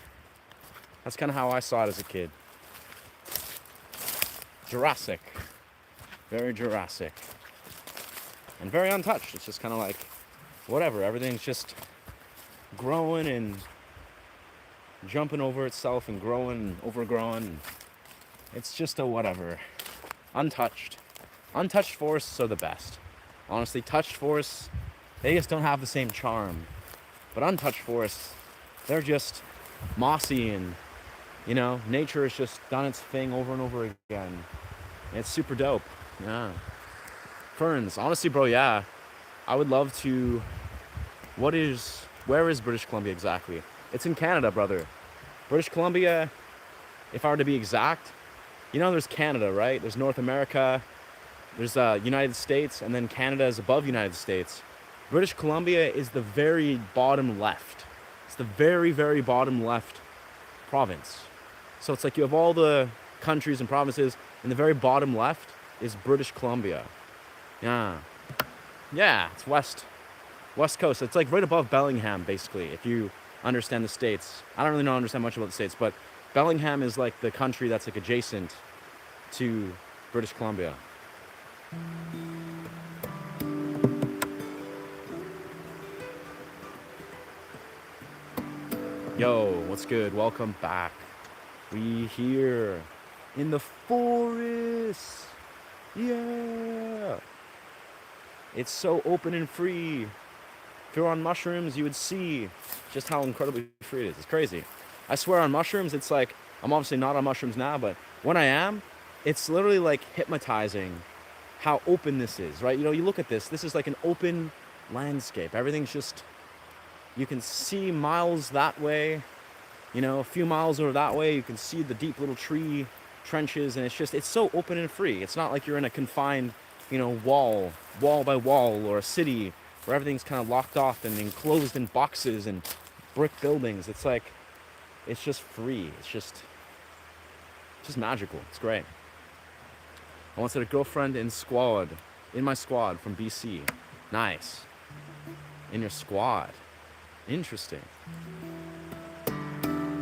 [SPEAKER 1] That's kind of how I saw it as a kid. Jurassic. Very Jurassic. and very untouched. It's just kind of like whatever. Everything's just growing and jumping over itself and growing and overgrown. It's just a whatever. Untouched. Untouched forests are the best. Honestly, touched forests, they just don't have the same charm. But untouched forests, they're just mossy and, nature has just done its thing over and over again. And it's super dope. Yeah. Ferns. Honestly, bro, yeah. I would love to... Where is British Columbia exactly? It's in Canada, brother. British Columbia, if I were to be exact, there's Canada, right? There's North America, there's United States, and then Canada is above United States. British Columbia is the very bottom left. It's the very, very bottom left province. So it's like you have all the countries and provinces, and the very bottom left is British Columbia. Yeah. Yeah, it's west coast. It's like right above Bellingham, basically, if you understand the States. I don't really understand much about the States, but Bellingham is like the country that's like adjacent to British Columbia. Yo, what's good? Welcome back. We here in the forest. Yeah. It's so open and free. If you're on mushrooms, you would see just how incredibly free it is. It's crazy. I swear on mushrooms, it's like, I'm obviously not on mushrooms now, but when I am, it's literally like hypnotizing how open this is, right? You look at this is like an open landscape. Everything's just, you can see miles that way, a few miles over that way, you can see the deep little tree trenches, and it's so open and free. It's not like you're in a confined, wall by wall, or a city where everything's kind of locked off and enclosed in boxes and brick buildings. It's like, it's just free. It's just magical. It's great. I once had a girlfriend in my squad from BC. Nice. In your squad. Interesting.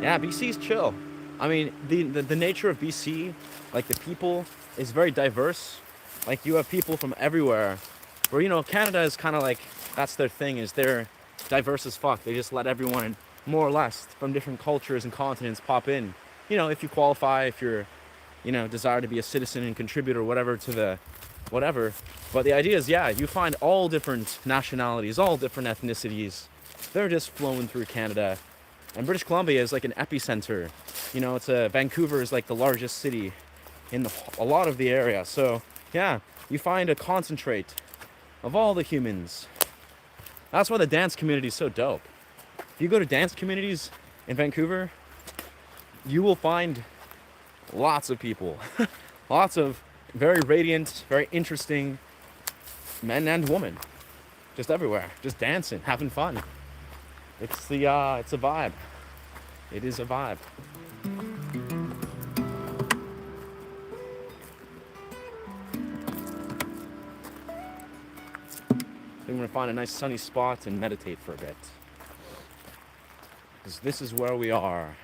[SPEAKER 1] Yeah, BC's chill. I mean, the nature of BC, like the people, is very diverse. Like you have people from everywhere. Where, Canada is kind of like, that's their thing, is they're diverse as fuck. They just let everyone, more or less, from different cultures and continents pop in. If you qualify, if you're, desire to be a citizen and contribute or whatever to the whatever. But the idea is, yeah, you find all different nationalities, all different ethnicities. They're just flowing through Canada. And British Columbia is like an epicenter. Vancouver is like the largest city in a lot of the area. So, yeah, you find a concentrate of all the humans. That's why the dance community is so dope. If you go to dance communities in Vancouver, you will find lots of people. Lots of very radiant, very interesting men and women. Just everywhere. Just dancing, having fun. It's a vibe. It is a vibe. I'm gonna find a nice sunny spot and meditate for a bit. Because this is where we are.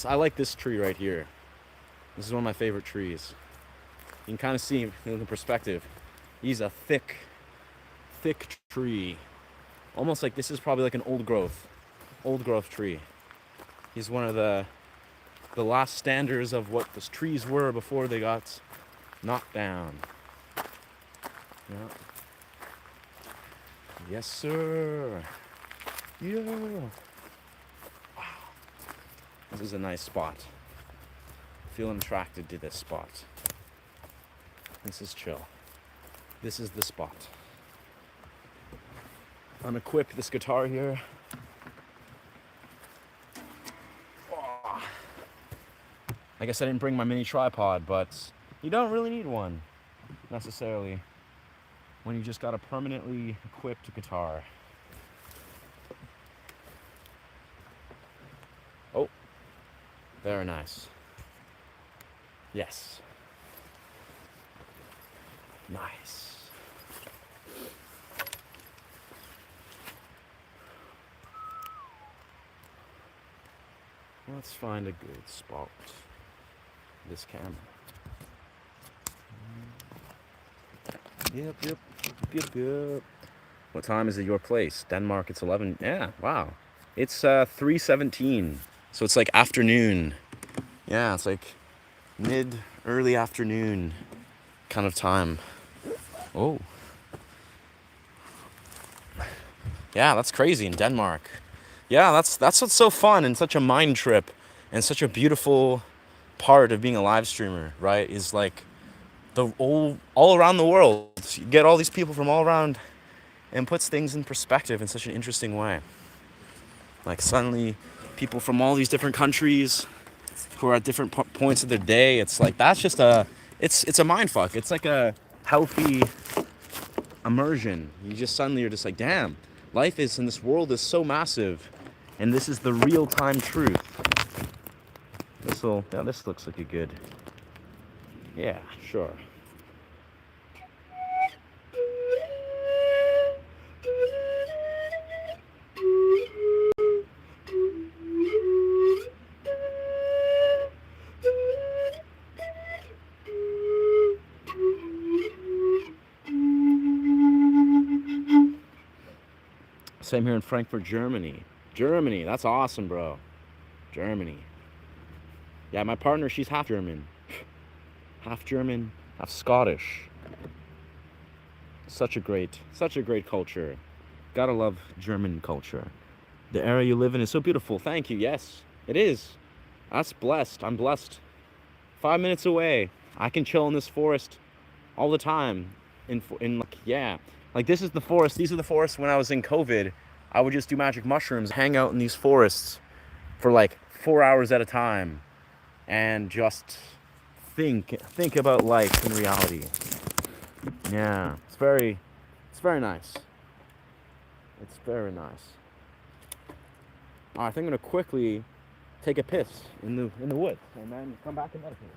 [SPEAKER 1] I like this tree right here. This is one of my favorite trees. You can kind of see him in the perspective. He's a thick tree. Almost like this is probably like an old growth tree. He's one of the last standards of what the trees were before they got knocked down. Yeah. Yes, sir. Yeah. Wow. This is a nice spot. Feeling attracted to this spot. This is chill. This is the spot. Unequip this guitar here. Oh. I guess I didn't bring my mini tripod, but you don't really need one necessarily when you just got a permanently equipped guitar. Oh, very nice. Yes. Nice. Let's find a good spot. This camera. Yep, yep, yep, yep. What time is it your place? Denmark, it's 11. Yeah, wow. It's 3:17. So it's like afternoon. Yeah, it's like mid, early afternoon kind of time. Oh, yeah, that's crazy in Denmark. Yeah, that's what's so fun and such a mind trip and such a beautiful part of being a live streamer, right? Is like the all around the world. You get all these people from all around and puts things in perspective in such an interesting way. Like suddenly people from all these different countries who are at different points of their day, it's like that's just a it's a mind fuck. It's like a healthy immersion. You just suddenly are just like, damn, life is in this world is so massive, and this is the real time truth. This looks like a good, yeah, sure. Same here in Frankfurt, Germany. Germany, that's awesome, bro. Germany. Yeah, my partner, she's half German, half Scottish. Such a great culture. Gotta love German culture. The area you live in is so beautiful. Thank you. Yes, it is. That's blessed. I'm blessed. 5 minutes away, I can chill in this forest all the time. In like, yeah, like this is the forest. These are the forests when I was in COVID. I would just do magic mushrooms, hang out in these forests for like 4 hours at a time, and just think about life and reality. Yeah, it's very nice. It's very nice. All right, I think I'm gonna quickly take a piss in the woods and then come back and meditate.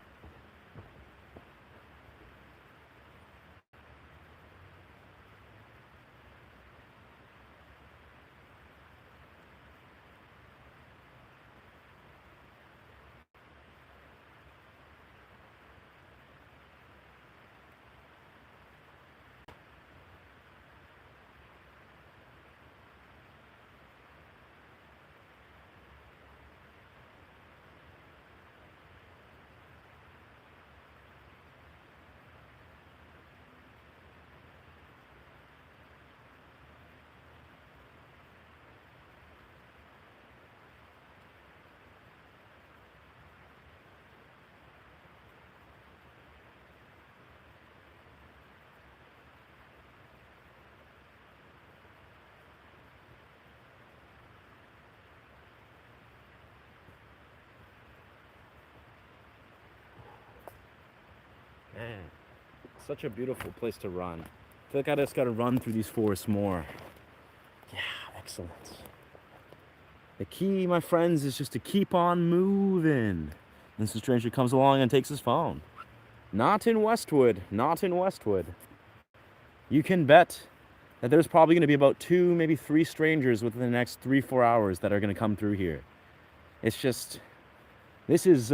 [SPEAKER 1] Man, such a beautiful place to run. I feel like I just gotta run through these forests more. Yeah, excellent. The key, my friends, is just to keep on moving. And some stranger comes along and takes his phone. Not in Westwood. Not in Westwood. You can bet that there's probably going to be about 2, maybe 3 strangers within the next 3-4 hours that are going to come through here. It's just, this is,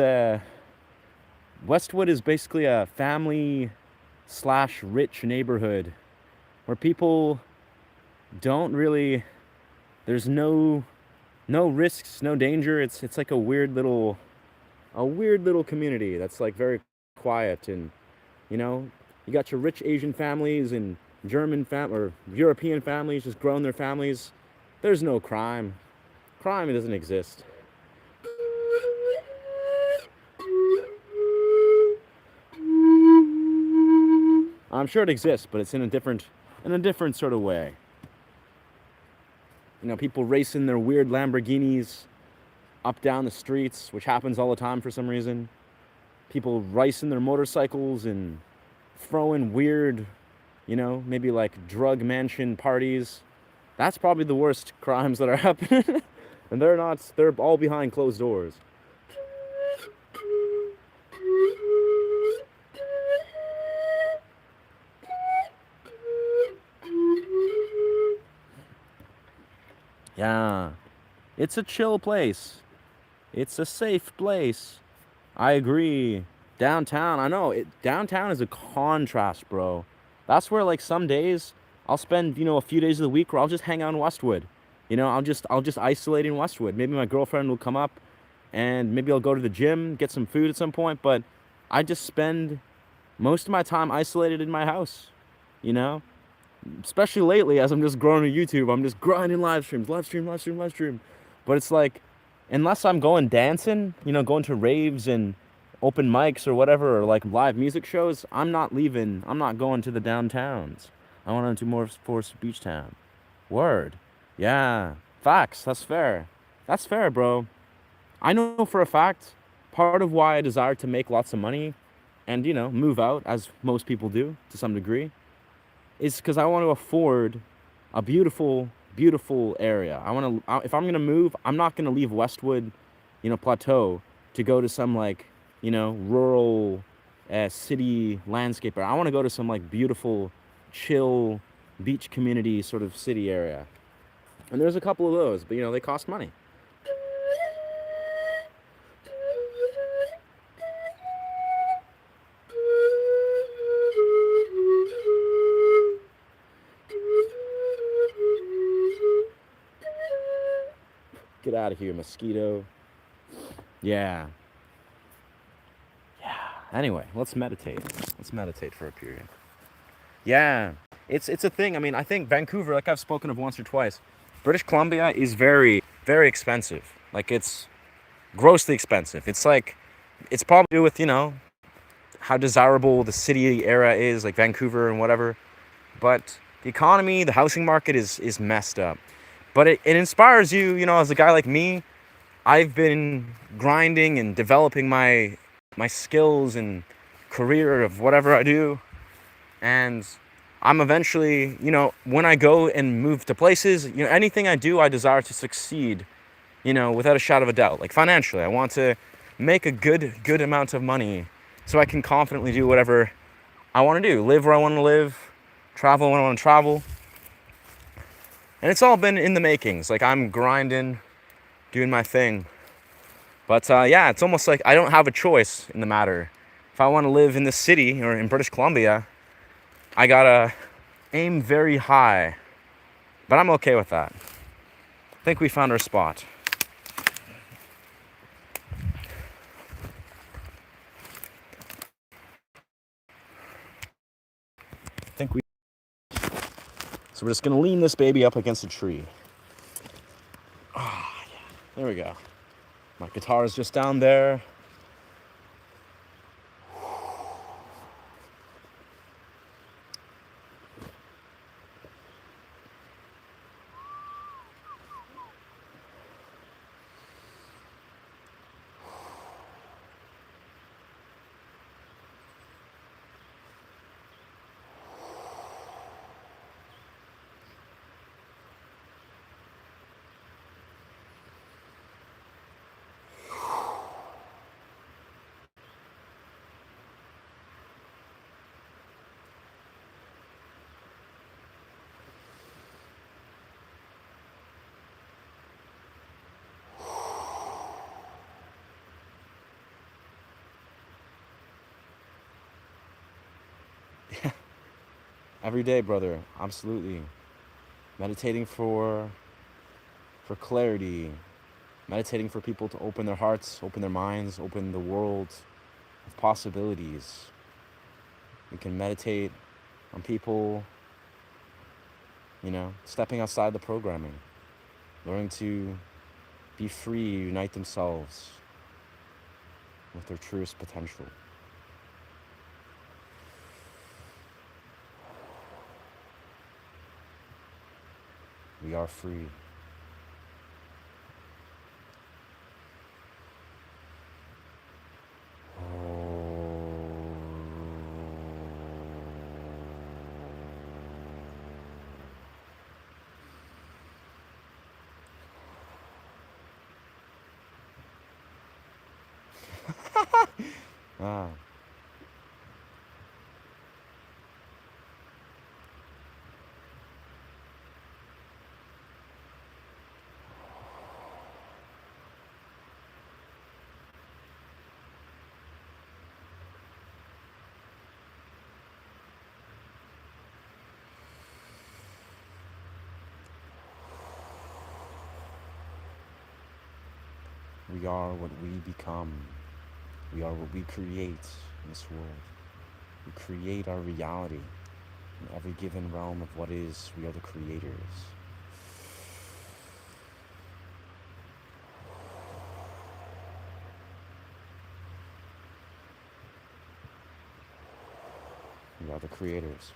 [SPEAKER 1] Westwood is basically a family slash rich neighborhood where people don't really, there's no risks, no danger. It's like a weird little community that's like very quiet, and you know, you got your rich Asian families and or European families just growing their families. There's no crime. Crime doesn't exist. I'm sure it exists, but it's in a different sort of way. You know, people racing their weird Lamborghinis up down the streets, which happens all the time for some reason. People racing their motorcycles and throwing weird, you know, maybe like drug mansion parties. That's probably the worst crimes that are happening. And they're all behind closed doors. Yeah, it's a chill place. It's a safe place. I agree. Downtown, I know. Downtown is a contrast, bro. That's where like some days I'll spend, a few days of the week where I'll just hang out in Westwood. I'll just isolate in Westwood. Maybe my girlfriend will come up and maybe I'll go to the gym, get some food at some point, but I just spend most of my time isolated in my house, you know? Especially lately as I'm just growing to YouTube, I'm just grinding live streams, live stream, live stream, live stream. But it's like, unless I'm going dancing, going to raves and open mics or whatever, or like live music shows, I'm not leaving. I'm not going to the downtowns. I want to do more Forest Beach Town. Word. Yeah. Facts. That's fair. That's fair, bro. I know for a fact part of why I desire to make lots of money and, move out, as most people do to some degree, is because I want to afford a beautiful, beautiful area. If I'm gonna move, I'm not gonna leave Westwood, Plateau to go to some like, rural, city landscape area. I want to go to some like beautiful, chill, beach community sort of city area. And there's a couple of those, but they cost money. Get out of here, mosquito. Yeah. Anyway, let's meditate. Let's meditate for a period. Yeah, it's a thing. I mean, I think Vancouver, like I've spoken of once or twice, British Columbia is very, very expensive. Like it's grossly expensive. It's probably to do with, how desirable the city era is, like Vancouver and whatever. But the economy, the housing market is messed up. But it inspires you, as a guy like me. I've been grinding and developing my skills and career of whatever I do, and I'm eventually, when I go and move to places, anything I do, I desire to succeed, without a shadow of a doubt. Like financially, I want to make a good amount of money so I can confidently do whatever I want to do, live where I want to live, travel when I want to travel. And it's all been in the makings. Like I'm grinding, doing my thing. But yeah, it's almost like I don't have a choice in the matter. If I want to live in this city or in British Columbia, I gotta aim very high. But I'm okay with that. I think we found our spot. I think we. So we're just gonna lean this baby up against a tree. Ah, yeah. There we go. My guitar is just down there. Every day, brother. Absolutely. Meditating for clarity. Meditating for people to open their hearts, open their minds, open the world of possibilities. We can meditate on people, stepping outside the programming, learning to be free, unite themselves with their truest potential. We are free. Ah. We are what we become. We are what we create in this world. We create our reality in every given realm of what is. We are the creators. We are the creators.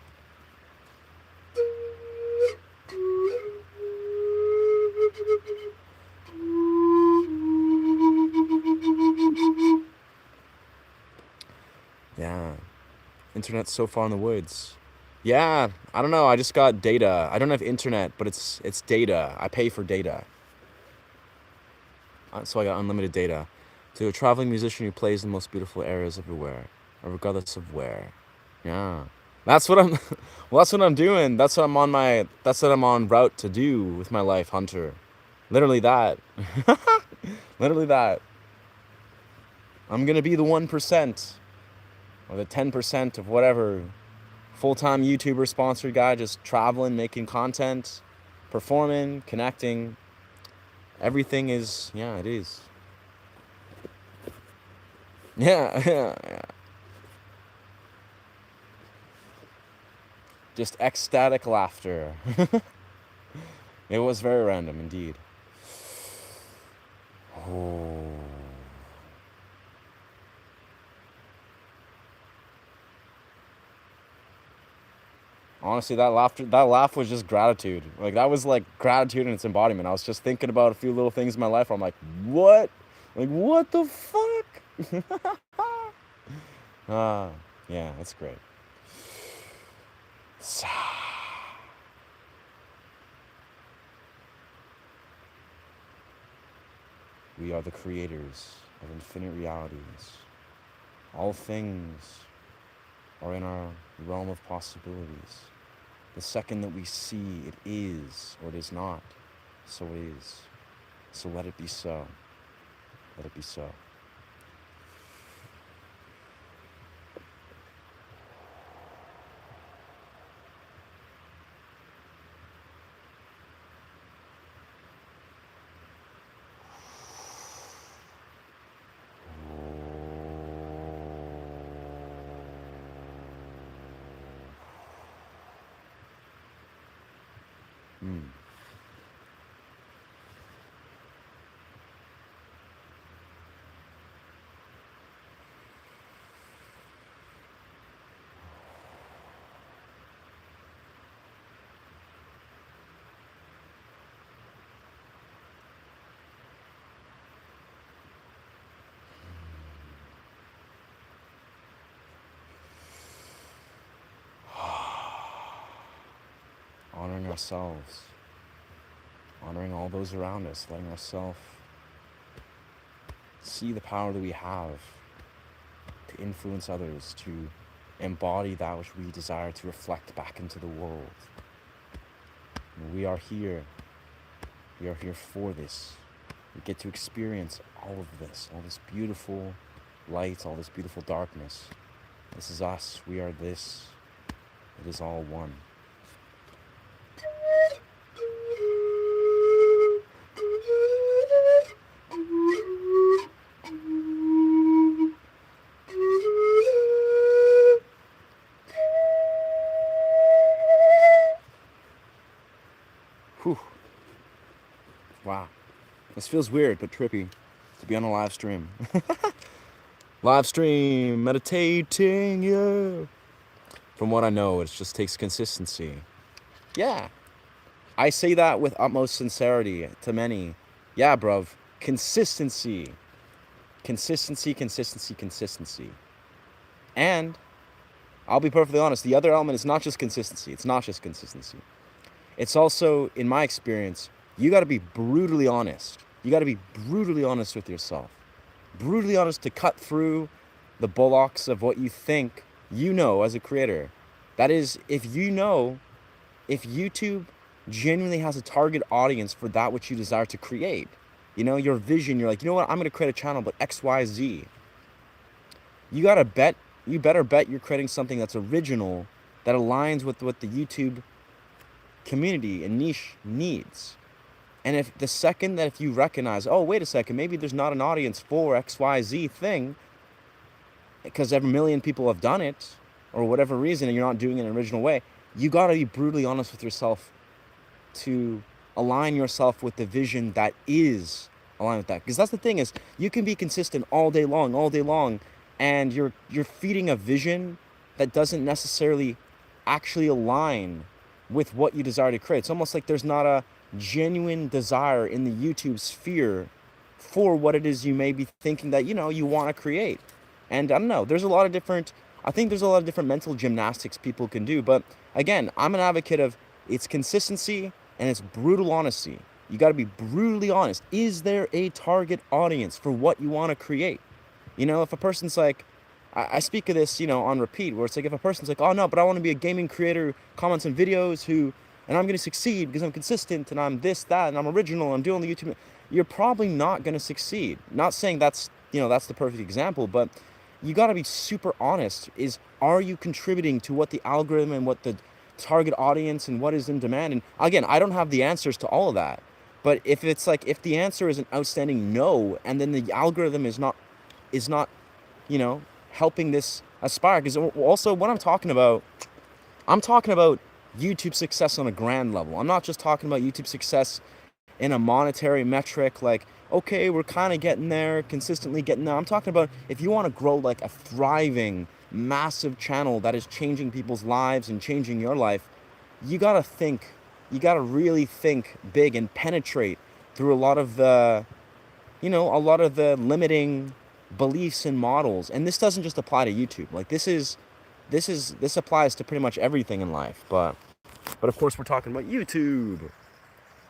[SPEAKER 1] Yeah. Internet's so far in the woods. Yeah, I don't know. I just got data. I don't have internet, but it's data. I pay for data. So I got unlimited data. To a traveling musician who plays in the most beautiful areas everywhere, regardless of where. Yeah, that's what I'm. Well, that's what I'm doing. That's what I'm on my. That's what I'm on route to do with my life, Hunter. Literally that. Literally that. I'm gonna be the 1% or the 10% of whatever full-time YouTuber sponsored guy, just traveling, making content, performing, connecting. Everything is, yeah, it is. Yeah, yeah. Just ecstatic laughter. It was very random indeed. Oh. Honestly, that laugh was just gratitude. Like that was like gratitude in its embodiment. I was just thinking about a few little things in my life. I'm like, what? Like what the fuck? Ah, yeah, that's great. We are the creators of infinite realities. All things are in our realm of possibilities. The second that we see it is or it is not, so it is. So let it be so. Let it be so. Mm. Honoring ourselves, honoring all those around us, letting ourselves see the power that we have to influence others, to embody that which we desire to reflect back into the world. We are here. We are here for this. We get to experience all of this, all this beautiful light, all this beautiful darkness. This is us. We are this. It is all one. Whew. Wow. This feels weird but trippy to be on a live stream. Live stream, meditating, yeah. From what I know, it just takes consistency. Yeah. I say that with utmost sincerity to many. Yeah, bruv. Consistency. Consistency, consistency, consistency. And I'll be perfectly honest, the other element is not just consistency. It's not just consistency. It's also, in my experience, you got to be brutally honest. You got to be brutally honest with yourself. Brutally honest to cut through the bullocks of what you think you know as a creator. That is, if you know, if YouTube genuinely has a target audience for that which you desire to create, you know, your vision, you're like, you know what, I'm going to create a channel, but X, Y, Z. You got to bet, you better bet you're creating something that's original, that aligns with what the YouTube community and niche needs. And if the second that if you recognize, oh, wait a second, maybe there's not an audience for XYZ thing, because every million people have done it, or whatever reason, and you're not doing it in an original way, you got to be brutally honest with yourself to align yourself with the vision that is aligned with that. Because that's the thing is, you can be consistent all day long, and you're feeding a vision that doesn't necessarily actually align with what you desire to create. It's almost like there's not a genuine desire in the YouTube sphere for what it is you may be thinking that you want to create. And I don't know, there's a lot of different I think there's a lot of different mental gymnastics people can do, but again, I'm an advocate of it's consistency and it's brutal honesty. You got to be brutally honest. Is there a target audience for what you want to create? If a person's like, I speak of this, on repeat, where it's like if a person's like, oh no, but I want to be a gaming creator, comments on videos and I'm going to succeed because I'm consistent and I'm this, that, and I'm original, I'm doing the YouTube. You're probably not going to succeed. Not saying that's the perfect example, but you got to be super honest. Are you contributing to what the algorithm and what the target audience and what is in demand? And again, I don't have the answers to all of that. But if the answer is an outstanding no, and then the algorithm is not you know, helping this aspire. Because also what I'm talking about YouTube success on a grand level. I'm not just talking about YouTube success in a monetary metric, like, okay, we're kind of getting there, consistently getting there. I'm talking about if you want to grow like a thriving, massive channel that is changing people's lives and changing your life, you gotta really think big and penetrate through a lot of the limiting beliefs and models. And this doesn't just apply to YouTube. Like this applies to pretty much everything in life. But of course we're talking about YouTube.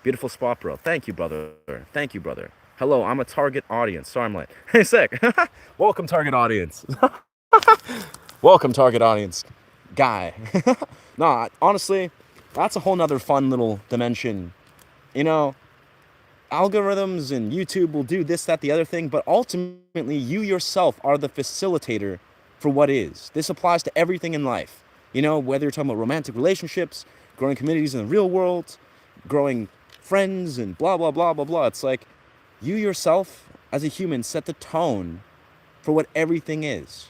[SPEAKER 1] Beautiful spot, bro. Thank you, brother. Thank you, brother. Hello, I'm a target audience. Sorry, I'm late. Hey, sick. Welcome, target audience. Welcome, target audience guy. Nah, honestly, that's a whole nother fun little dimension. You know, algorithms and YouTube will do this, that, the other thing, but ultimately you yourself are the facilitator for what is. This applies to everything in life. Whether you're talking about romantic relationships, growing communities in the real world, growing friends, and blah, blah, blah, blah, blah. It's like you yourself as a human set the tone for what everything is.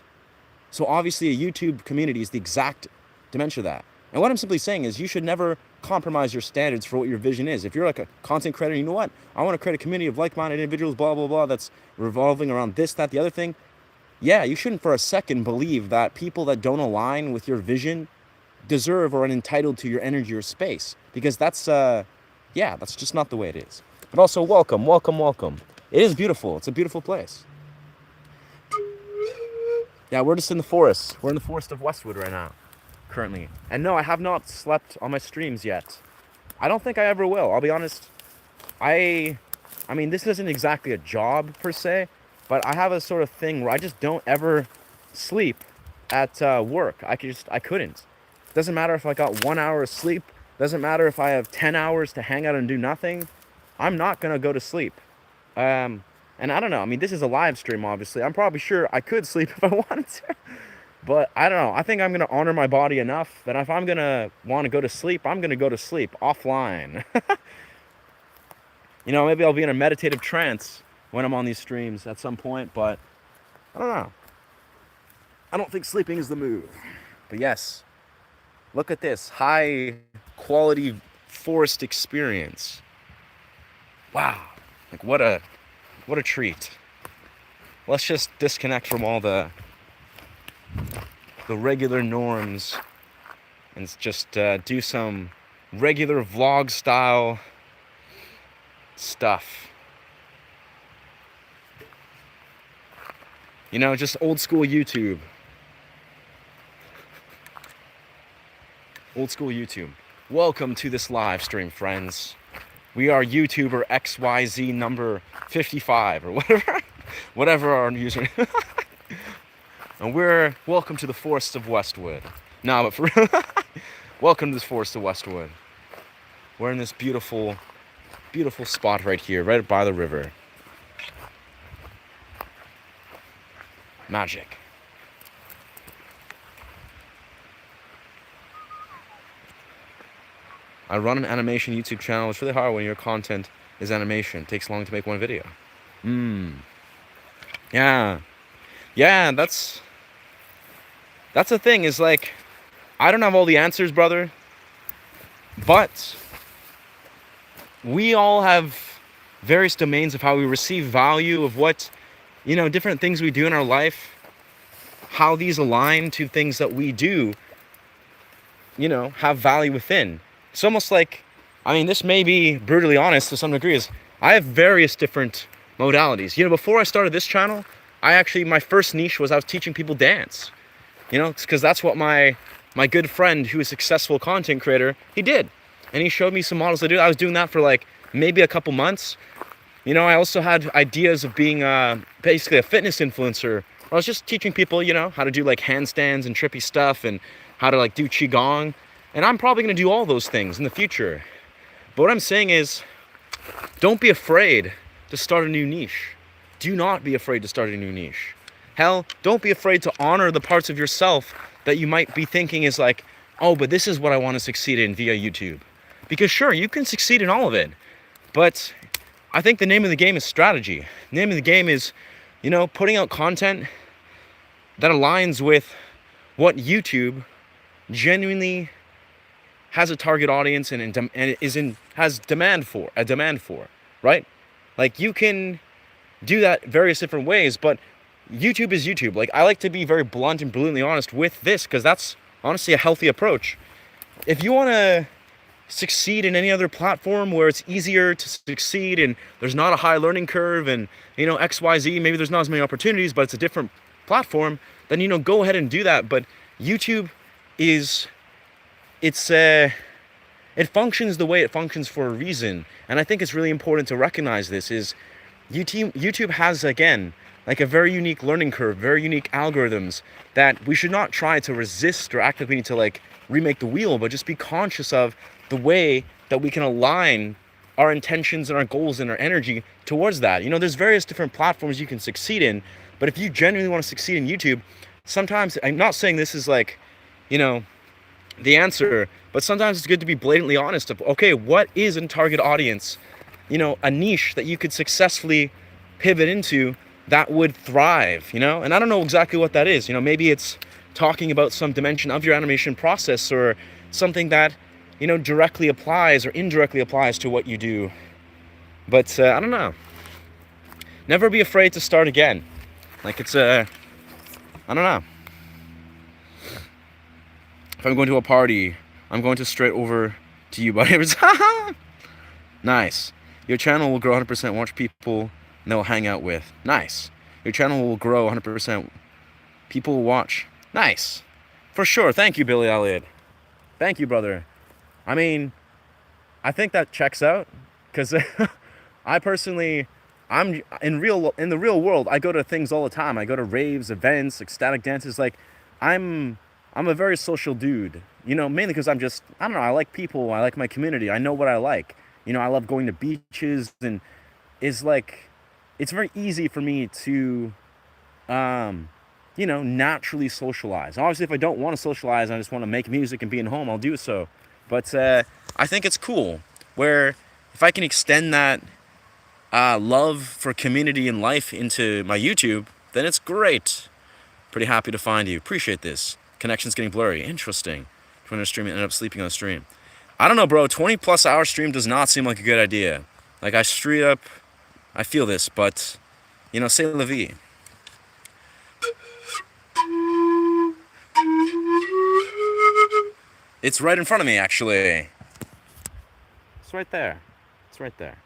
[SPEAKER 1] So obviously a YouTube community is the exact dimension of that. And what I'm simply saying is you should never compromise your standards for what your vision is. If you're like a content creator, you know what? I want to create a community of like-minded individuals, blah, blah, blah, that's revolving around this, that, the other thing. Yeah, you shouldn't for a second believe that people that don't align with your vision deserve or are entitled to your energy or space. Because that's just not the way it is. But also, welcome, welcome, welcome. It is beautiful. It's a beautiful place. Yeah, we're just in the forest. We're in the forest of Westwood right now, currently. And no, I have not slept on my streams yet. I don't think I ever will. I'll be honest. I mean, this isn't exactly a job per se, but I have a sort of thing where I just don't ever sleep at work. I couldn't. Doesn't matter if I got 1 hour of sleep. Doesn't matter if I have 10 hours to hang out and do nothing. I'm not gonna go to sleep. And I don't know. I mean, this is a live stream, obviously. I'm probably sure I could sleep if I wanted to. But I don't know. I think I'm going to honor my body enough that if I'm going to want to go to sleep, I'm going to go to sleep offline. Maybe I'll be in a meditative trance when I'm on these streams at some point, but I don't know. I don't think sleeping is the move. But yes, look at this high quality forest experience. Wow. Like what a treat. Let's just disconnect from all the regular norms and just do some regular vlog style stuff. Just old school YouTube. Old school YouTube. Welcome to this live stream, friends. We are YouTuber XYZ number 55 or whatever our user. And we're welcome to the forests of Westwood. No, but for real, welcome to this forest of Westwood. We're in this beautiful, beautiful spot right here, right by the river. Magic. I run an animation YouTube channel. It's really hard when your content is animation. It takes long to make one video. Yeah. Yeah, that's the thing, is like, I don't have all the answers, brother, but we all have various domains of how we receive value, of what, different things we do in our life, how these align to things that we do, have value within. It's almost like, this may be brutally honest to some degree, is I have various different modalities. Before I started this channel, my first niche was I was teaching people dance. Because that's what my good friend, who is a successful content creator, he did. And he showed me some models to do. I was doing that for like maybe a couple months. I also had ideas of being basically a fitness influencer. I was just teaching people, how to do like handstands and trippy stuff, and how to like do qigong. And I'm probably going to do all those things in the future. But what I'm saying is, don't be afraid to start a new niche. Do not be afraid to start a new niche. Hell, don't be afraid to honor the parts of yourself that you might be thinking is like, oh, but this is what I want to succeed in via YouTube. Because sure, you can succeed in all of it. But I think the name of the game is strategy. The name of the game is, putting out content that aligns with what YouTube genuinely has a target audience and has demand for, right? Like, you can do that various different ways, but YouTube is YouTube. Like, I like to be very blunt and blatantly honest with this, because that's honestly a healthy approach. If you want to succeed in any other platform where it's easier to succeed and there's not a high learning curve and, XYZ, maybe there's not as many opportunities, but it's a different platform, then, go ahead and do that. But YouTube it functions the way it functions for a reason. And I think it's really important to recognize this, is YouTube has, again, like a very unique learning curve, very unique algorithms that we should not try to resist or actively need to like remake the wheel, but just be conscious of the way that we can align our intentions and our goals and our energy towards that. There's various different platforms you can succeed in, but if you genuinely want to succeed in YouTube, sometimes, I'm not saying this is like, the answer, but sometimes it's good to be blatantly honest of, okay, what is a target audience, a niche that you could successfully pivot into that would thrive, and I don't know exactly what that is. Maybe it's talking about some dimension of your animation process, or something that, directly applies or indirectly applies to what you do. But I don't know. Never be afraid to start again. Like, it's I don't know. If I'm going to a party, I'm going to straight over to you, buddy. Nice. Your channel will grow 100%. Watch people and they'll hang out with. Nice. Your channel will grow 100%. People will watch. Nice. For sure. Thank you, Billy Elliot. Thank you, brother. I think that checks out, because I personally, I'm in the real world, I go to things all the time. I go to raves, events, ecstatic dances. Like, I'm a very social dude, mainly because I don't know, I like people, I like my community, I know what I like. I love going to beaches, and it's very easy for me to, naturally socialize. Obviously, if I don't want to socialize, I just want to make music and be at home, I'll do so. But I think it's cool, where if I can extend that love for community and life into my YouTube, then it's great. Pretty happy to find you. Appreciate this. Connection's getting blurry. Interesting. 20 stream and ended up sleeping on the stream. I don't know, bro. 20 plus hour stream does not seem like a good idea. Like, I feel this, but, c'est la vie. It's right in front of me, actually. It's right there. It's right there.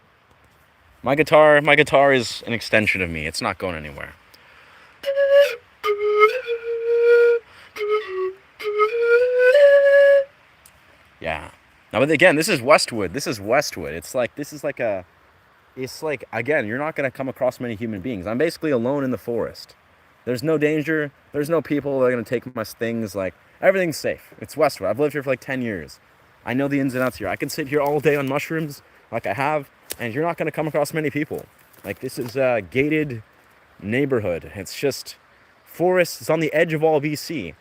[SPEAKER 1] My guitar is an extension of me. It's not going anywhere. Yeah. Now, but again, this is Westwood. It's like, again, you're not going to come across many human beings. I'm basically alone in the forest. There's no danger. There's no people that are going to take my things. Like, everything's safe. It's Westwood. I've lived here for like 10 years. I know the ins and outs here. I can sit here all day on mushrooms like I have, and you're not going to come across many people. Like, this is a gated neighborhood. It's just forest. It's on the edge of all BC.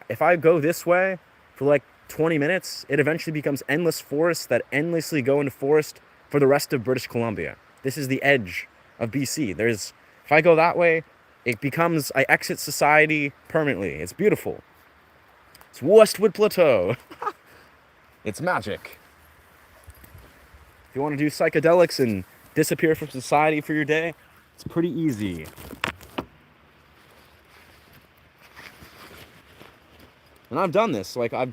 [SPEAKER 1] If I go this way for like 20 minutes, it eventually becomes endless forests that endlessly go into forest for the rest of British Columbia. This is the edge of BC. If I go that way, I exit society permanently. It's beautiful. It's Westwood Plateau. It's magic. If you want to do psychedelics and disappear from society for your day, it's pretty easy. And I've done this. Like, I've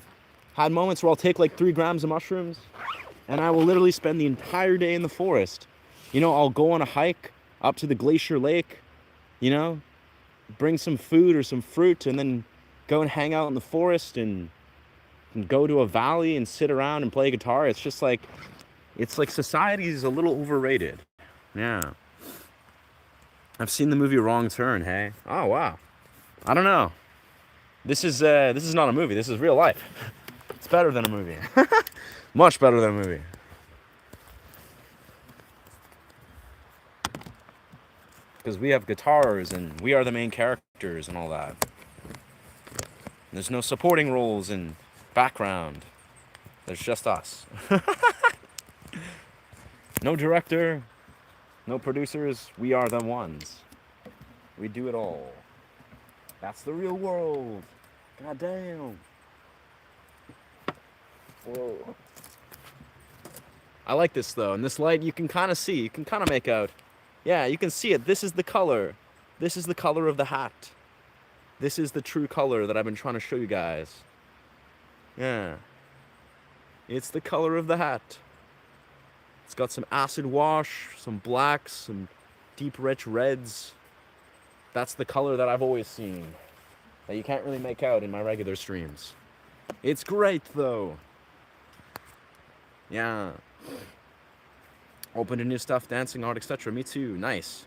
[SPEAKER 1] had moments where I'll take like 3 grams of mushrooms and I will literally spend the entire day in the forest. You know, I'll go on a hike up to the Glacier Lake, you know, bring some food or some fruit, and then go and hang out in the forest and go to a valley and sit around and play guitar. It's like society is a little overrated. Yeah. I've seen the movie Wrong Turn, hey? Oh, wow. I don't know. This is not a movie. This is real life. It's better than a movie. Much better than a movie. Because we have guitars and we are the main characters and all that. There's no supporting roles and background. There's just us. No director, no producers. We are the ones. We do it all. That's the real world. God damn. Whoa. I like this though. In this light, you can kind of see. You can kind of make out. Yeah, you can see it. This is the color. This is the color of the hat. This is the true color that I've been trying to show you guys. Yeah. It's the color of the hat. It's got some acid wash, some blacks, some deep rich reds. That's the color that I've always seen, that you can't really make out in my regular streams. It's great though. Yeah. Open to new stuff, dancing, art, etc. Me too. Nice.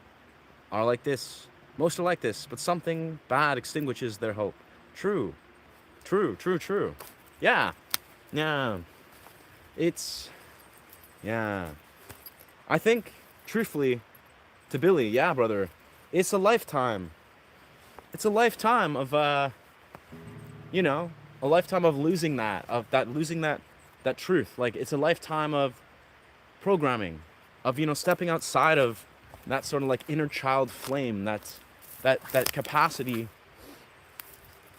[SPEAKER 1] Are like this. Most are like this, but something bad extinguishes their hope. True. True, true, true. Yeah. Yeah. Yeah. I think, truthfully, to Billy, yeah, brother, it's a lifetime. It's a lifetime of, a lifetime of losing that truth. Like, it's a lifetime of programming, of, stepping outside of that sort of like inner child flame, that capacity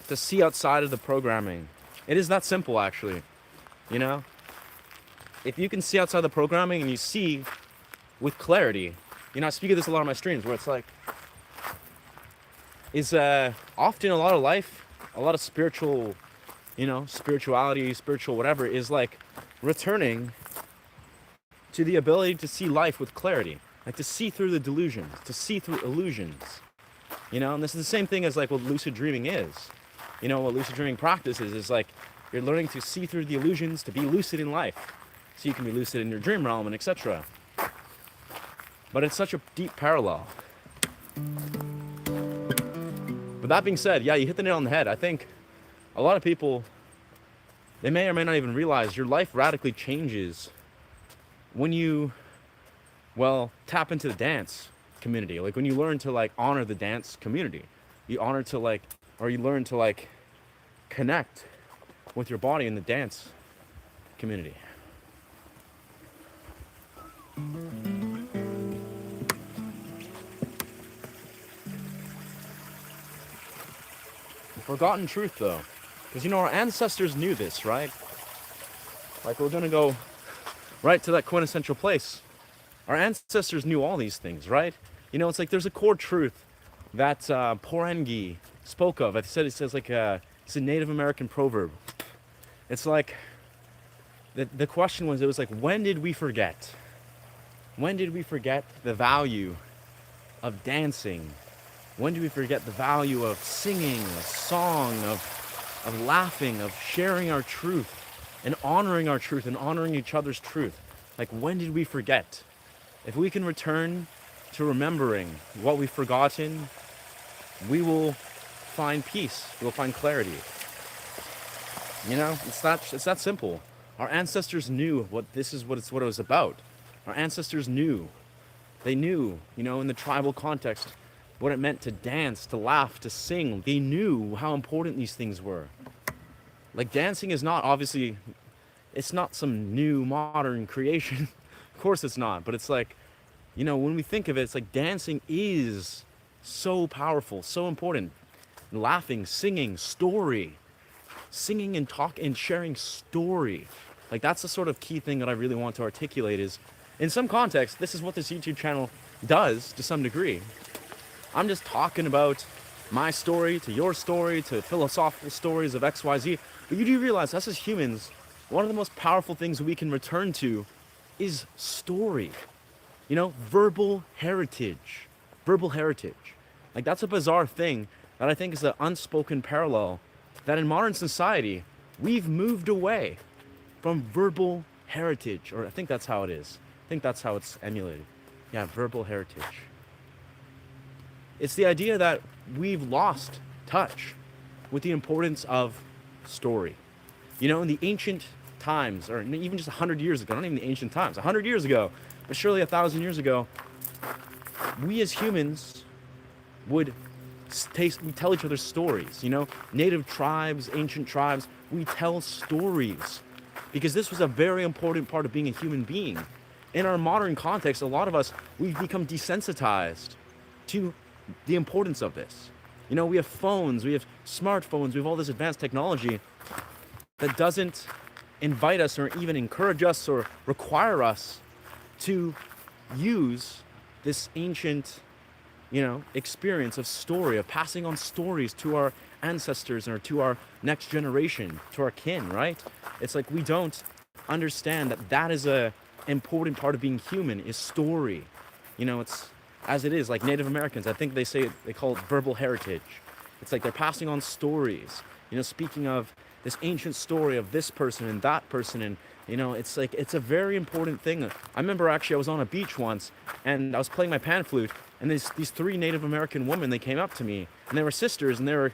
[SPEAKER 1] to see outside of the programming. It is that simple, actually. If you can see outside the programming and you see with clarity, I speak of this a lot on my streams, where it's like, is often a lot of life, a lot of spiritual, spirituality, spiritual whatever, is like returning to the ability to see life with clarity, like to see through the delusions, to see through illusions, and this is the same thing as like what lucid dreaming is. What lucid dreaming practice is like you're learning to see through the illusions, to be lucid in life, so you can be lucid in your dream realm and etc. But it's such a deep parallel. But that being said, yeah, you hit the nail on the head. I think a lot of people, they may or may not even realize your life radically changes when you, tap into the dance community. Like when you learn to like honor the dance community. You learn to like connect with your body in the dance community. Forgotten truth though, because our ancestors knew this, right? Like we're gonna go right to that quintessential place. Our ancestors knew all these things, right? It's like there's a core truth that Porenge spoke of. It says like it's a Native American proverb. It's like the question was, it was like, when did we forget? When did we forget the value of dancing? When do we forget the value of singing, of song, of laughing, of sharing our truth and honoring our truth and honoring each other's truth? Like, when did we forget? If we can return to remembering what we've forgotten, we will find peace. We'll find clarity. It's that simple. Our ancestors knew what it was about. Our ancestors knew. They knew, in the tribal context, what it meant to dance, to laugh, to sing. They knew how important these things were. Like dancing is not, obviously, it's not some new modern creation, course it's not. But it's like, you know, when we think of it, it's like dancing is so powerful, so important. Laughing, singing, story, singing and talk and sharing story. Like that's the sort of key thing that I really want to articulate is, in some context, this is what this YouTube channel does to some degree. I'm just talking about my story to your story to philosophical stories of XYZ. But you do realize us as humans, one of the most powerful things we can return to is story. You know, verbal heritage. Verbal heritage. Like that's a bizarre thing that I think is an unspoken parallel that in modern society, we've moved away from verbal heritage. Or I think that's how it is. I think that's how it's emulated. Yeah, verbal heritage. It's the idea that we've lost touch with the importance of story. You know, in the ancient times, or even just 100 years ago, not even the ancient times, 100 years ago, but surely 1,000 years ago, we as humans would we tell each other stories. You know, native tribes, ancient tribes, we tell stories because this was a very important part of being a human being. In our modern context, a lot of us, we've become desensitized to the importance of this. You know, we have phones, we have smartphones, we have all this advanced technology that doesn't invite us or even encourage us or require us to use this ancient, you know, experience of story, of passing on stories to our ancestors or to our next generation, to our kin, right? It's like we don't understand that that is a important part of being human is story. You know, it's as it is, like Native Americans, I think they say they call it verbal heritage. It's like they're passing on stories, you know, speaking of this ancient story of this person and that person. And, you know, it's like, it's a very important thing. I remember actually I was on a beach once and I was playing my pan flute and these three Native American women, they came up to me and they were sisters and they were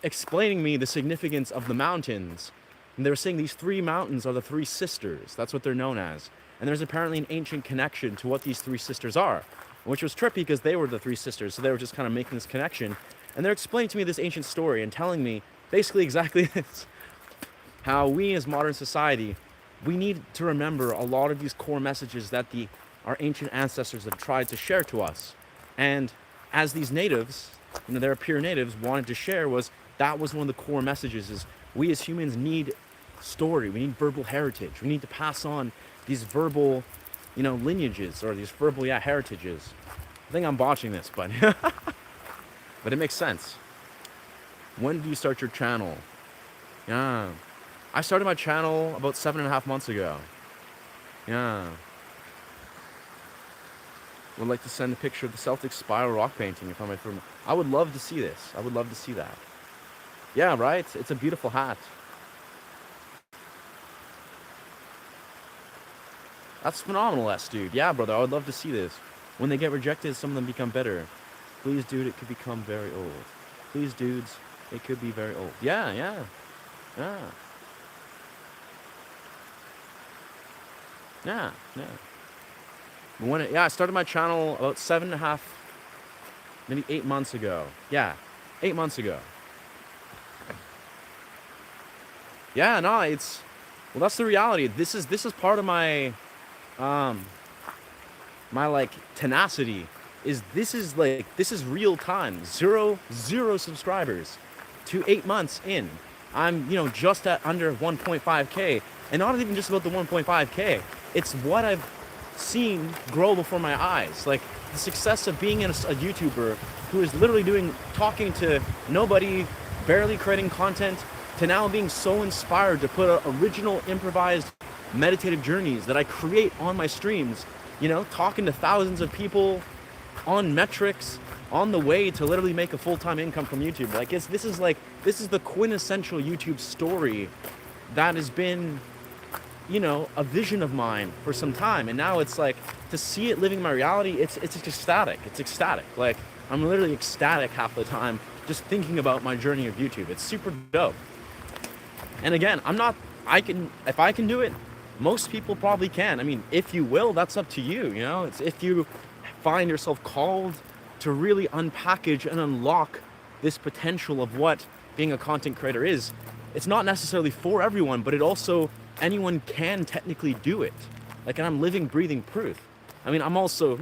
[SPEAKER 1] explaining me the significance of the mountains. And they were saying these three mountains are the three sisters. That's what they're known as. And there's apparently an ancient connection to what these three sisters are, which was trippy because they were the three sisters. So they were just kind of making this connection. And they're explaining to me this ancient story and telling me basically exactly this. How we as modern society, we need to remember a lot of these core messages that our ancient ancestors have tried to share to us. And as these natives, you know, their pure natives wanted to share that was one of the core messages is we as humans need story. We need verbal heritage. We need to pass on these verbal, you know, lineages or these verbal, heritages. I think I'm botching this, but but it makes sense. When did you start your channel? Yeah. I started my channel about 7.5 months ago. Yeah. Would like to send a picture of the Celtic spiral rock painting if I might. I would love to see this. I would love to see that. Yeah, right? It's a beautiful hat. That's phenomenal, S dude. Yeah, brother, I would love to see this. When they get rejected, some of them become better. Please, dude, it could become very old. Please, dudes, it could be very old. Yeah. Yeah. I started my channel about 7.5, maybe 8 months ago. Yeah, 8 months ago. Yeah, no, that's the reality. This is part of my my like tenacity. This is real time. Zero subscribers to 8 months in. I'm, you know, just at under 1.5K. And not even just about the 1.5K. It's what I've seen grow before my eyes. Like the success of being a YouTuber who is literally talking to nobody, barely creating content, to now being so inspired to put original improvised meditative journeys that I create on my streams, you know, talking to thousands of people on metrics, on the way to literally make a full-time income from YouTube. Like this is the quintessential YouTube story that has been, you know, a vision of mine for some time. And now it's like to see it living my reality, it's ecstatic. It's ecstatic. Like I'm literally ecstatic half the time just thinking about my journey of YouTube. It's super dope. And again, if I can do it, most people probably can. I mean, if you will, that's up to you, you know? It's if you find yourself called to really unpackage and unlock this potential of what being a content creator is. It's not necessarily for everyone, but anyone can technically do it. Like, and I'm living, breathing proof. I mean, I'm also,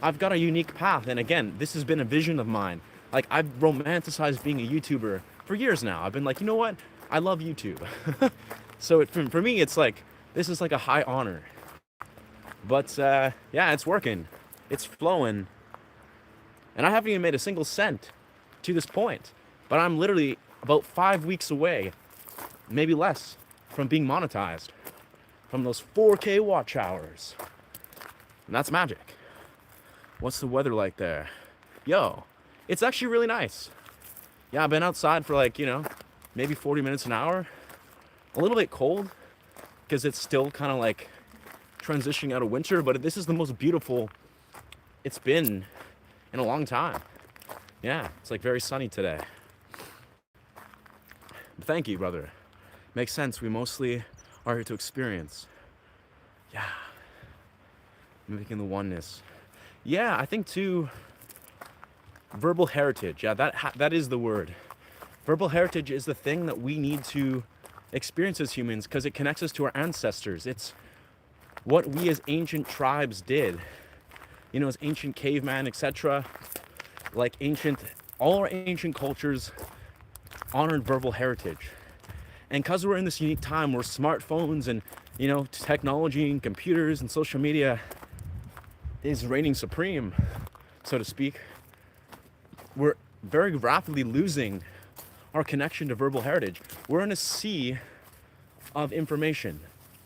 [SPEAKER 1] I've got a unique path. And again, this has been a vision of mine. Like, I've romanticized being a YouTuber for years now. I've been like, you know what? I love YouTube. So for me, it's like, this is like a high honor. But yeah, it's working. It's flowing. And I haven't even made a single cent to this point. But I'm literally about 5 weeks away, maybe less, from being monetized. From those 4K watch hours. And that's magic. What's the weather like there? Yo, it's actually really nice. Yeah, I've been outside for like, maybe 40 minutes an hour. A little bit cold because it's still kind of like transitioning out of winter, but this is the most beautiful it's been in a long time. Yeah, it's like very sunny today. But thank you, brother. Makes sense. We mostly are here to experience. Yeah. Making the oneness. Yeah, I think too, verbal heritage. Yeah, that is the word. Verbal heritage is the thing that we need to experience as humans because it connects us to our ancestors. It's what we as ancient tribes did. As ancient caveman, etc. Like all our ancient cultures honored verbal heritage. And because we're in this unique time where smartphones and, technology and computers and social media is reigning supreme, so to speak, we're very rapidly losing our connection to verbal heritage. We're in a sea of information,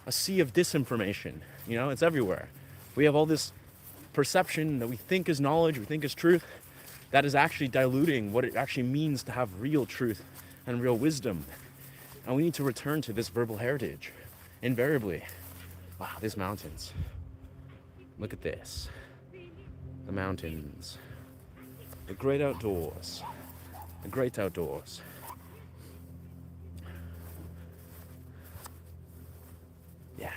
[SPEAKER 1] a sea of disinformation. It's everywhere. We have all this perception that we think is knowledge, we think is truth, that is actually diluting what it actually means to have real truth and real wisdom. And we need to return to this verbal heritage, invariably. Wow, these mountains. Look at this. The mountains. The great outdoors. The great outdoors. Yeah.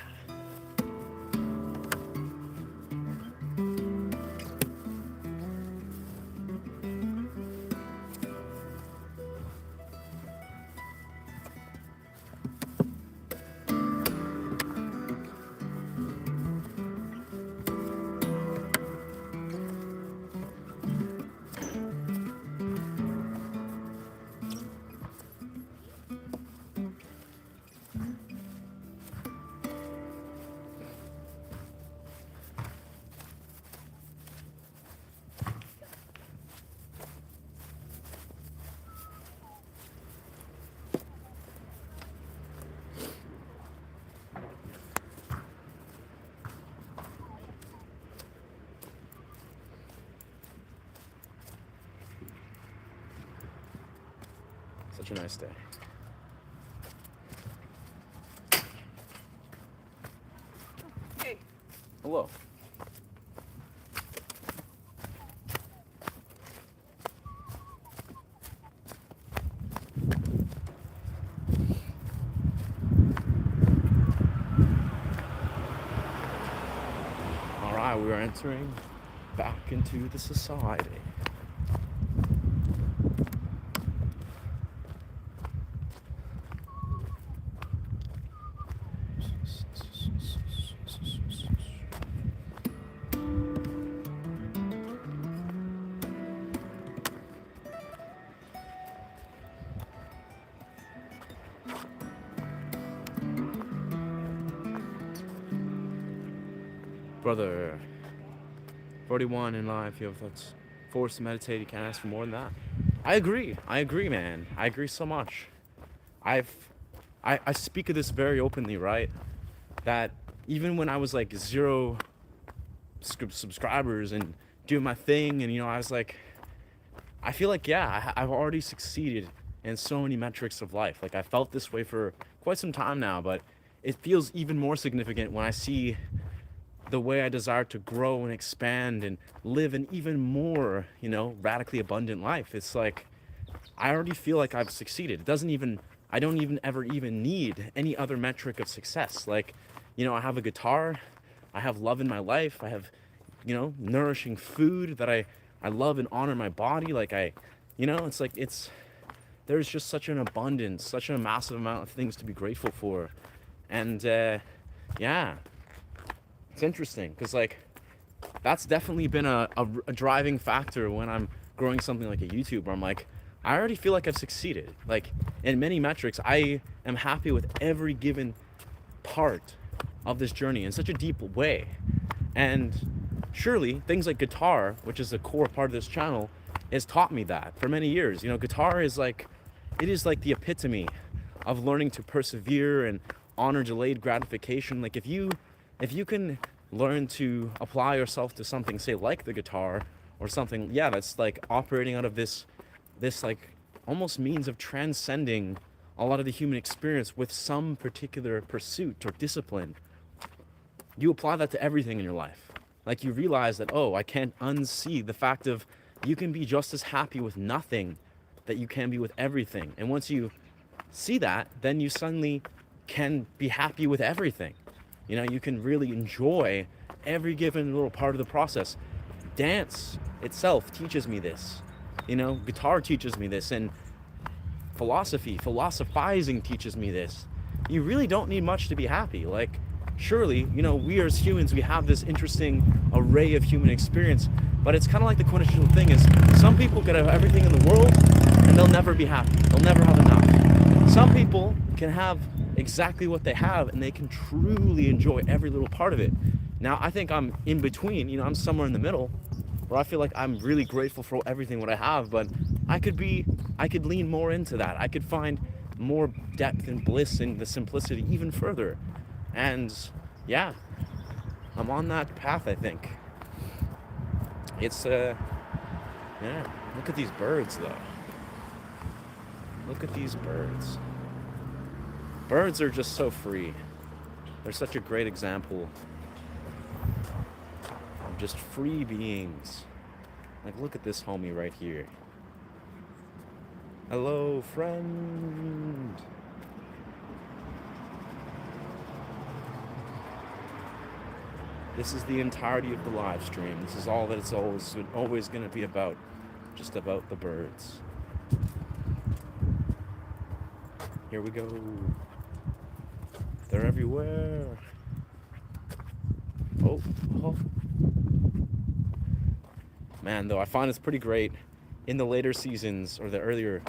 [SPEAKER 1] Such a nice day.
[SPEAKER 3] Hey.
[SPEAKER 1] Hello. All right, we are entering back into the society. Brother, 41 in life, you have thoughts. Forced to meditate, you can't ask for more than that. I agree, man. I agree so much. I speak of this very openly, right? That even when I was like zero subscribers and doing my thing, and I was like, I feel like, yeah, I've already succeeded in so many metrics of life. Like, I felt this way for quite some time now, but it feels even more significant when I see the way I desire to grow and expand and live an even more, radically abundant life. It's like, I already feel like I've succeeded. I don't even ever even need any other metric of success. Like, I have a guitar, I have love in my life, I have, nourishing food that I love and honor my body. Like it's like, there's just such an abundance, such a massive amount of things to be grateful for. And, yeah, It's interesting because like that's definitely been a driving factor when I'm growing something like a YouTube where I'm like, I already feel like I've succeeded. Like in many metrics, I am happy with every given part of this journey in such a deep way. And surely things like guitar, which is a core part of this channel, has taught me that for many years. You know, guitar is like, it is like the epitome of learning to persevere and honor delayed gratification. Like if you can learn to apply yourself to something, say like the guitar or something, yeah, that's like operating out of this like almost means of transcending a lot of the human experience with some particular pursuit or discipline. You apply that to everything in your life. Like you realize that, oh, I can't unsee the fact of you can be just as happy with nothing that you can be with everything. And once you see that, then you suddenly can be happy with everything. You know, you can really enjoy every given little part of the process. Dance itself teaches me this. You know, guitar teaches me this, and philosophizing teaches me this. You really don't need much to be happy. Like, surely, you know, we as humans, we have this interesting array of human experience, but it's kind of like the quintessential thing is some people could have everything in the world and they'll never be happy. They'll never have enough. Some people can have exactly what they have and they can truly enjoy every little part of it. Now, I think I'm in between, you know, I'm somewhere in the middle where I feel like I'm really grateful for everything what I have, but I could lean more into that. I could find more depth and bliss in the simplicity even further. And yeah, I'm on that path, I think. It's yeah, look at these birds though. Look at these birds. Birds are just so free. They're such a great example of just free beings. Like, look at this homie right here. Hello, friend. This is the entirety of the live stream. This is all that it's always going to be about. Just about the birds. Here we go. They're everywhere. Oh. Man, though, I find it's pretty great in the later seasons, or the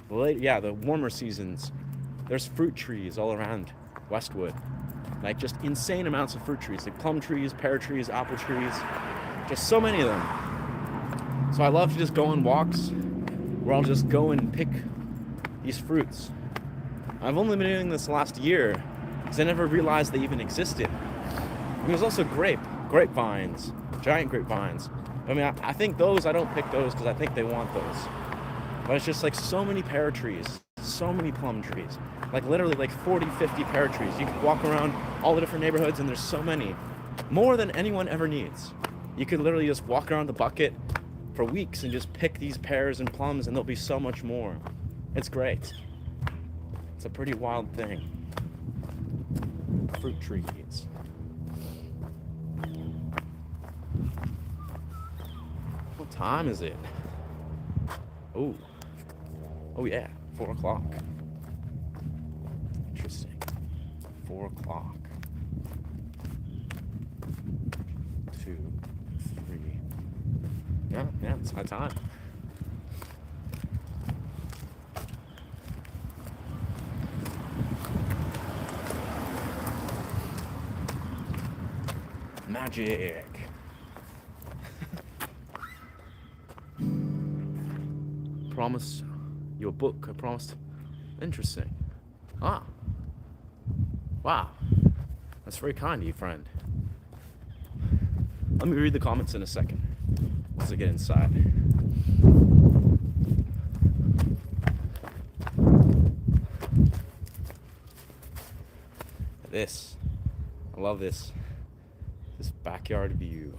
[SPEAKER 1] warmer seasons. There's fruit trees all around Westwood. Like, just insane amounts of fruit trees. Like plum trees, pear trees, apple trees. Just so many of them. So I love to just go on walks where I'll just go and pick these fruits. I've only been doing this last year because I never realized they even existed. I mean, there's also grapevines, giant grapevines. I mean, I think those, I don't pick those because I think they want those. But it's just like so many pear trees, so many plum trees. Like literally like 40, 50 pear trees. You can walk around all the different neighborhoods and there's so many. More than anyone ever needs. You could literally just walk around the bucket for weeks and just pick these pears and plums and there'll be so much more. It's great. It's a pretty wild thing. Fruit trees. What time is it? Oh yeah, 4 o'clock. Interesting. 4 o'clock. 2, 3. Yeah, it's my time. Magic. Promised you a book. I promised. Interesting. Ah. Wow. That's very kind of you, friend. Let me read the comments in a second once I get inside. This. I love this. This backyard view.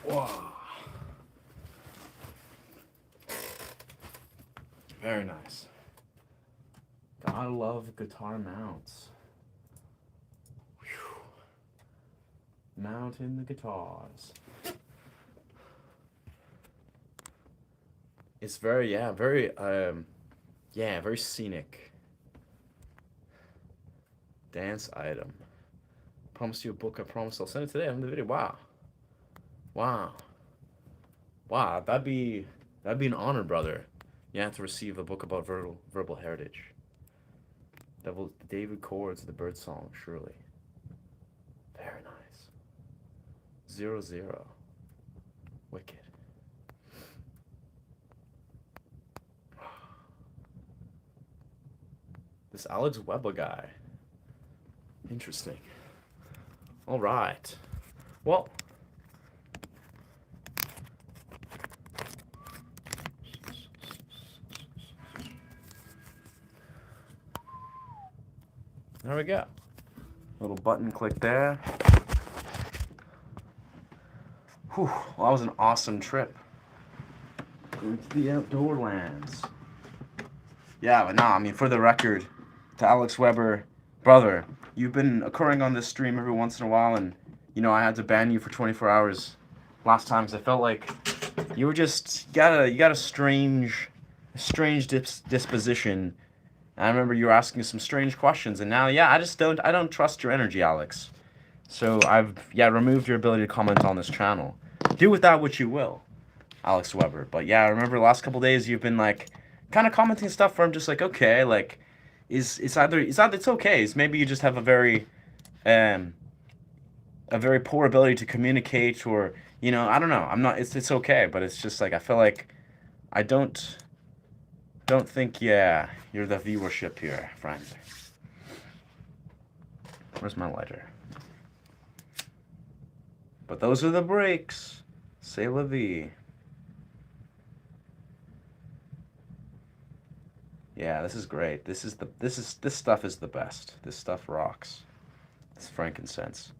[SPEAKER 1] Wow. Very nice. Gotta love guitar mounts. Whew. Mounting the guitars. It's very, very scenic. Dance item. Promise you a book. I promise I'll send it today. I'm in the video. Wow. Wow. Wow. That'd be an honor, brother. Yeah, to receive a book about verbal heritage. David Chords, the bird song, surely. Very nice. 0-0. Wicked. This Alex Weber guy. Interesting. All right. Well. There we go. Little button click there. Whew, well, that was an awesome trip. Going to the outdoor lands. Yeah, but nah, I mean, for the record, to Alex Weber, brother, you've been occurring on this stream every once in a while, and, you know, I had to ban you for 24 hours last time because I felt like you were just, you got a strange disposition. I remember you were asking some strange questions, and now, yeah, I don't trust your energy, Alex. So I've, removed your ability to comment on this channel. Do with that what you will, Alex Weber. But yeah, I remember the last couple days you've been like, kind of commenting stuff where I'm just like, okay, like, it's okay. It's maybe you just have a very poor ability to communicate, or, you know, I don't know. It's okay, but it's just like, I feel like I don't think, you're the viewership here, friend. Where's my lighter? But those are the breaks. C'est la vie. Yeah, this is great. This stuff is the best. This stuff rocks. It's frankincense.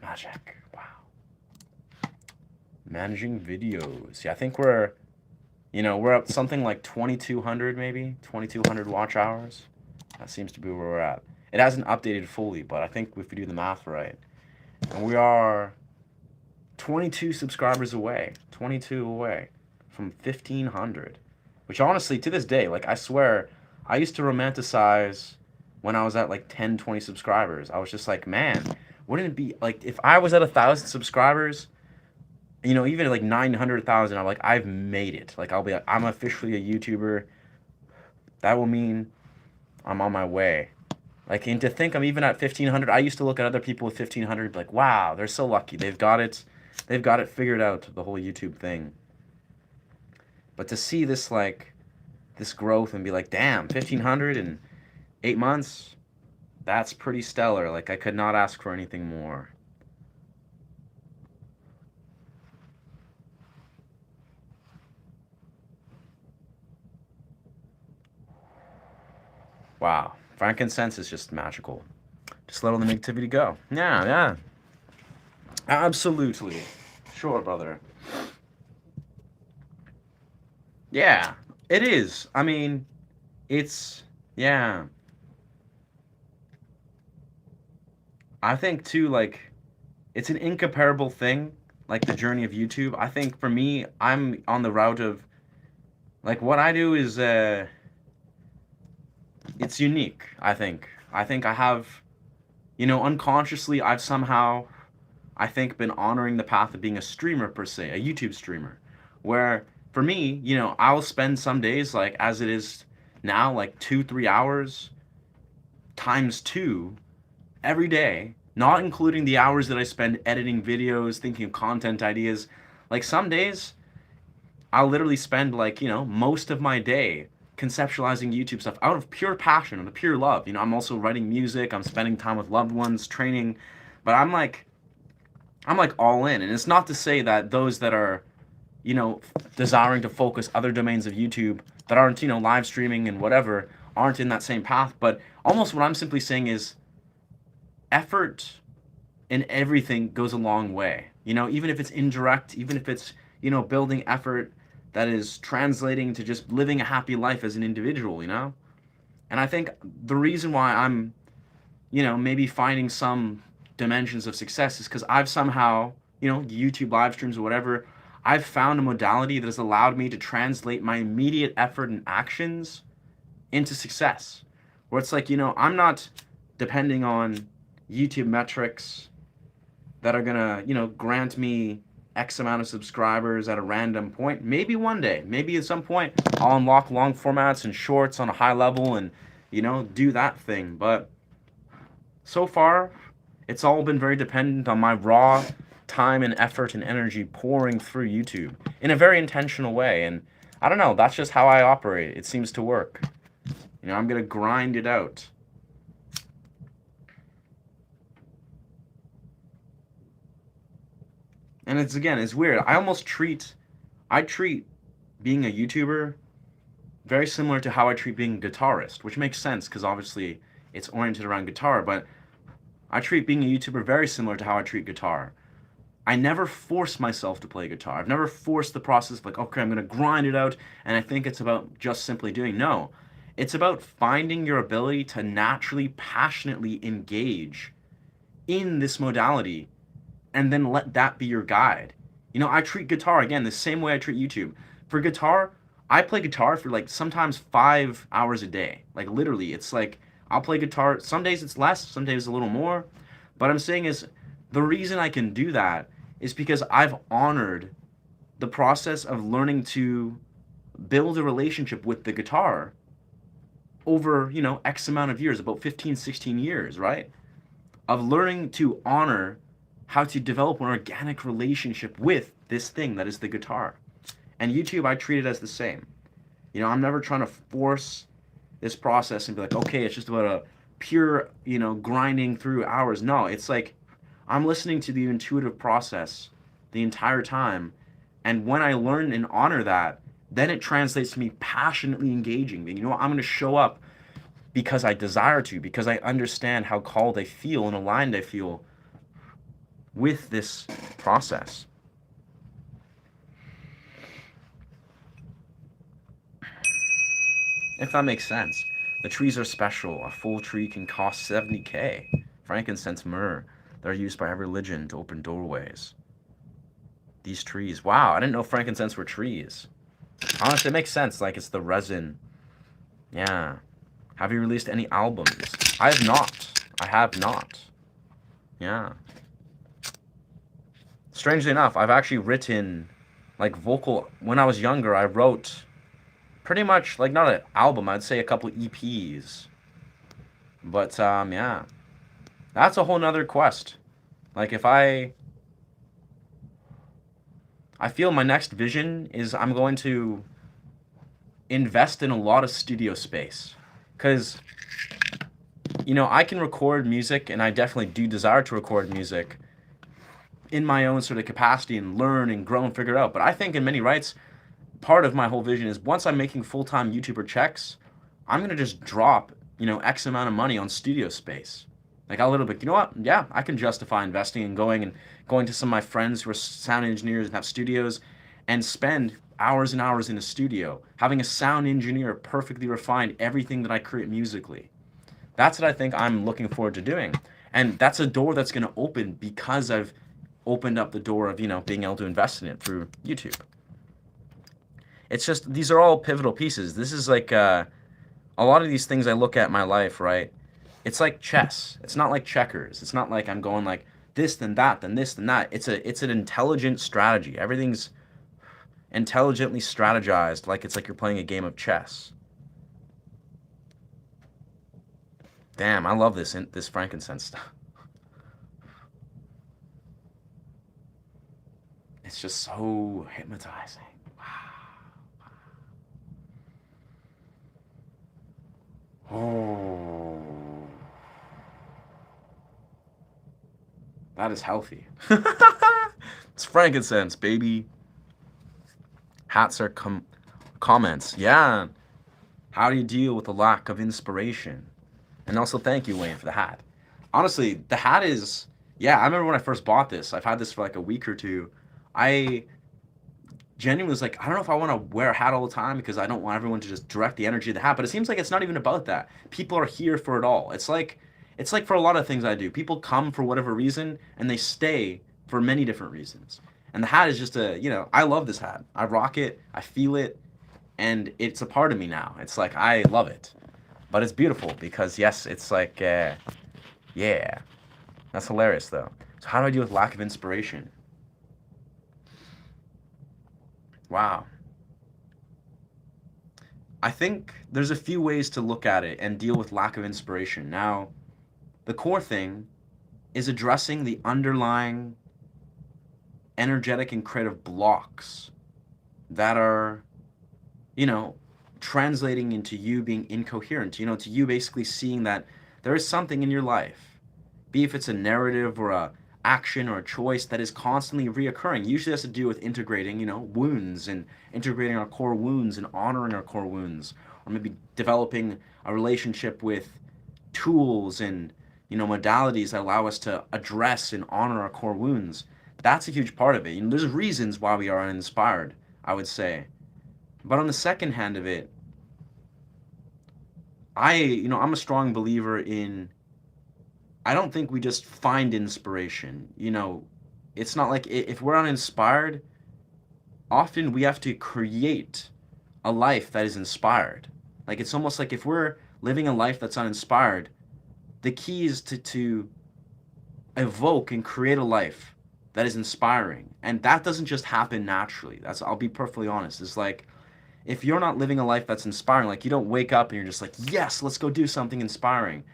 [SPEAKER 1] Magic. Wow. Managing videos. Yeah, I think we're up something like 2,200 maybe, 2,200 watch hours. That seems to be where we're at. It hasn't updated fully, but I think if we do the math right, and we are 22 subscribers away, 22 away from 1,500, which honestly, to this day, like, I swear, I used to romanticize when I was at like 10, 20 subscribers. I was just like, man, wouldn't it be like if I was at 1,000 subscribers, you know, even like 900,000, I'm like, I've made it. Like, I'll be like, I'm officially a YouTuber. That will mean I'm on my way. Like, and to think I'm even at 1,500, I used to look at other people with 1,500 and be like, wow, they're so lucky. They've got it figured out, the whole YouTube thing. But to see this, like, this growth and be like, damn, 1,500 in 8 months, that's pretty stellar. Like, I could not ask for anything more. Wow. Frankincense is just magical. Just let all the negativity go. Yeah. Absolutely. Sure, brother. Yeah, it is. I mean, it's, yeah. I think, too, like, it's an incomparable thing, like, the journey of YouTube. I think, for me, I'm on the route of, like, what I do is, it's unique, I think. I think I have, you know, unconsciously, I've somehow, I think, been honoring the path of being a streamer, per se, a YouTube streamer. Where, for me, you know, I'll spend some days, like, as it is now, like, 2-3 hours times 2 every day, not including the hours that I spend editing videos, thinking of content ideas. Like, some days, I'll literally spend, like, you know, most of my day conceptualizing YouTube stuff out of pure passion, out of pure love. You know, I'm also writing music, I'm spending time with loved ones, training, but I'm like all in. And it's not to say that those that are, you know, desiring to focus other domains of YouTube that aren't, you know, live streaming and whatever, aren't in that same path. But almost what I'm simply saying is, effort in everything goes a long way. You know, even if it's indirect, even if it's, you know, building effort that is translating to just living a happy life as an individual, you know? And I think the reason why I'm, you know, maybe finding some dimensions of success is because I've somehow, you know, YouTube live streams or whatever, I've found a modality that has allowed me to translate my immediate effort and actions into success. Where it's like, you know, I'm not depending on YouTube metrics that are gonna, you know, grant me X amount of subscribers at a random point. Maybe one day, maybe at some point, I'll unlock long formats and shorts on a high level and, you know, do that thing. But so far, it's all been very dependent on my raw time and effort and energy pouring through YouTube in a very intentional way. And I don't know, that's just how I operate. It seems to work. You know, I'm gonna grind it out. And it's, again, it's weird. I treat being a YouTuber very similar to how I treat being a guitarist, which makes sense because obviously it's oriented around guitar, but I treat being a YouTuber very similar to how I treat guitar. I never force myself to play guitar. I've never forced the process of like, okay, I'm gonna grind it out, and I think it's about just simply doing. No. It's about finding your ability to naturally, passionately engage in this modality and then let that be your guide. You know, I treat guitar, again, the same way I treat YouTube. For guitar, I play guitar for like sometimes 5 hours a day. Like literally, it's like I'll play guitar. Some days it's less, some days a little more. But I'm saying is the reason I can do that is because I've honored the process of learning to build a relationship with the guitar over, you know, X amount of years, about 15, 16 years, right? Of learning to honor how to develop an organic relationship with this thing that is the guitar. And YouTube, I treat it as the same. You know, I'm never trying to force this process and be like, okay, it's just about a pure, you know, grinding through hours. No, it's like I'm listening to the intuitive process the entire time. And when I learn and honor that, then it translates to me passionately engaging. You know, I'm going to show up because I desire to, because I understand how called I feel and aligned I feel with this process. If that makes sense. The trees are special. A full tree can cost 70K. Frankincense, myrrh. They're used by every religion to open doorways. These trees. Wow, I didn't know frankincense were trees. Honestly, it makes sense. Like, it's the resin. Yeah. Have you released any albums? I have not. I have not. Yeah. Strangely enough, I've actually written, like, vocal... When I was younger, I wrote pretty much, like, not an album. I'd say a couple EPs. But, yeah. That's a whole nother quest. Like, if I feel my next vision is I'm going to invest in a lot of studio space. Because, you know, I can record music, and I definitely do desire to record music in my own sort of capacity and learn and grow and figure it out. But I think in many rights, part of my whole vision is once I'm making full-time YouTuber checks, I'm going to just drop, you know, X amount of money on studio space. Like a little bit, you know what? Yeah, I can justify investing and going to some of my friends who are sound engineers and have studios and spend hours and hours in a studio, having a sound engineer perfectly refine everything that I create musically. That's what I think I'm looking forward to doing. And that's a door that's going to open because I've opened up the door of, you know, being able to invest in it through YouTube. It's just, these are all pivotal pieces. This is like, a lot of these things I look at in my life, right? It's like chess. It's not like checkers. It's not like I'm going like this, then that, then this, then that. It's an intelligent strategy. Everything's intelligently strategized, like it's like you're playing a game of chess. Damn, I love this frankincense stuff. It's just so hypnotizing. Wow. Oh. That is healthy. It's frankincense, baby. Hats are comments. Yeah. How do you deal with the lack of inspiration? And also thank you, Wayne, for the hat. honestly, the hat is, yeah, I remember when I first bought this. I've had this for like a week or two. I genuinely was like, I don't know if I want to wear a hat all the time because I don't want everyone to just direct the energy of the hat. But it seems like it's not even about that. People are here for it all. It's like for a lot of things I do. People come for whatever reason and they stay for many different reasons. And the hat is just I love this hat. I rock it. I feel it, and it's a part of me now. It's like I love it, but it's beautiful because yes, it's like yeah, that's hilarious though. So how do I deal with lack of inspiration? Wow. I think there's a few ways to look at it and deal with lack of inspiration. Now, the core thing is addressing the underlying energetic and creative blocks that are, you know, translating into you being incoherent, to you basically seeing that there is something in your life, be if it's a narrative or a action or a choice that is constantly reoccurring. Usually has to do with integrating, wounds and integrating our core wounds and honoring our core wounds, or maybe developing a relationship with tools and modalities that allow us to address and honor our core wounds. That's a huge part of it. There's reasons why we are uninspired, I would say. But on the second hand of it, I'm a strong believer in, I don't think we just find inspiration. It's not like if we're uninspired, often we have to create a life that is inspired. Like it's almost like if we're living a life that's uninspired, the key is to evoke and create a life that is inspiring. And that doesn't just happen naturally. I'll be perfectly honest. It's like if you're not living a life that's inspiring, like you don't wake up and you're just like, yes, let's go do something inspiring.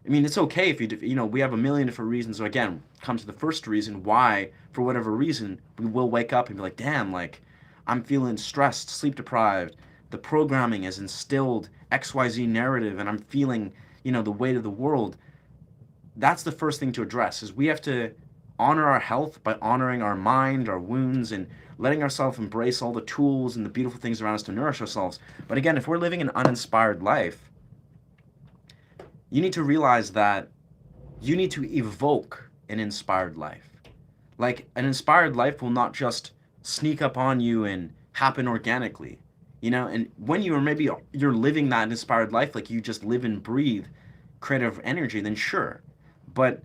[SPEAKER 1] I mean, it's okay if we have a million different reasons. So again, come to the first reason why, for whatever reason, we will wake up and be like, damn, like I'm feeling stressed, sleep deprived. The programming has instilled XYZ narrative and I'm feeling, the weight of the world. That's the first thing to address is we have to honor our health by honoring our mind, our wounds, and letting ourselves embrace all the tools and the beautiful things around us to nourish ourselves. But again, if we're living an uninspired life, you need to realize that you need to evoke an inspired life. Like an inspired life will not just sneak up on you and happen organically, and when you're living that inspired life, like you just live and breathe creative energy, then sure. But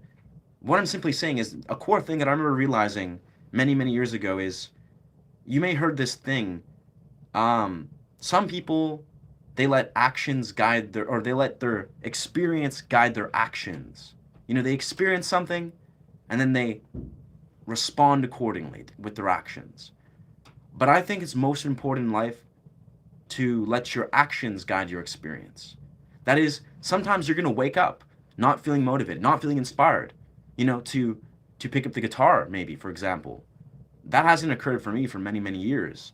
[SPEAKER 1] what I'm simply saying is a core thing that I remember realizing many, many years ago is you may heard this thing. Some people, they let actions guide they let their experience guide their actions. They experience something and then they respond accordingly with their actions. But I think it's most important in life to let your actions guide your experience. That is, sometimes you're going to wake up not feeling motivated, not feeling inspired, to pick up the guitar, maybe, for example. That hasn't occurred for me for many, many years.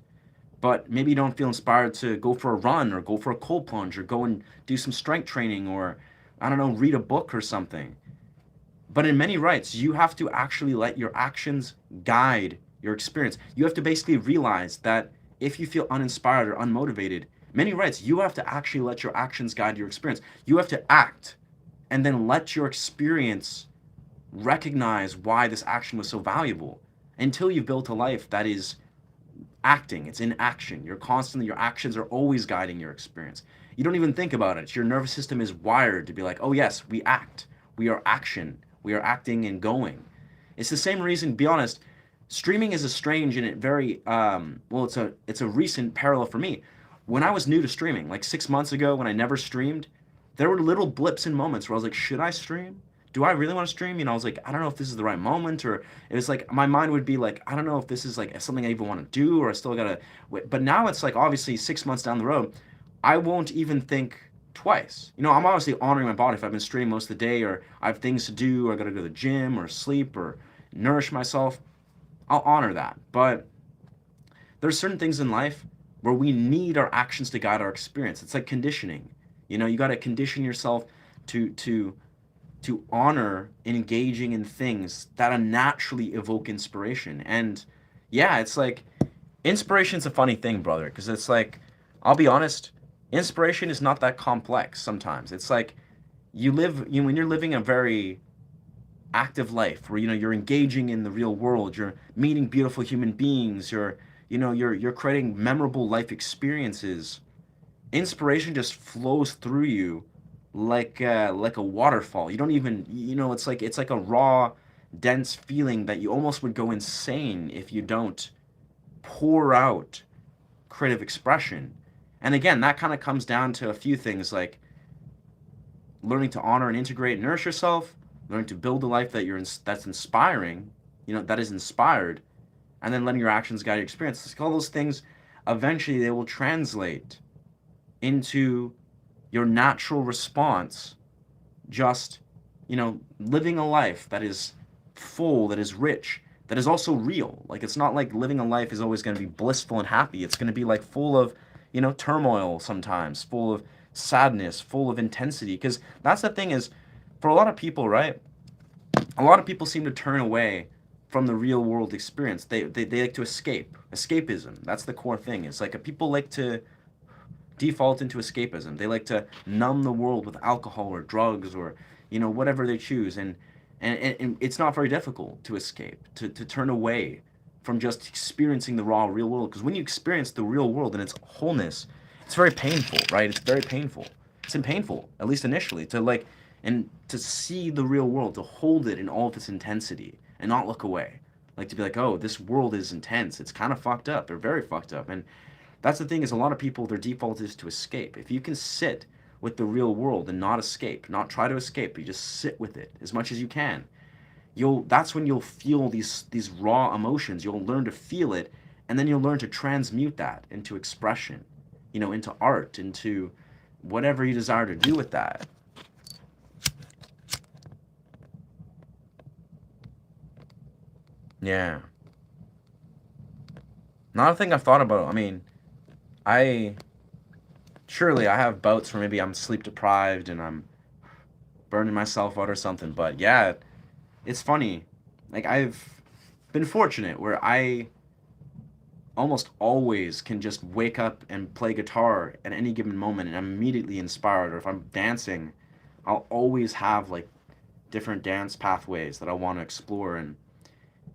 [SPEAKER 1] But maybe you don't feel inspired to go for a run or go for a cold plunge or go and do some strength training or, I don't know, read a book or something. But in many rights, you have to actually let your actions guide your experience. You have to basically realize that if you feel uninspired or unmotivated, many rights, you have to actually let your actions guide your experience. You have to act and then let your experience recognize why this action was so valuable until you've built a life that is acting. It's in action. Your actions are always guiding your experience. You don't even think about it. Your nervous system is wired to be like, oh yes, we act. We are action. We are acting and going. It's the same reason, be honest, streaming is a strange and it very, it's a recent parallel for me. When I was new to streaming, like 6 months ago when I never streamed, there were little blips and moments where I was like, should I stream? Do I really want to stream? I was like, I don't know if this is the right moment, or it was like, my mind would be like, I don't know if this is like something I even want to do, or I still gotta wait. But now it's like, obviously 6 months down the road, I won't even think twice. I'm obviously honoring my body. If I've been streaming most of the day, or I have things to do, or I gotta go to the gym, or sleep, or nourish myself, I'll honor that. But there's certain things in life where we need our actions to guide our experience. It's like conditioning. You got to condition yourself to honor engaging in things that naturally evoke inspiration. And yeah, it's like inspiration's a funny thing, brother, because it's like, I'll be honest, inspiration is not that complex sometimes. It's like when you're living a very active life where you're engaging in the real world, you're meeting beautiful human beings, you're creating memorable life experiences, inspiration just flows through you like a waterfall. You don't even, it's like a raw, dense feeling that you almost would go insane if you don't pour out creative expression. And again, that kind of comes down to a few things like learning to honor and integrate and nourish yourself, learning to build a life that's inspiring, that is inspired, and then letting your actions guide your experience. All those things, eventually they will translate into your natural response, just, living a life that is full, that is rich, that is also real. Like, it's not like living a life is always going to be blissful and happy. It's going to be like full of, turmoil sometimes, full of sadness, full of intensity. Because that's the thing is, for a lot of people, right? A lot of people seem to turn away from the real world experience. They like to escape. Escapism. That's the core thing. It's like people like to default into escapism. They like to numb the world with alcohol or drugs or whatever they choose, and it's not very difficult to escape, to turn away from just experiencing the raw real world, because when you experience the real world in its wholeness, it's very painful, right? It's very painful. It's painful, at least initially, and to see the real world, to hold it in all of its intensity and not look away, like to be like, oh, this world is intense, it's kind of fucked up, or very fucked up. And that's the thing, is a lot of people, their default is to escape. If you can sit with the real world and not escape, not try to escape, you just sit with it as much as you can, that's when you'll feel these raw emotions. You'll learn to feel it, and then you'll learn to transmute that into expression, into art, into whatever you desire to do with that. Yeah. Not a thing I've thought about. I mean, I surely I have bouts where maybe I'm sleep deprived and I'm burning myself out or something, but yeah, it's funny. Like, I've been fortunate where I almost always can just wake up and play guitar at any given moment and I'm immediately inspired. Or if I'm dancing, I'll always have like different dance pathways that I want to explore, and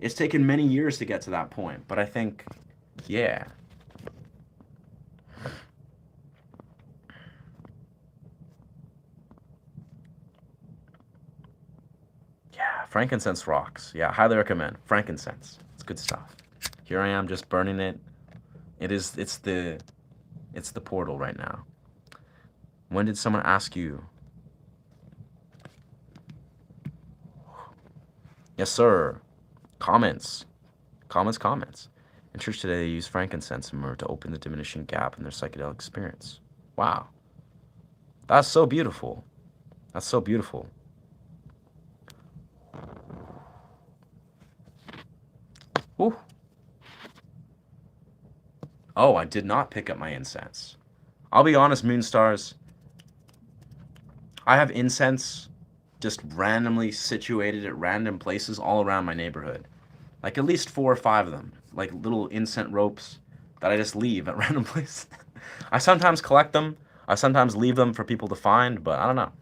[SPEAKER 1] it's taken many years to get to that point, but I think, yeah. Yeah, frankincense rocks. Yeah, highly recommend. Frankincense. It's good stuff. Here I am just burning it. It's the portal right now. When did someone ask you? Yes, sir. Comments. Comments. In church today, they use frankincense and myrrh to open the diminishing gap in their psychedelic experience. Wow. That's so beautiful. That's so beautiful. Woo. Oh, I did not pick up my incense. I'll be honest, Moonstars. I have incense just randomly situated at random places all around my neighborhood. Like at least 4 or 5 of them. Like little incense ropes that I just leave at random places. I sometimes collect them. I sometimes leave them for people to find, but I don't know.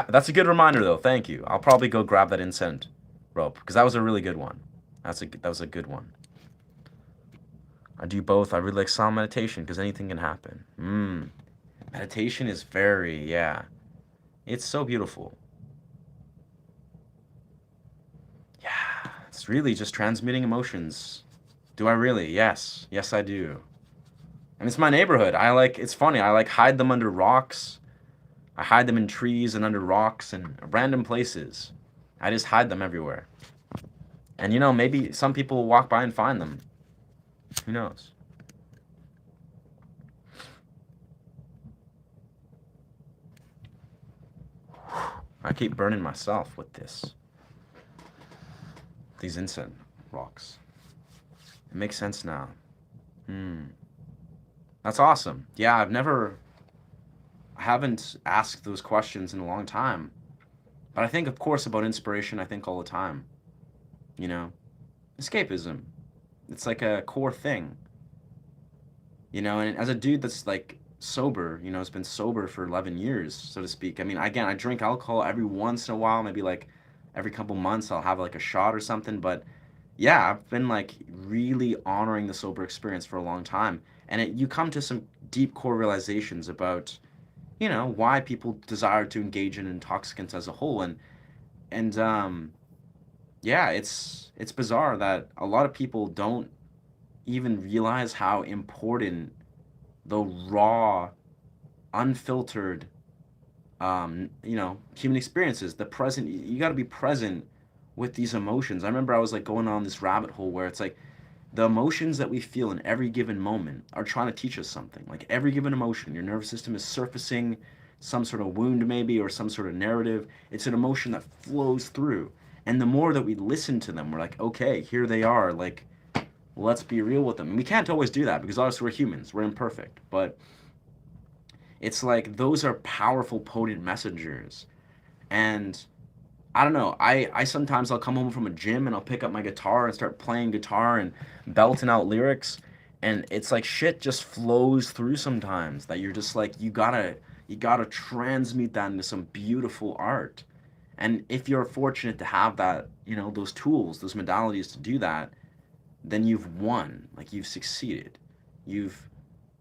[SPEAKER 1] That's a good reminder, though. Thank you. I'll probably go grab that incense rope, because that was a really good one. That was a good one. I do both. I really like silent meditation, because anything can happen. Meditation is yeah. It's so beautiful. Yeah, it's really just transmitting emotions. Do I really? Yes. Yes, I do. And it's my neighborhood. It's funny, I hide them under rocks. I hide them in trees and under rocks and random places. I just hide them everywhere. And maybe some people will walk by and find them. Who knows? I keep burning myself with these incense rocks. It makes sense now. That's awesome. Yeah, I haven't asked those questions in a long time. But I think, of course, about inspiration, I think all the time. Escapism. It's like a core thing. And as a dude that's like sober, has been sober for 11 years, so to speak. I mean, again, I drink alcohol every once in a while, maybe like every couple months I'll have like a shot or something. But yeah, I've been like really honoring the sober experience for a long time. And you come to some deep core realizations about, why people desire to engage in intoxicants as a whole. And yeah, it's bizarre that a lot of people don't even realize how important the raw, unfiltered, human experiences, the present. You got to be present with these emotions. I remember I was like going on this rabbit hole where it's like the emotions that we feel in every given moment are trying to teach us something. Like every given emotion, your nervous system is surfacing some sort of wound, maybe, or some sort of narrative. It's an emotion that flows through. And the more that we listen to them, we're like, okay, here they are. Like, let's be real with them. And we can't always do that because obviously we're humans, we're imperfect. But it's like those are powerful, potent messengers. And I don't know. I sometimes I'll come home from a gym and I'll pick up my guitar and start playing guitar and belting out lyrics, and it's like shit just flows through sometimes that you're just like you gotta transmute that into some beautiful art. And if you're fortunate to have that, those tools, those modalities to do that, then you've won. Like you've succeeded. You've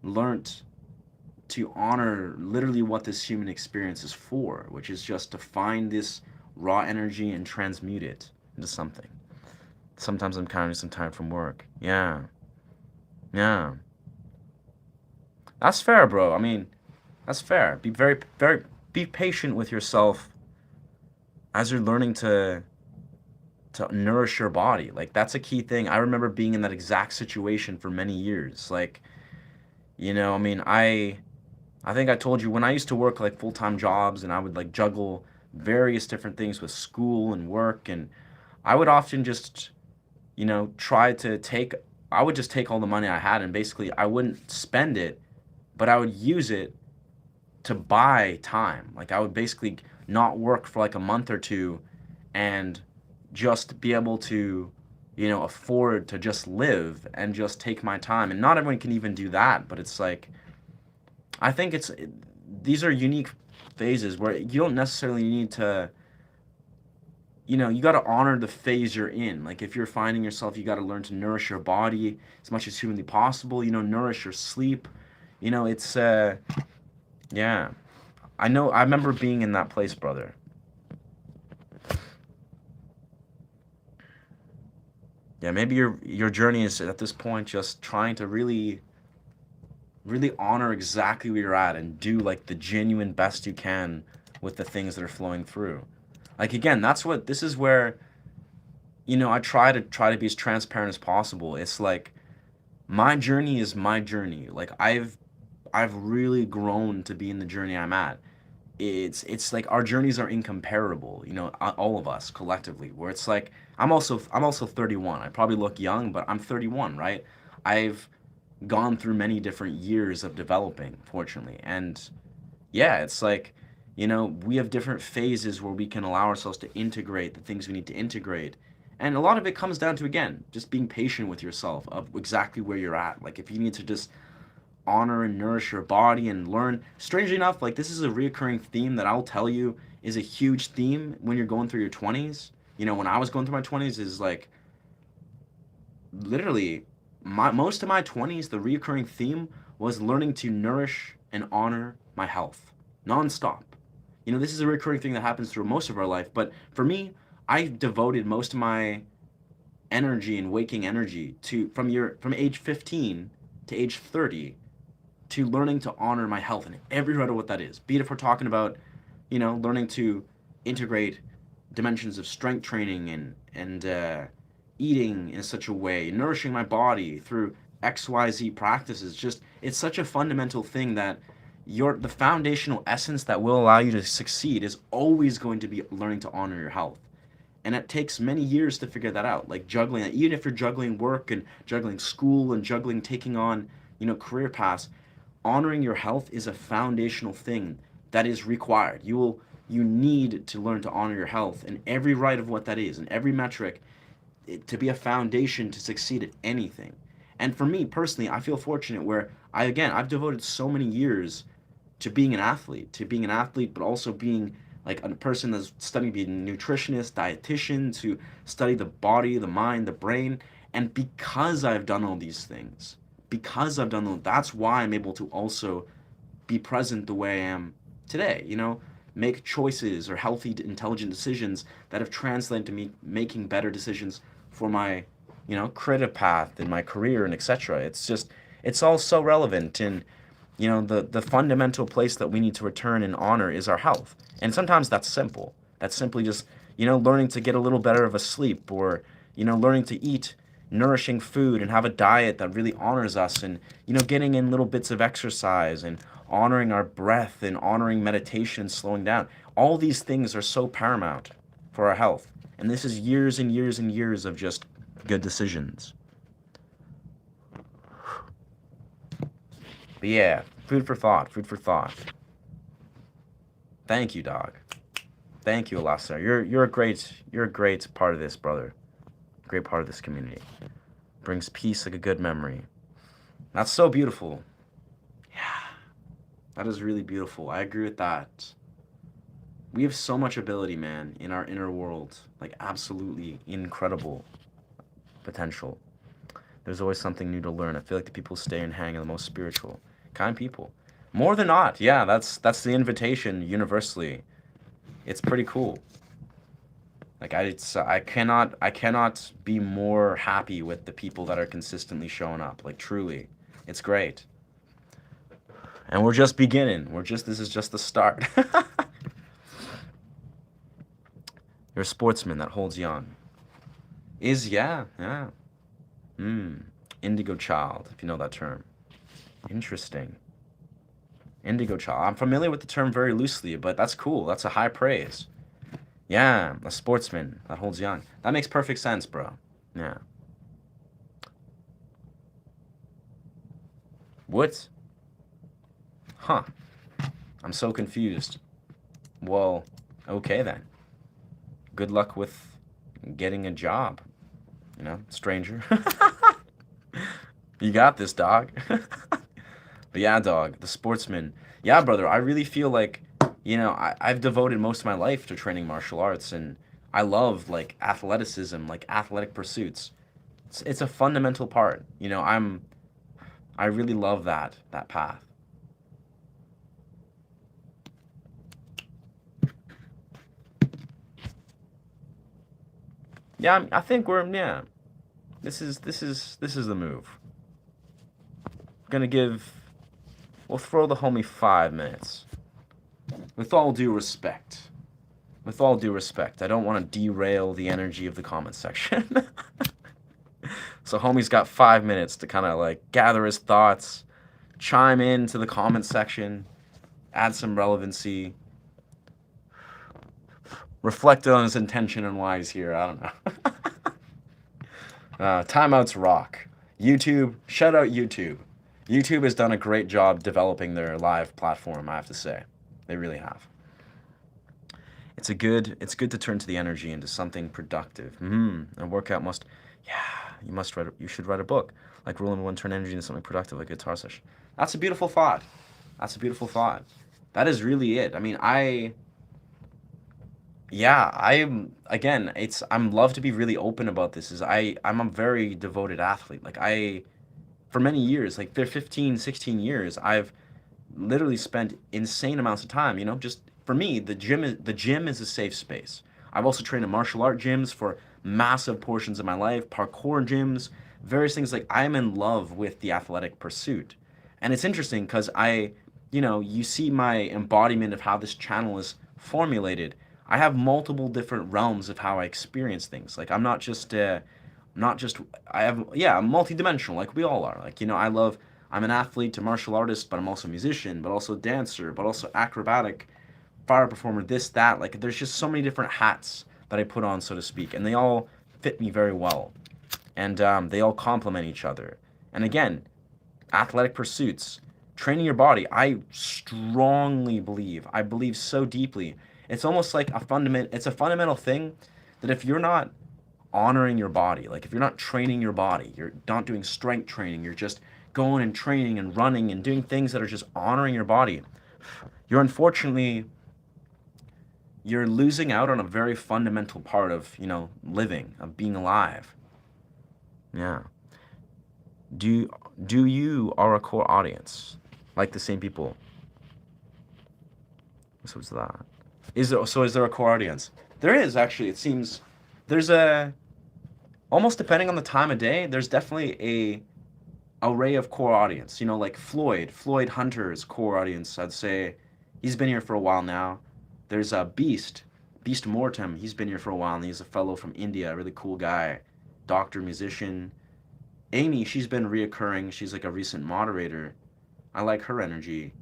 [SPEAKER 1] learned to honor literally what this human experience is for, which is just to find this raw energy and transmute it into something. Sometimes I'm counting some time from work. Yeah. Yeah. That's fair, bro. I mean, that's fair. Be very, very, be patient with yourself as you're learning to nourish your body. Like that's a key thing. I remember being in that exact situation for many years. Like, I mean, I think I told you when I used to work like full-time jobs and I would like juggle various different things with school and work, and I would often just, try to I would just take all the money I had and basically I wouldn't spend it, but I would use it to buy time. Like I would basically not work for like a month or two and just be able to, afford to just live and just take my time. And not everyone can even do that, but it's like I think these are unique phases where you don't necessarily need to, you got to honor the phase you're in. Like if you're finding yourself, you got to learn to nourish your body as much as humanly possible, nourish your sleep. It's, yeah. I remember being in that place, brother. Yeah, maybe your journey is at this point just trying to really really honor exactly where you're at and do like the genuine best you can with the things that are flowing through. Like again, this is where I try to be as transparent as possible. It's like my journey is my journey. Like I've really grown to be in the journey I'm at. It's like our journeys are incomparable, all of us collectively. Where it's like I'm also 31. I probably look young, but I'm 31, right? I've gone through many different years of developing, fortunately. And yeah, it's like, we have different phases where we can allow ourselves to integrate the things we need to integrate. And a lot of it comes down to, again, just being patient with yourself of exactly where you're at. Like, if you need to just honor and nourish your body and learn. Strangely enough, like, this is a reoccurring theme that I'll tell you is a huge theme when you're going through your 20s. When I was going through my 20s, is like, literally, most of my 20s, the reoccurring theme was learning to nourish and honor my health nonstop. This is a recurring thing that happens through most of our life, but for me, I devoted most of my energy and waking energy to from age 15 to age 30 to learning to honor my health and every right of what that is. Be it if we're talking about, learning to integrate dimensions of strength training and eating in such a way, nourishing my body through XYZ practices. Just it's such a fundamental thing that the foundational essence that will allow you to succeed is always going to be learning to honor your health. And it takes many years to figure that out. Like juggling, even if you're juggling work and juggling school and juggling taking on, career paths, honoring your health is a foundational thing that is required. You need to learn to honor your health and every right of what that is and every metric to be a foundation to succeed at anything. And for me personally, I feel fortunate where I've devoted so many years to being an athlete, but also being like a person that's studying to be a nutritionist, dietitian, to study the body, the mind, the brain. And because I've done all these things, because I've done them, that's why I'm able to also be present the way I am today, you know, make choices or healthy, intelligent decisions that have translated to me making better decisions for my, you know, creative path in my career and etc. It's just, it's all so relevant. And, you know, the fundamental place that we need to return and honor is our health. And sometimes that's simple. That's simply just, you know, learning to get a little better of a sleep, or, you know, learning to eat nourishing food and have a diet that really honors us, and, you know, getting in little bits of exercise and honoring our breath and honoring meditation and slowing down. All these things are so paramount for our health. And this is years and years and years of just good decisions. But yeah, food for thought, food for thought. Thank you, dog. Thank you, Alasar. You're a great part of this, brother. Great part of this community. Brings peace like a good memory. That's so beautiful. Yeah. That is really beautiful. I agree with that. We have so much ability, man, in our inner world. Like, absolutely incredible potential. There's always something new to learn. I feel like the people who stay and hang are the most spiritual, kind people. More than not, yeah, that's the invitation universally. It's pretty cool. Like, I cannot be more happy with the people that are consistently showing up. Like, truly, it's great. And we're just beginning. This is just the start. You're a sportsman that holds young. Yeah. Indigo child, if you know that term. Interesting. Indigo child. I'm familiar with the term very loosely, but that's cool. That's a high praise. Yeah, a sportsman that holds young. That makes perfect sense, bro. Yeah. What? Huh. I'm so confused. Well, okay then. Good luck with getting a job. You know, stranger. You got this, dog. But yeah, dog, the sportsman. Yeah, brother, I really feel like, you know, I've devoted most of my life to training martial arts, and I love, like, athleticism, like, athletic pursuits. It's a fundamental part. You know, I really love that path. Yeah, I think yeah. This is the move. We'll throw the homie 5 minutes. With all due respect. I don't want to derail the energy of the comment section. So homie's got 5 minutes to kind of like gather his thoughts, chime into the comment section, add some relevancy, reflect on his intention and why he's here. I don't know. Timeouts rock. YouTube, shout out YouTube. YouTube has done a great job developing their live platform, I have to say. They really have. It's good to turn to the energy into something productive. A workout you should write a book. Like Rule Number 1, turn energy into something productive, like a guitar session. That's a beautiful thought. That is really it. I mean, I'm love to be really open about this. I'm a very devoted athlete. Like, for many years, like 15, 16 years, I've literally spent insane amounts of time, you know, just for me, the gym is a safe space. I've also trained in martial art gyms for massive portions of my life, parkour gyms, various things. Like, I'm in love with the athletic pursuit. And it's interesting because you see my embodiment of how this channel is formulated. I have multiple different realms of how I experience things. Like, I'm multidimensional, like we all are. Like, you know, I'm an athlete, a martial artist, but I'm also a musician, but also a dancer, but also acrobatic, fire performer, this, that. Like, there's just so many different hats that I put on, so to speak, and they all fit me very well. And they all complement each other. And again, athletic pursuits, training your body, I believe so deeply. It's almost like it's a fundamental thing that if you're not honoring your body, like if you're not training your body, you're not doing strength training, you're just going and training and running and doing things that are just honoring your body, you're unfortunately you're losing out on a very fundamental part of, living, of being alive. Yeah. Do do you are a core audience? Like the same people. So what's that? Is there a core audience? There is actually. It seems there's a almost depending on the time of day, there's definitely a array of core audience. Like Floyd Hunter's core audience. I'd say he's been here for a while now. There's a Beast Mortem. He's been here for a while, and he's a fellow from India, a really cool guy, doctor, musician. Amy, she's been reoccurring. She's like a recent moderator. I like her energy.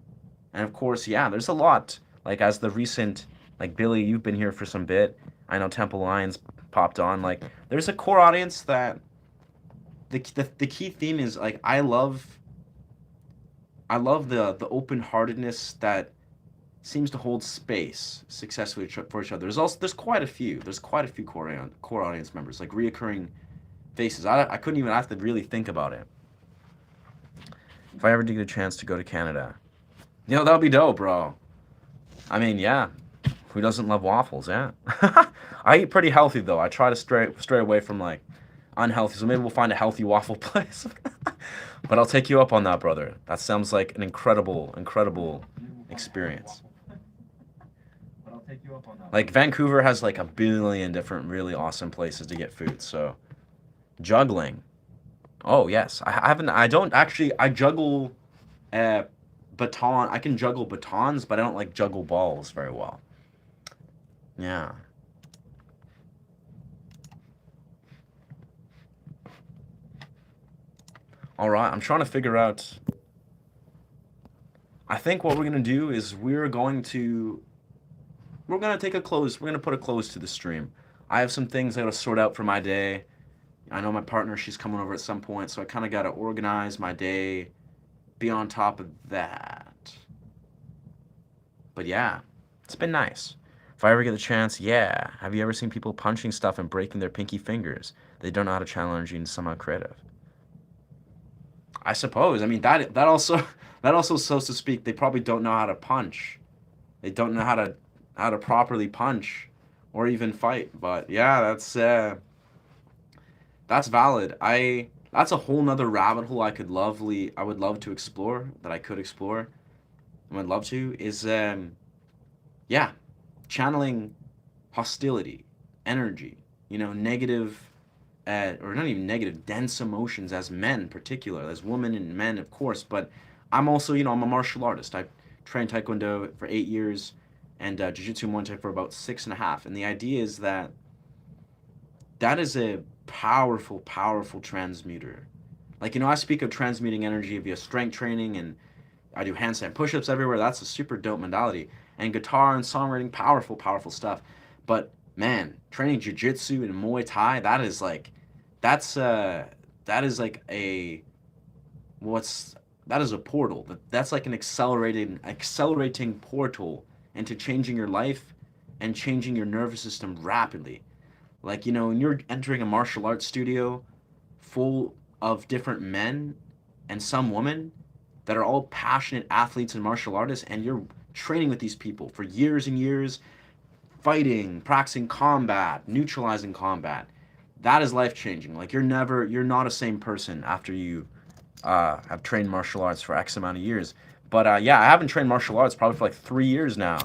[SPEAKER 1] And of course, yeah, there's a lot. Like as the recent, like Billy, you've been here for some bit. I know Temple Lions popped on. Like there's a core audience that the key theme is like I love the open heartedness that seems to hold space successfully for each other. There's quite a few. There's quite a few core audience members, like reoccurring faces. I couldn't even have to really think about it. If I ever do get a chance to go to Canada, that'll be dope, bro. I mean, yeah. Who doesn't love waffles? Yeah. I eat pretty healthy though. I try to stray away from like unhealthy. So maybe we'll find a healthy waffle place. But I'll take you up on that, brother. That sounds like an incredible experience.
[SPEAKER 2] But I'll take you up on that.
[SPEAKER 1] Like Vancouver has like a billion different really awesome places to get food. So juggling. Oh yes, I haven't. I don't actually. I juggle, baton. I can juggle batons, but I don't like juggle balls very well. Yeah. All right. I'm trying to figure out. I think what we're gonna do is we're gonna take a close. We're gonna put a close to the stream. I have some things I gotta sort out for my day. I know my partner, she's coming over at some point, so I kind of got to organize my day, be on top of that. But yeah, it's been nice. If I ever get the chance, yeah. Have you ever seen people punching stuff and breaking their pinky fingers? They don't know how to channel energy into somehow creative. I suppose. I mean, that also so to speak, they probably don't know how to punch. They don't know how to properly punch or even fight. But yeah, that's valid. That's a whole nother rabbit hole I would love to explore, that I could explore. I would love to is yeah, channeling hostility, energy, negative, or not even negative, dense emotions as men in particular, as women and men, of course. But I'm also, I'm a martial artist. I trained Taekwondo for 8 years and Jiu-Jitsu Muay Thai for about 6.5. And the idea is that is a powerful transmuter. Like, I speak of transmuting energy via strength training, and I do handstand push-ups everywhere. That's a super dope modality. And guitar and songwriting, powerful stuff. But man, training jiu-jitsu and Muay Thai, that is like a portal. That's like an accelerating portal into changing your life and changing your nervous system rapidly. Like, when you're entering a martial arts studio full of different men and some women that are all passionate athletes and martial artists, and you're training with these people for years and years, fighting, practicing combat, neutralizing combat, that is life-changing. Like, you're not a same person after you have trained martial arts for X amount of years. But yeah, I haven't trained martial arts probably for like 3 years now,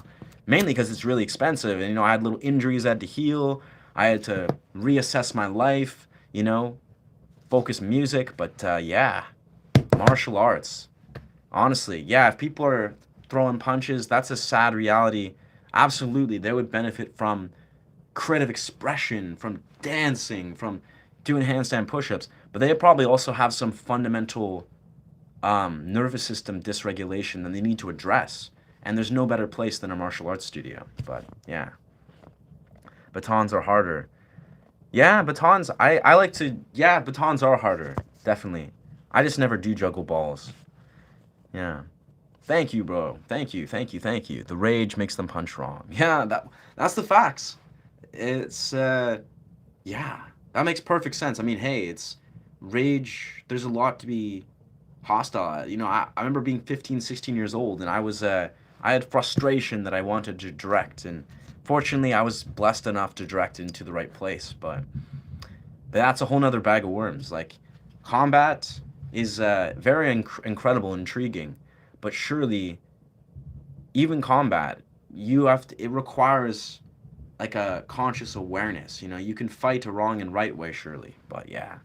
[SPEAKER 1] mainly because it's really expensive. And, I had little injuries I had to heal. I had to reassess my life, focus music. But yeah, martial arts. Honestly, yeah, if people are throwing punches, that's a sad reality. Absolutely, they would benefit from creative expression, from dancing, from doing handstand push-ups. But they probably also have some fundamental nervous system dysregulation that they need to address. And there's no better place than a martial arts studio. But yeah. Batons are harder. Yeah, batons, I like to, yeah, batons are harder, definitely. I just never do juggle balls. Yeah. Thank you, bro. Thank you. The rage makes them punch wrong. Yeah, that's the facts. It's, yeah, that makes perfect sense. I mean, hey, it's rage, there's a lot to be hostile at. I remember being 15, 16 years old, and I had frustration that I wanted to direct, and Fortunately, I was blessed enough to direct into the right place, but that's a whole nother bag of worms. Like, combat is very incredible, intriguing, but surely, even combat, it requires like a conscious awareness. You know, you can fight a wrong and right way, surely, but yeah.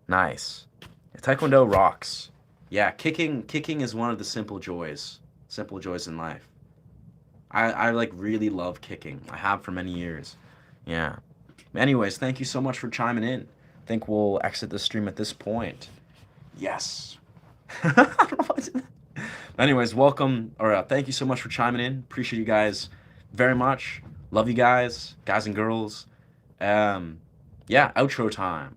[SPEAKER 1] Nice. Taekwondo rocks. Yeah, kicking is one of the simple joys in life. I like really love kicking. I have for many years. Yeah. Anyways, thank you so much for chiming in. I think we'll exit the stream at this point. Yes. I don't know what to... Anyways, welcome, or thank you so much for chiming in. Appreciate you guys very much. Love you guys and girls. Yeah, outro time.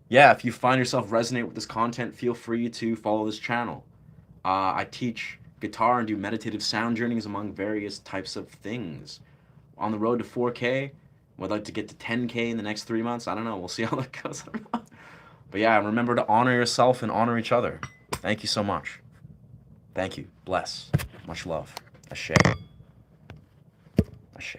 [SPEAKER 1] Yeah, if you find yourself resonate with this content, feel free to follow this channel. I teach guitar and do meditative sound journeys among various types of things. On the road to 4K, would like to get to 10K in the next 3 months. I don't know. We'll see how that goes. But yeah, remember to honor yourself and honor each other. Thank you so much. Thank you. Bless. Much love. Ashe. Ashe.